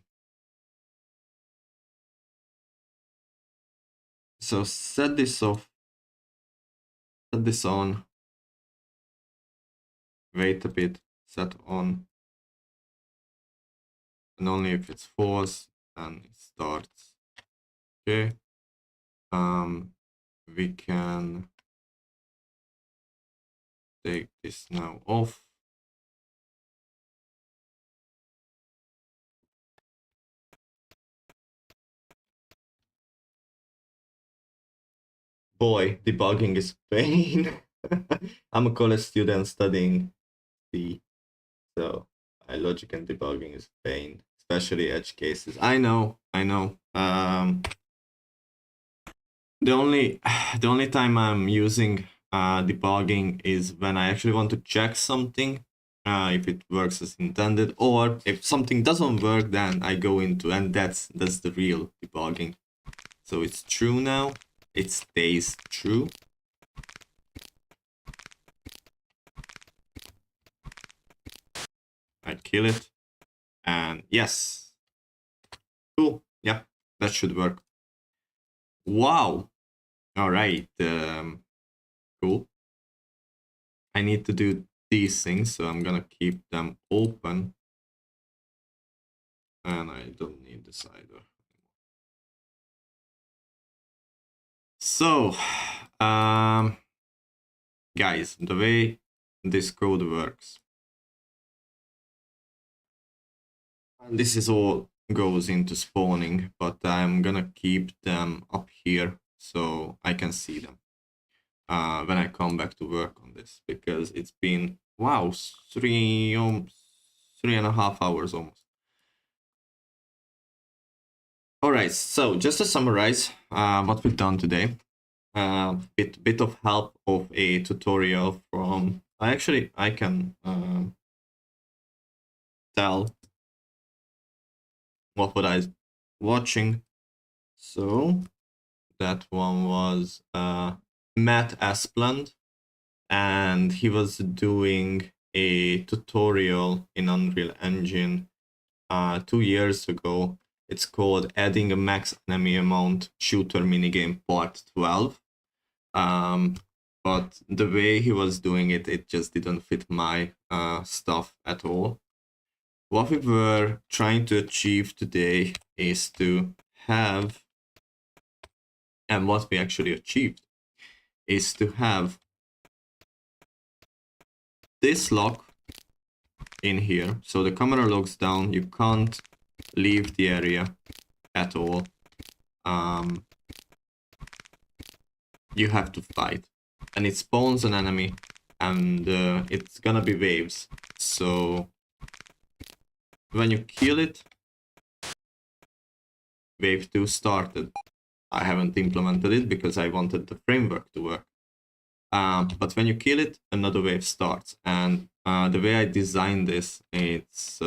S1: So set this off, set this on, wait a bit, set on, and only if it's false, then it starts. Okay. We can take this now off. Boy, debugging is pain. I'm a college student studying C, so logic and debugging is pain, especially edge cases. I know. The only time I'm using debugging is when I actually want to check something, if it works as intended, or if something doesn't work, then I go into, and that's the real debugging. So it's true now. It stays true. I kill it, and yes, Cool. Yeah, that should work. Wow. All right. Cool. I need to do these things, so I'm gonna keep them open. And I don't need this either. So, guys, the way this code works. And this is all goes into spawning, but I'm gonna keep them up here so I can see them when I come back to work on this, because it's been, wow, 3.5 hours almost. All right, so just to summarize what we've done today, bit of help of a tutorial from, I can tell what I watching. So that one was Matt Asplund, and he was doing a tutorial in Unreal Engine 2 years ago. It's called Adding a Max Enemy Amount Shooter Minigame Part 12. But the way he was doing it, it just didn't fit my stuff at all. What we were trying to achieve today is to have, and what we actually achieved, is to have this lock in here. So the camera locks down, you can't leave the area at all. You have to fight. And it spawns an enemy, and it's gonna be waves. So when you kill it, wave 2 started. I haven't implemented it because I wanted the framework to work. But when you kill it, another wave starts. And the way I designed this, it's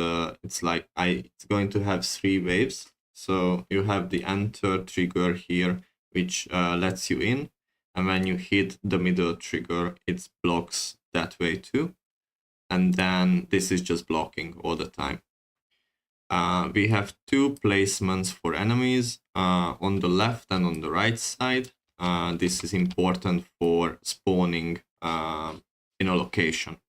S1: like it's going to have 3 waves. So you have the enter trigger here, which lets you in. And when you hit the middle trigger, it blocks that way too. And then this is just blocking all the time. We have 2 placements for enemies on the left and on the right side. This is important for spawning in a location.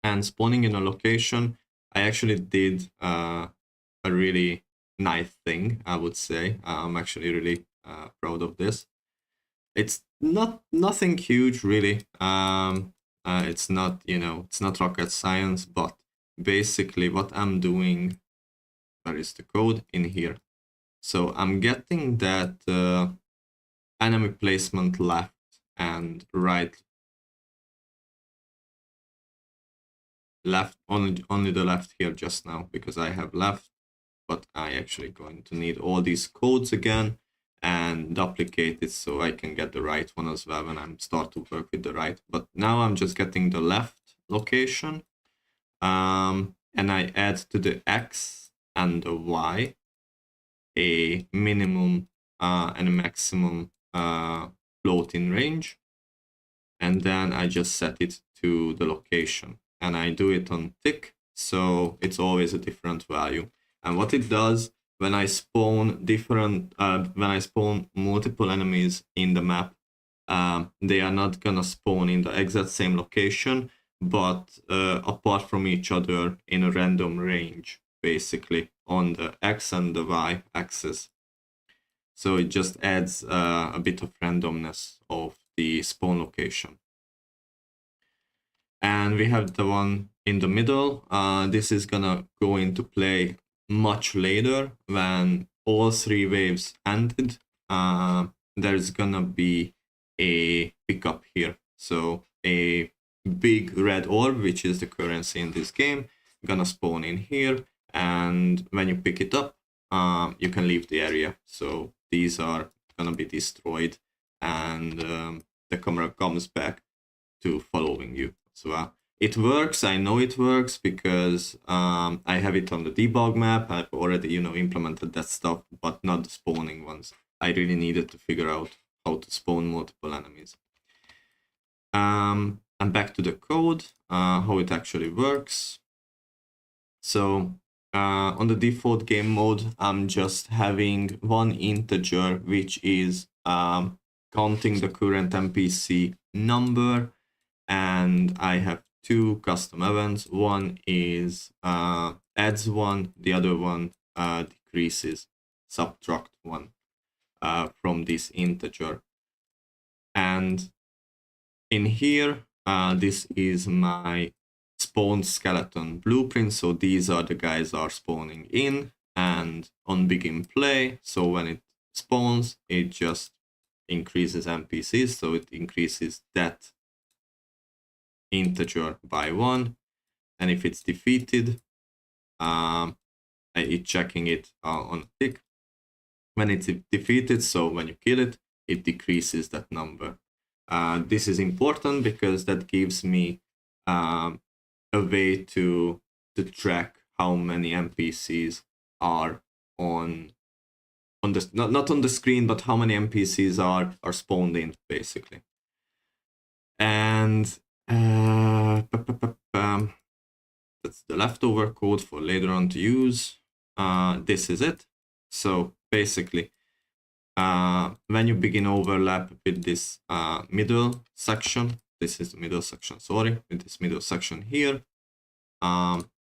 S1: And spawning in a location, I actually did a really nice thing, I would say. I'm actually really proud of this. It's nothing huge, really. It's not, it's not rocket science, but basically what I'm doing, where is the code? In here. So I'm getting that enemy placement left and right. Left, only the left here just now, because I have left, but I actually going to need all these codes again and duplicate it so I can get the right one as well when I start to work with the right. But now I'm just getting the left location, and I add to the X and the Y a minimum and a maximum floating range, and then I just set it to the location, and I do it on tick, so it's always a different value. And what it does, when I spawn multiple enemies in the map, they are not gonna spawn in the exact same location, but apart from each other in a random range, basically on the X and the Y axis. So it just adds a bit of randomness of the spawn location. And we have the one in the middle. This is gonna go into play much later when all 3 waves ended. There's gonna be a pickup here. So a big red orb, which is the currency in this game, gonna spawn in here. And when you pick it up, you can leave the area. So these are gonna be destroyed, and the camera comes back to following you. So it works. I know it works because I have it on the debug map. I've already, implemented that stuff, but not the spawning ones. I really needed to figure out how to spawn multiple enemies. And back to the code, how it actually works. So On the default game mode, I'm just having one integer, which is counting the current NPC number, and I have two custom events. One is adds one, the other one decreases, subtract one from this integer. And in here, this is my spawned skeleton blueprint. So these are the guys are spawning in, and on begin play, so when it spawns, it just increases NPCs. So it increases that integer by 1. And if it's defeated, it's checking it on a tick. When it's defeated, so when you kill it, it decreases that number. This is important because that gives me a way to track how many NPCs are on the not on the screen, but how many NPCs are spawned in, basically. And that's the leftover code for later on to use. This is it. So basically, when you begin overlap with this middle section, this is the middle section, sorry, with this middle section here,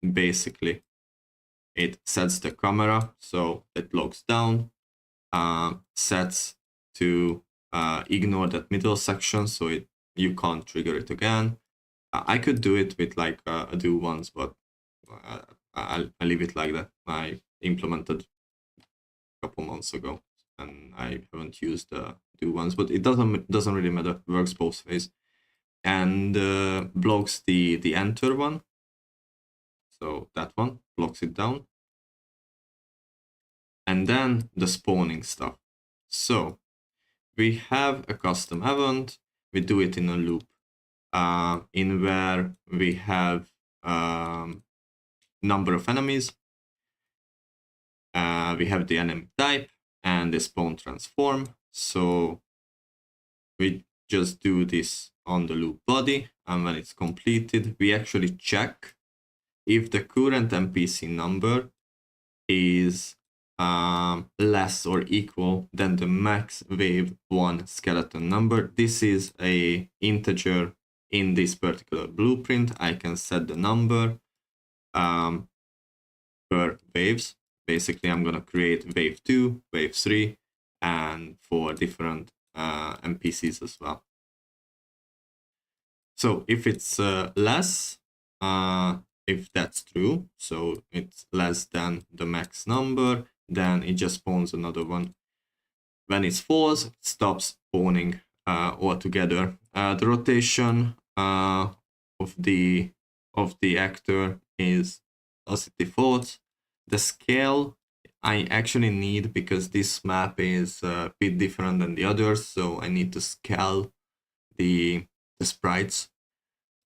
S1: basically it sets the camera, so it locks down, sets to ignore that middle section, so you can't trigger it again. I could do it with like a do once, but I'll leave it like that. I implemented a couple months ago, and I haven't used do once, but it doesn't really matter. It works both ways, and blocks the enter one. So that one blocks it down, and then the spawning stuff. So we have a custom event. We do it in a loop, in where we have number of enemies. We have the enemy type and the spawn transform. So we just do this on the loop body, and when it's completed, we actually check if the current NPC number is less or equal than the max wave 1 skeleton number. This is a integer in this particular blueprint. I can set the number per waves. Basically, I'm gonna create wave 2, wave 3, and for different NPCs as well. So if it's less, if that's true, so it's less than the max number, then it just spawns another one. When it's false, it stops spawning altogether. The rotation of the actor is as it defaults. The scale I actually need, because this map is a bit different than the others, so I need to scale the sprites,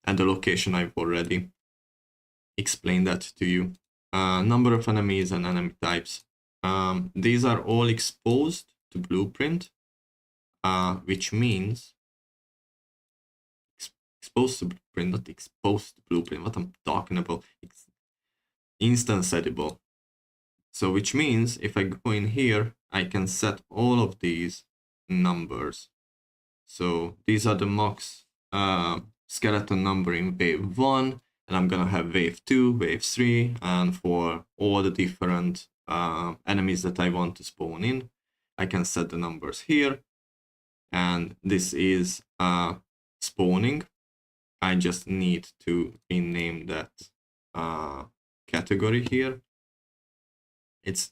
S1: and the location I've already explained that to you. Number of enemies and enemy types. These are all exposed to blueprint, which means exposed to blueprint, not exposed to blueprint. What I'm talking about? Instance editable. So which means if I go in here, I can set all of these numbers. So these are the max skeleton number in wave 1, and I'm gonna have wave 2, wave 3, and for all the different enemies that I want to spawn in, I can set the numbers here. And this is spawning. I just need to rename that category here. It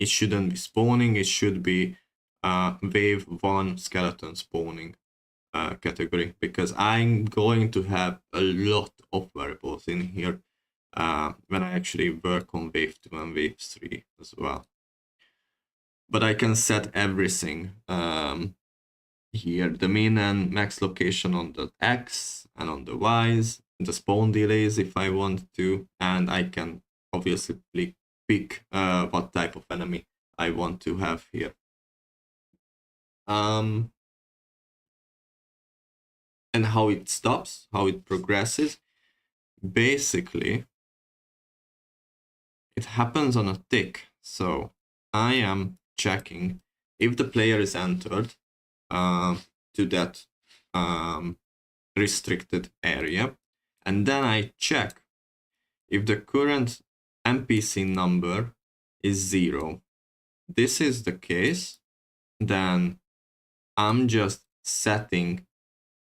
S1: shouldn't be spawning, it should be wave 1 skeleton spawning category, because I'm going to have a lot of variables in here when I actually work on wave 2 and wave 3 as well. But I can set everything here, the min and max location on the X and on the Y's, the spawn delays if I want to, and I can obviously pick what type of enemy I want to have here. And how it stops, how it progresses. Basically, it happens on a tick. So I am checking if the player is entered to that restricted area, and then I check if the current NPC number is 0. This is the case, then I'm just setting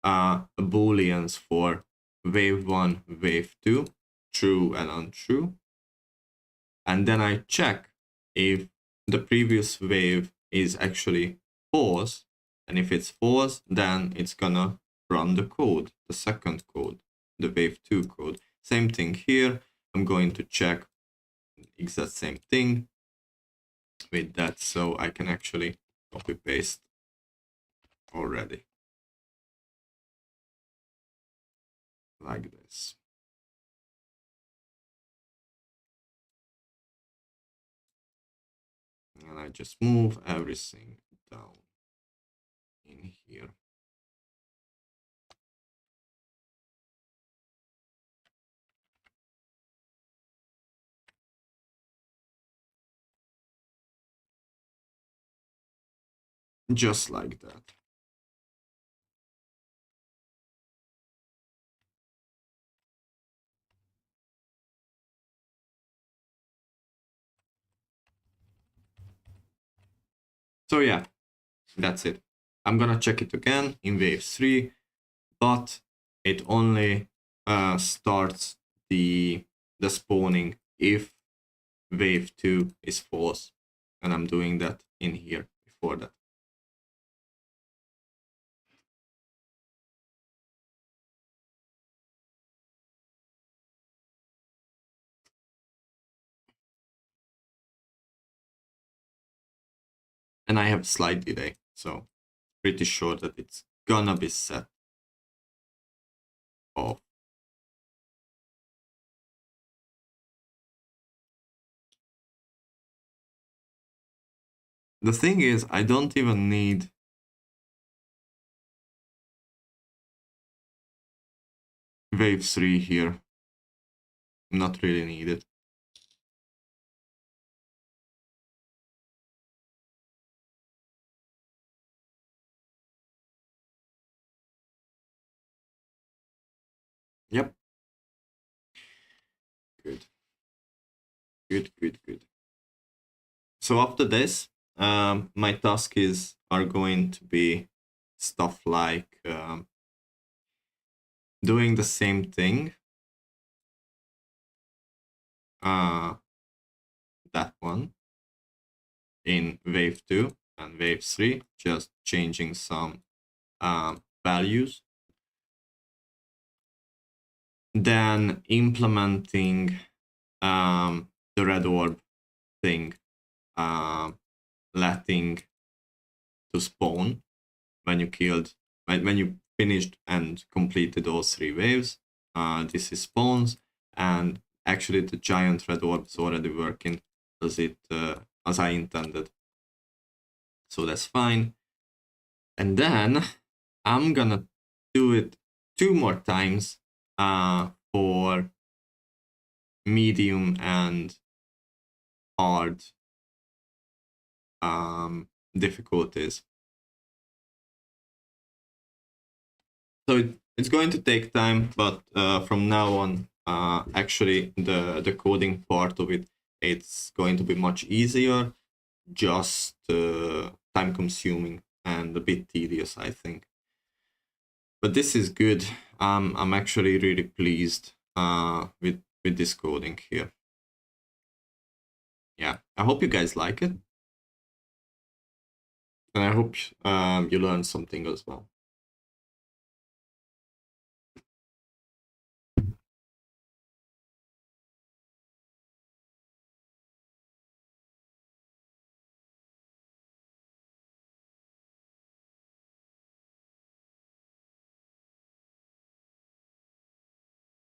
S1: booleans for wave 1, wave 2, true and untrue, and then I check if the previous wave is actually false, and if it's false, then it's gonna run the code, the second code, the wave 2 code. Same thing here. I'm going to check exact same thing with that, so I can actually copy paste already like this. And I just move everything down in here. Just like that. So yeah, that's it. I'm gonna check it again in wave 3, but it only starts the spawning if wave 2 is false, and I'm doing that in here before that. And I have slight delay, so pretty sure that it's gonna be set off. The thing is, I don't even need wave 3 here. Not really needed. Yep. Good. Good, good, good. So after this, my task are going to be stuff like doing the same thing. That one in wave 2 and wave 3, just changing some values. Then implementing the red orb thing, letting to spawn when you finished and completed all 3 waves. This is spawns, and actually the giant red orb is already working as I intended, so that's fine. And then I'm gonna do it 2 more times for medium and hard difficulties. So it's going to take time, but from now on, actually the coding part of it's going to be much easier, just time consuming and a bit tedious, I think. But this is good. I'm actually really pleased with this coding here. Yeah, I hope you guys like it, and I hope you learned something as well.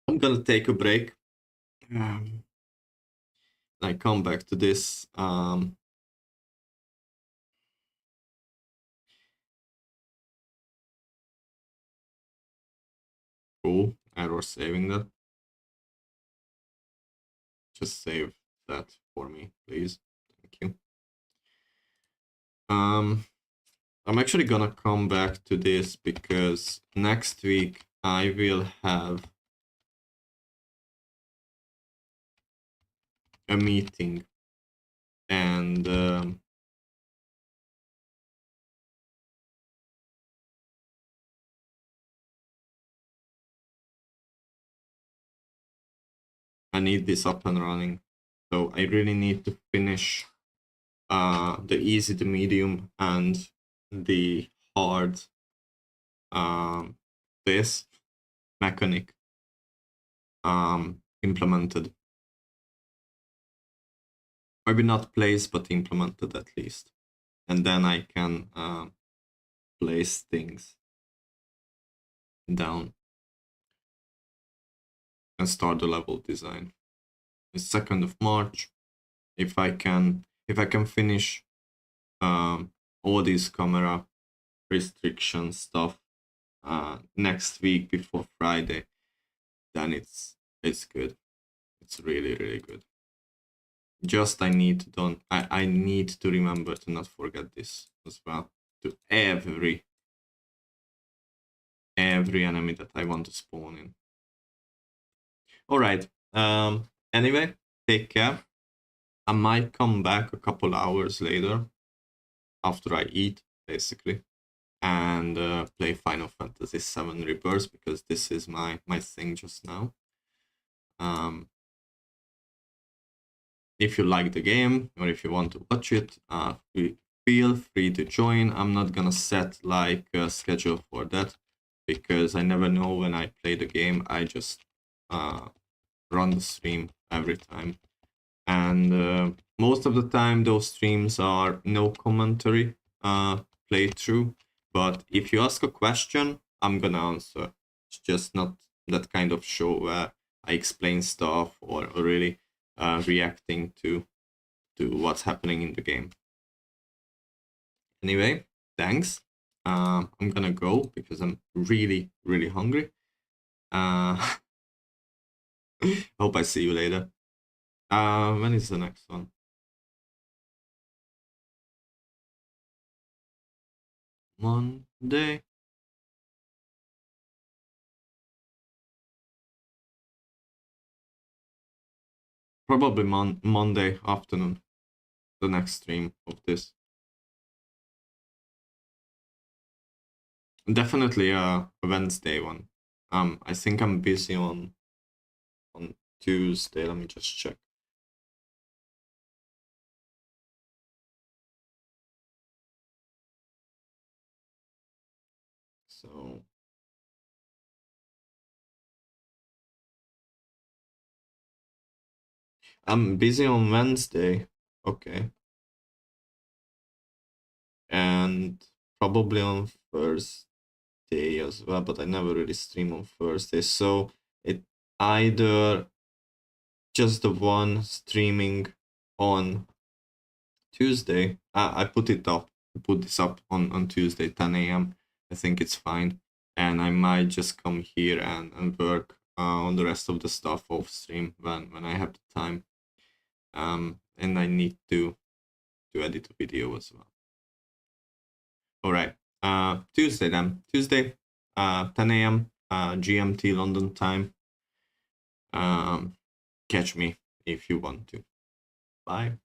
S1: I'm gonna take a break. I come back to this. Cool. Error saving that. Just save that for me, please. Thank you. I'm actually gonna come back to this because next week I will have a meeting, and I need this up and running. So I really need to finish the easy, the medium, and the hard this mechanic implemented. Maybe not placed, but implemented at least. And then I can place things down and start the level design. The 2nd of March, if I can finish all these camera restriction stuff next week before Friday, then it's good. It's really, really good. Just I need to remember to not forget this as well. To every enemy that I want to spawn in. Alright. Anyway, take care. I might come back a couple hours later after I eat, basically, and play Final Fantasy VII Rebirth, because this is my thing just now. If you like the game or if you want to watch it, feel free to join. I'm not gonna set like a schedule for that because I never know when I play the game. I just run the stream every time, and most of the time those streams are no commentary playthrough. But if you ask a question, I'm gonna answer. It's just not that kind of show where I explain stuff or really reacting to what's happening in the game. Anyway, thanks. I'm gonna go because I'm really, really hungry. Hope I see you later. When is the next one? Monday. Probably Monday afternoon. The next stream of this. Definitely a Wednesday one. I think I'm busy on Tuesday. Let me just check. So I'm busy on Wednesday. Okay. And probably on Thursday as well, but I never really stream on Thursday. So it either just the one streaming on Tuesday. I put it up. Put this up on Tuesday, 10 a.m. I think it's fine, and I might just come here and work on the rest of the stuff off stream when I have the time. And I need to edit a video as well. All right. Tuesday then. Tuesday, 10 a.m. GMT London time. Catch me if you want to. Bye.